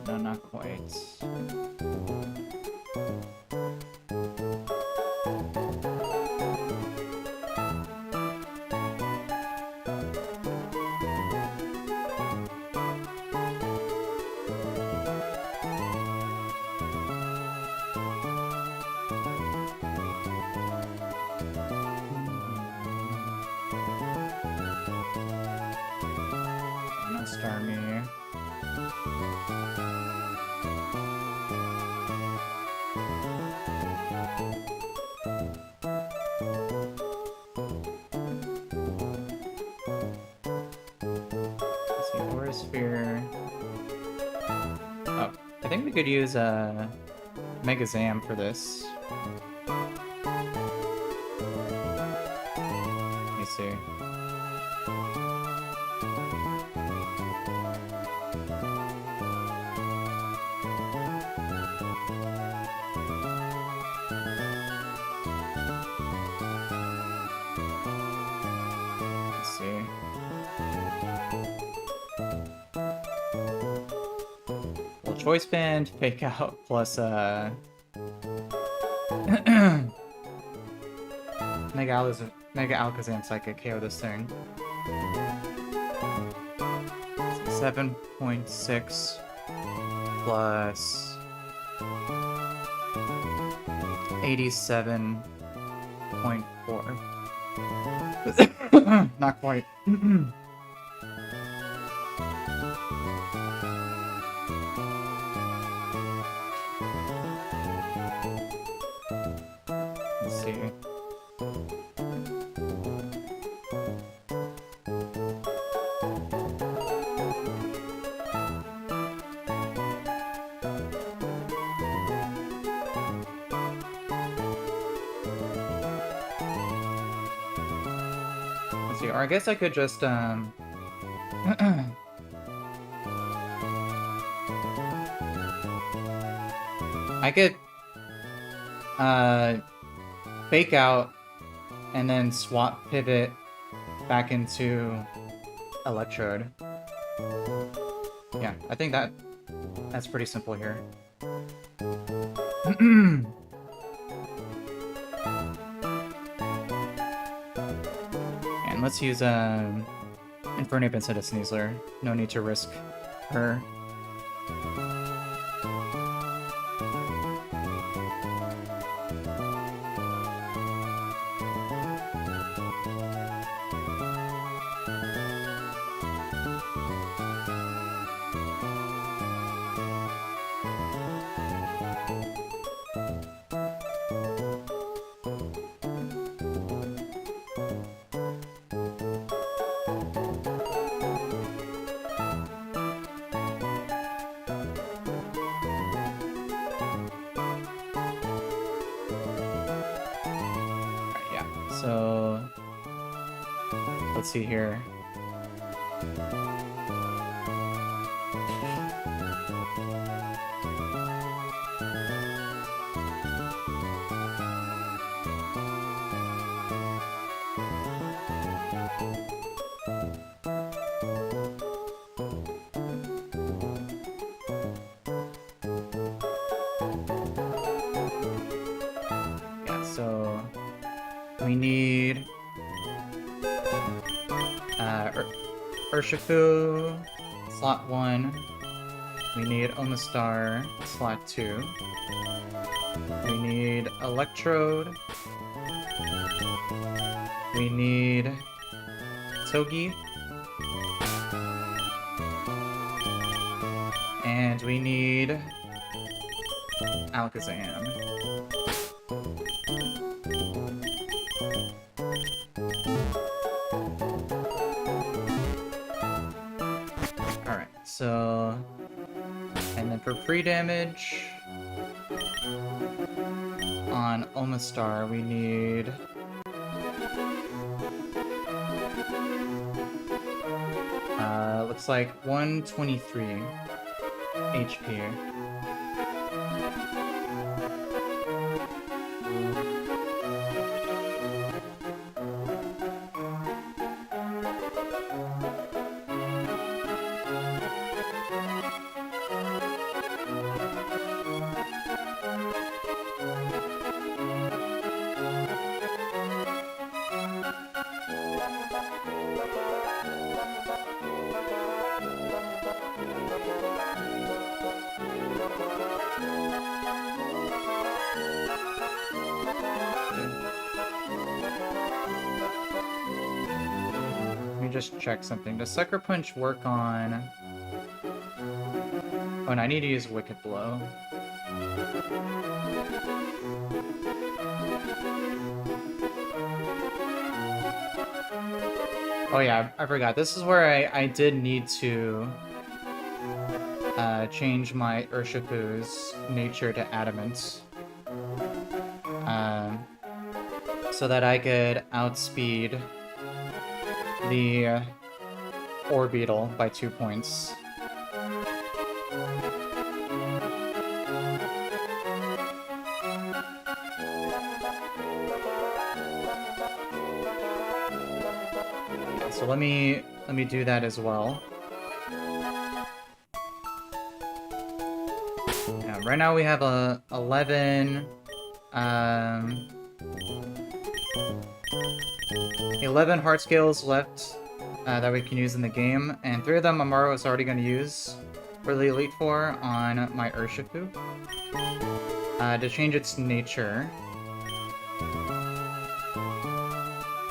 No, not quite. Starmie. Let's see, Aura Sphere. Oh, I think we could use Mega Zam for this. Let me see. Choice Band, Fake Out, plus Mega Alakazam Psychic KO this thing. 7.6 plus 87.4. Not quite. Let's see. Let's see, or I guess I could just I could Fake Out and then swap Pivot back into Electrode. Yeah, I think that's pretty simple here. And let's use Infernape instead of Sneasler. No need to risk her. So let's see here. Yeah, so we need Urshifu, slot 1. We need Omastar, slot 2. We need Electrode. We need Togi. And we need Alakazam. Alright, so... And then for pre-damage... On Omastar, we need... looks like 123 HP. Just check something. Does Sucker Punch work on... Oh, and I need to use Wicked Blow. Oh yeah, I forgot. This is where I did need to change my Urshifu's nature to adamant. So that I could outspeed the ore beetle by 2 points. Yeah, so let me do that as well. Yeah, right now we have 11 heart scales left that we can use in the game, and 3 of them Amaro is already going to use for the Elite Four on my Urshifu. To change its nature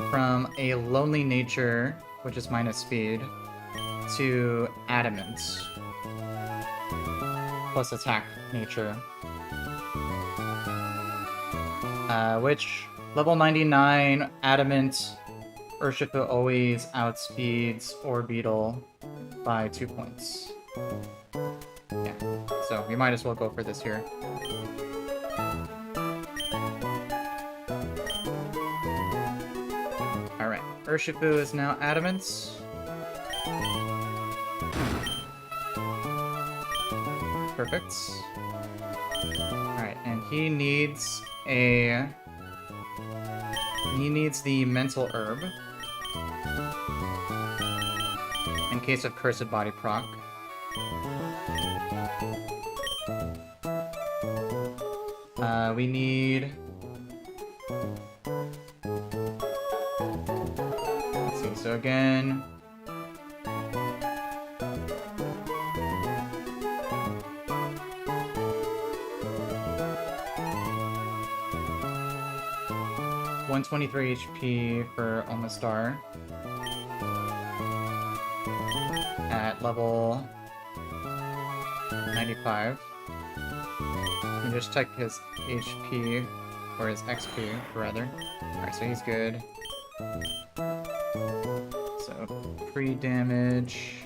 from a lonely nature, which is minus speed, to adamant plus attack nature. Which level 99 adamant Urshifu always outspeeds Orbeetle by 2 points. Yeah, so we might as well go for this here. Alright, Urshifu is now adamant. Perfect. Alright, and he needs the mental herb in case of cursed body proc. We need... Let's see, so again... $123 HP for Omastar at level 95. You can just check his HP, or his XP, rather. Alright, so he's good. So, free damage,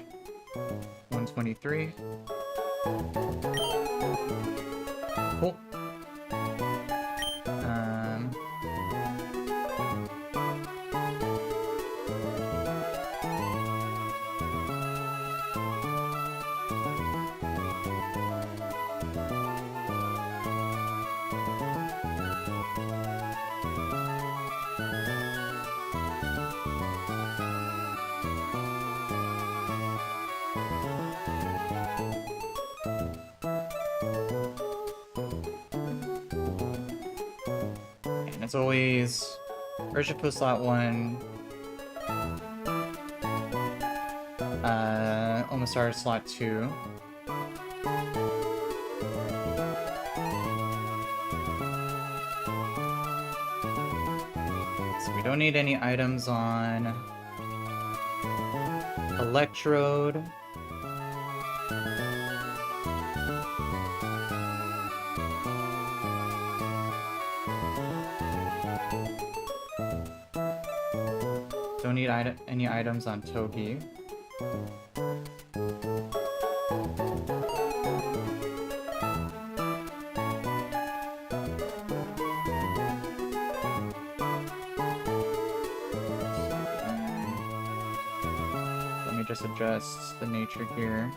123. Cool. As always, Urshifu slot 1, Omastar slot 2. So we don't need any items on Electrode. Don't need any items on Togi. Let me just adjust the nature here.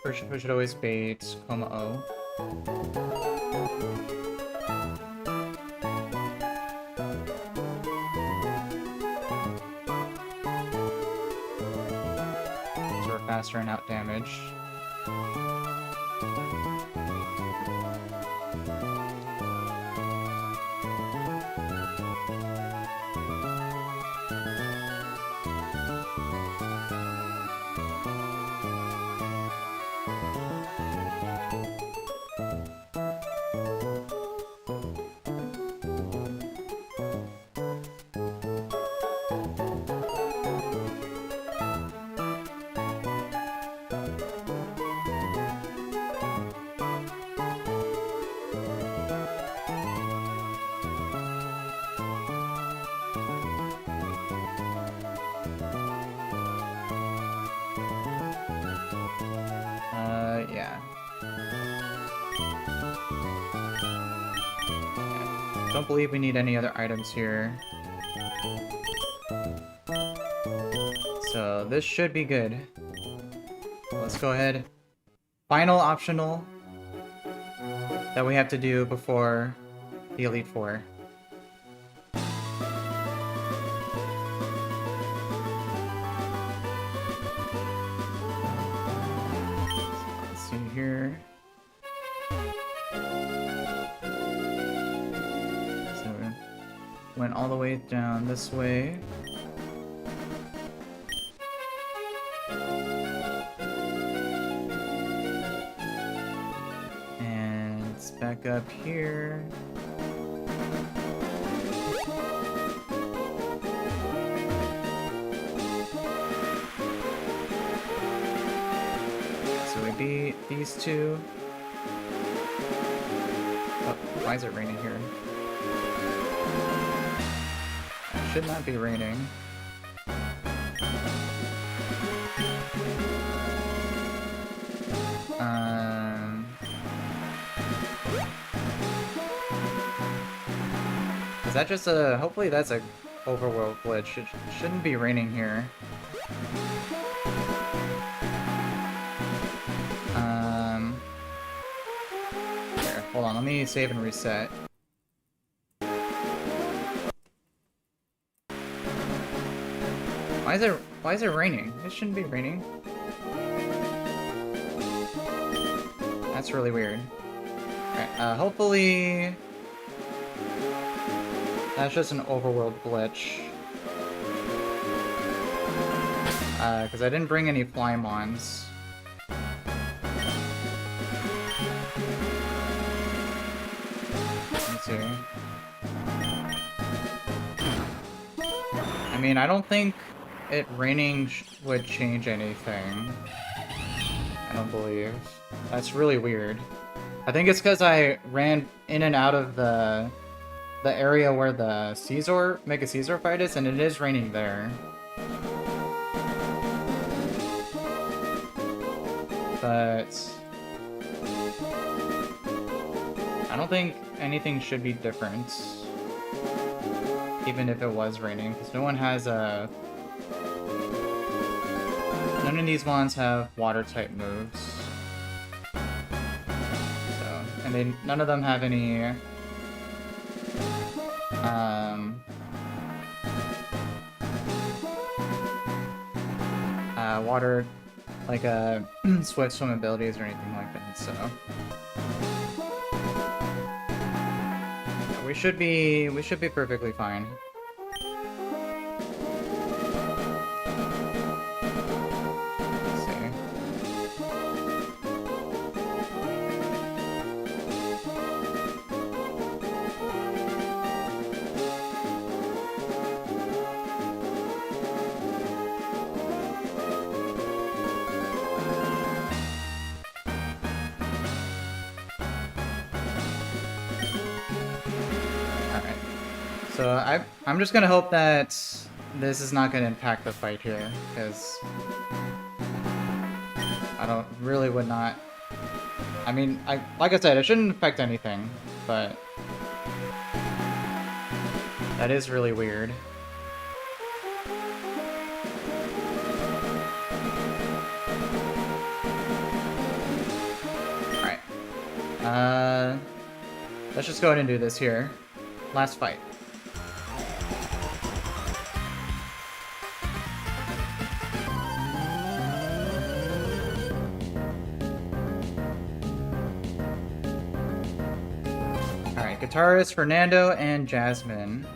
Urshifu should always bait Coma O. So we're faster and out damage. Don't believe we need any other items here. So this should be good. Let's go ahead. Final optional that we have to do before the Elite Four. Let's see here. So we went all the way down this way. Back up here. So we beat these two. Oh, why is it raining here? It should not be raining. Is that just a... hopefully that's a overworld glitch. It shouldn't be raining here. Here, hold on, let me save and reset. Why is it raining? It shouldn't be raining. That's really weird. Alright, hopefully... that's just an overworld glitch. Because I didn't bring any Flymons. Let's see. I mean, I don't think it raining would change anything. I don't believe. That's really weird. I think it's because I ran in and out of the area where the Mega Caesar fight is, and it is raining there. But I don't think anything should be different, even if it was raining, because no one has a... none of these ones have water-type moves. So, and none of them have any... water, like swift swim abilities or anything like that, so we should be perfectly fine. Let's see. So I'm just gonna hope that this is not gonna impact the fight here, because would not. I mean, like I said, it shouldn't affect anything, but that is really weird. Alright. Let's just go ahead and do this here. Last fight. Alright, guitarist Fernando and Jasmine.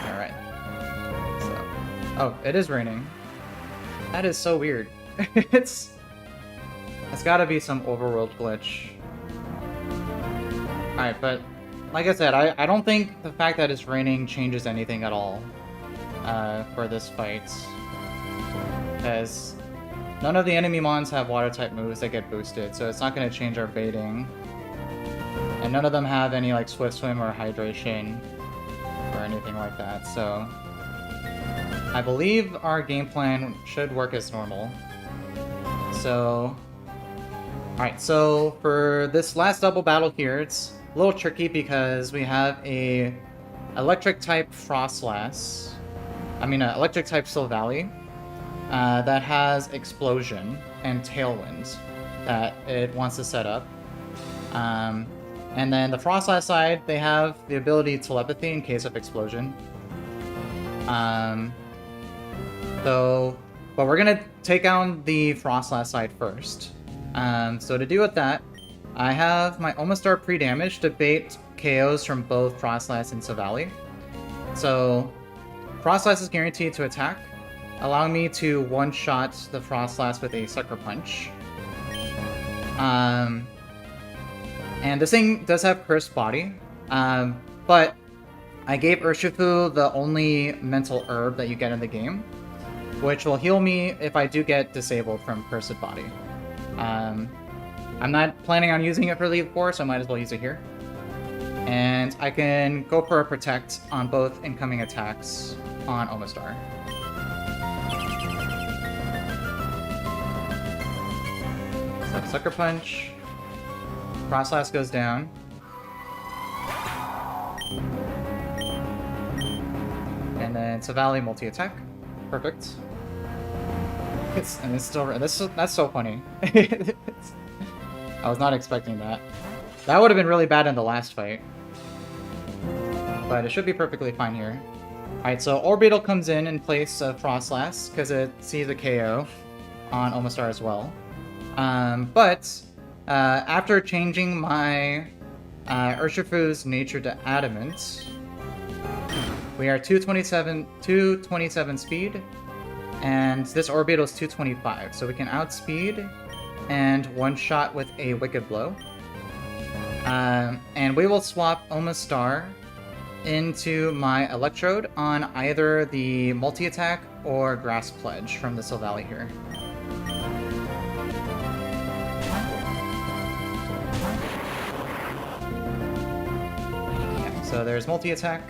Alright. So, oh, it is raining. That is so weird. It's gotta be some overworld glitch. Alright, but like I said, I don't think the fact that it's raining changes anything at all for this fight. Because none of the enemy mons have water-type moves that get boosted, so it's not going to change our baiting. And none of them have any like Swift Swim or Hydration or anything like that, so I believe our game plan should work as normal. So Alright, so for this last double battle here, it's a little tricky because we have a electric type Frostlass. Electric type Silvally that has Explosion and Tailwind that it wants to set up. And then the Frostlass side, they have the ability Telepathy in case of Explosion. But we're gonna take on the Frostlass side first. So to deal with that, I have my Omastar pre-damage to bait KOs from both Frostlass and Silvally. So Frostlass is guaranteed to attack, allowing me to one-shot the Frostlass with a Sucker Punch. And this thing does have Cursed Body, but I gave Urshifu the only mental herb that you get in the game, which will heal me if I do get disabled from Cursed Body. I'm not planning on using it for League 4, so I might as well use it here. And I can go for a Protect on both incoming attacks on Omastar. So Sucker Punch. Frostlass goes down. And then Silvally multi-attack. Perfect. That's so funny. I was not expecting that. That would have been really bad in the last fight. But it should be perfectly fine here. Alright, so Orbeetle comes in place of Frostlass, because it sees a KO on Omastar as well. After changing my Urshifu's nature to Adamant, we are 227 speed, and this Orbeetle is 225, so we can outspeed and one-shot with a Wicked Blow. And we will swap Omastar into my Electrode on either the multi-attack or Grass Pledge from the Silvally here. Yeah, so there's multi-attack.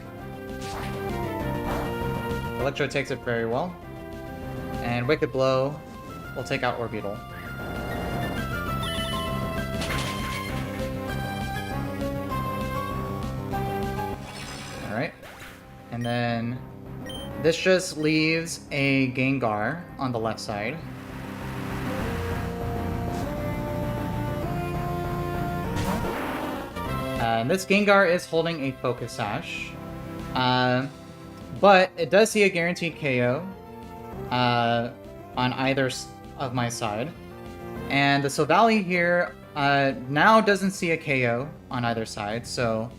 Electrode takes it very well. And Wicked Blow will take out Orbeetle. Alright. And then this just leaves a Gengar on the left side. And this Gengar is holding a Focus Sash. But it does see a guaranteed KO on either of my side. And the Silvally here now doesn't see a KO on either side, so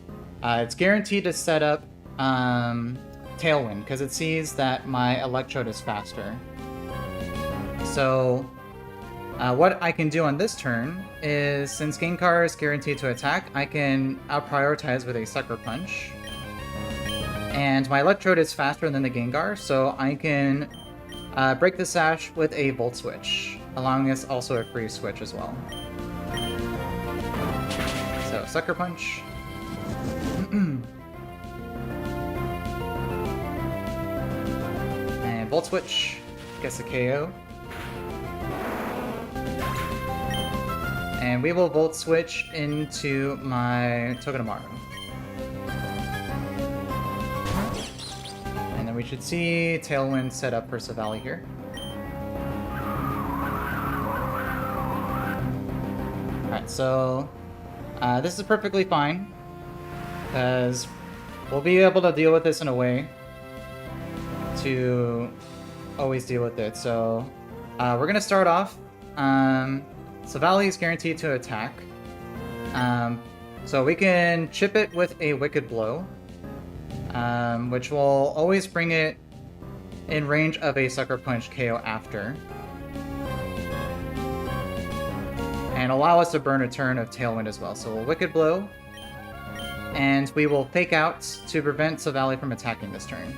it's guaranteed to set up Tailwind, because it sees that my Electrode is faster. So what I can do on this turn is, since Gengar is guaranteed to attack, I can out-prioritize with a Sucker Punch. And my Electrode is faster than the Gengar, so I can break the Sash with a Volt Switch, allowing us also a free switch as well. So, Sucker Punch. And Volt Switch gets the KO. And we will Volt Switch into my Togedemaru. And then we should see Tailwind set up for Silvally here. Alright, so this is perfectly fine, because we'll be able to deal with this in a way to always deal with it. So we're going to start off. Silvally is guaranteed to attack. So we can chip it with a Wicked Blow, which will always bring it in range of a Sucker Punch KO after. And allow us to burn a turn of Tailwind as well. So we'll Wicked Blow, and we will Fake Out to prevent Silvally from attacking this turn.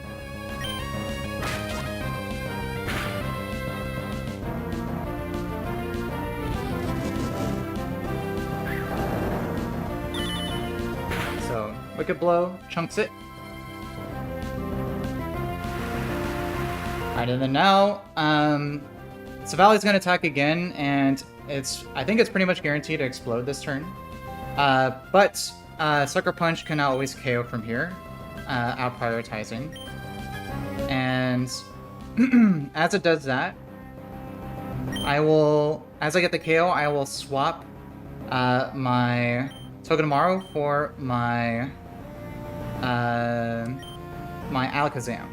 So, Wicked Blow chunks it. Alright, and then now, Silvally's going to attack again, and I think it's pretty much guaranteed to explode this turn. But Sucker Punch can now always KO from here, out prioritizing. And as it does that, as I get the KO, I will swap my Togedemaru for my my Alakazam.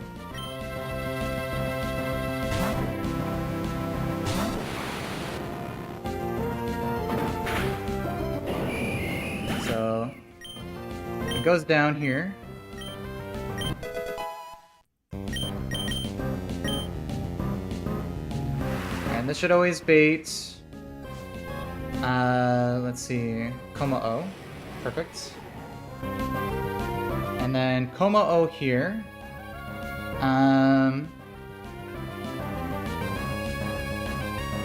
So it goes down here. And this should always bait. Let's see, Como-O. Perfect. And then Como-O here.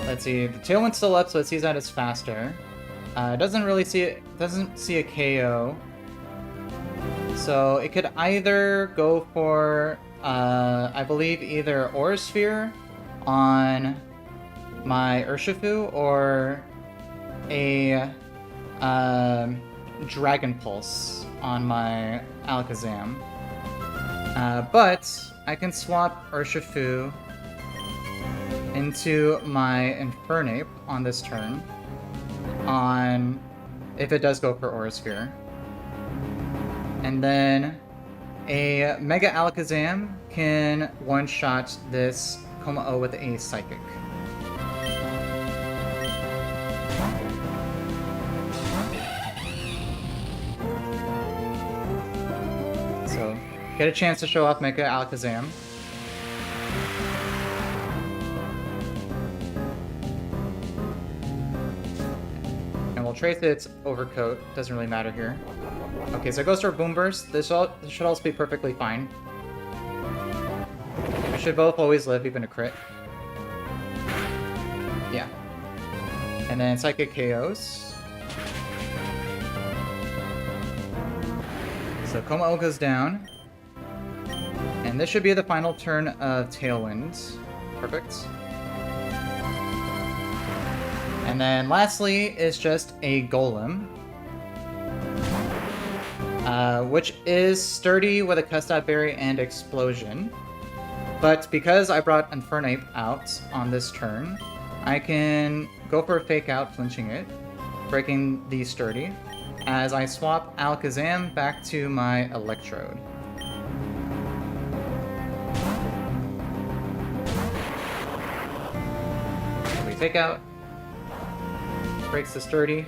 Let's see, the Tailwind's still up, so it sees that as faster. Doesn't see a KO. So it could either go for, I believe, either Aura Sphere on my Urshifu or a Dragon Pulse on my Alakazam. But I can swap Urshifu into my Infernape on this turn, if it does go for Aura Sphere. And then a Mega Alakazam can one-shot this Como-O with a Psychic. So, get a chance to show off Mega Alakazam. And we'll trace its overcoat, doesn't really matter here. Okay, so it goes for a Boom Burst. This should also be perfectly fine. We should both always live, even a crit. Yeah. And then Psychic KOs. So Como-O goes down. And this should be the final turn of Tailwind. Perfect. And then lastly is just a Golem. Which is sturdy with a Custard Berry and Explosion. But because I brought Infernape out on this turn, I can go for a Fake Out, flinching it, breaking the sturdy, as I swap Alakazam back to my Electrode. So we Fake Out, breaks the sturdy.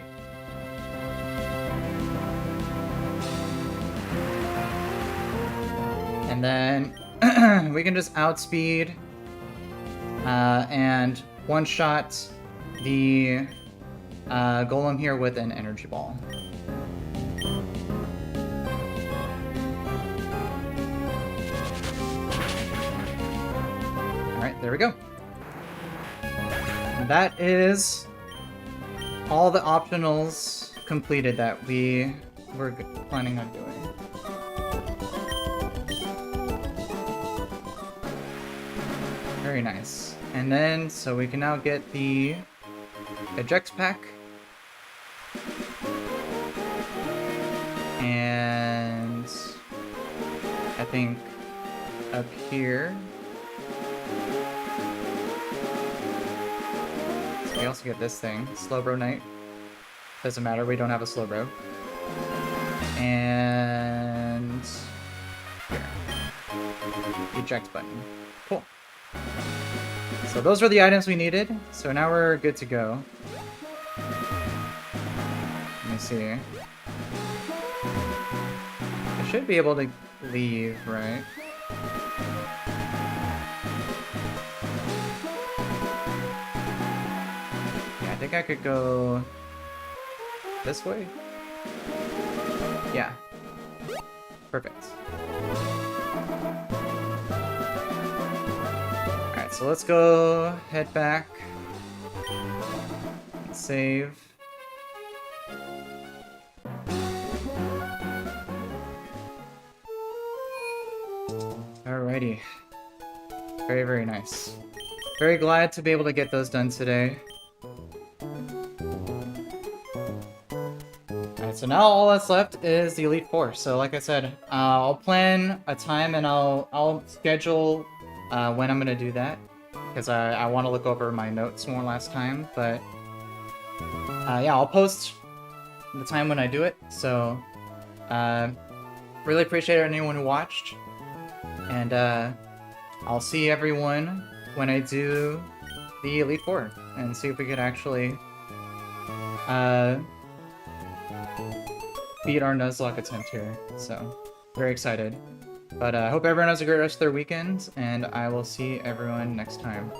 And then we can just outspeed and one-shot the Golem here with an Energy Ball. Alright, there we go. And that is all the optionals completed that we were planning on doing. Very nice. And then, so we can now get the Eject Pack. And I think up here. So we also get this thing, Slowbro Knight. Doesn't matter, we don't have a Slowbro. And here. Eject button. Cool. So those were the items we needed, so now we're good to go. Let me see. I should be able to leave, right? Yeah, I think I could go this way? Yeah. Perfect. So let's go head back, save. Alrighty. Very, very nice. Very glad to be able to get those done today. So now all that's left is the Elite Four. So like I said, I'll plan a time and I'll schedule when I'm gonna do that, because I want to look over my notes one last time. But yeah, I'll post the time when I do it. So really appreciate anyone who watched, and I'll see everyone when I do the Elite Four and see if we could actually beat our Nuzlocke attempt here. So very excited. But I hope everyone has a great rest of their weekend, and I will see everyone next time.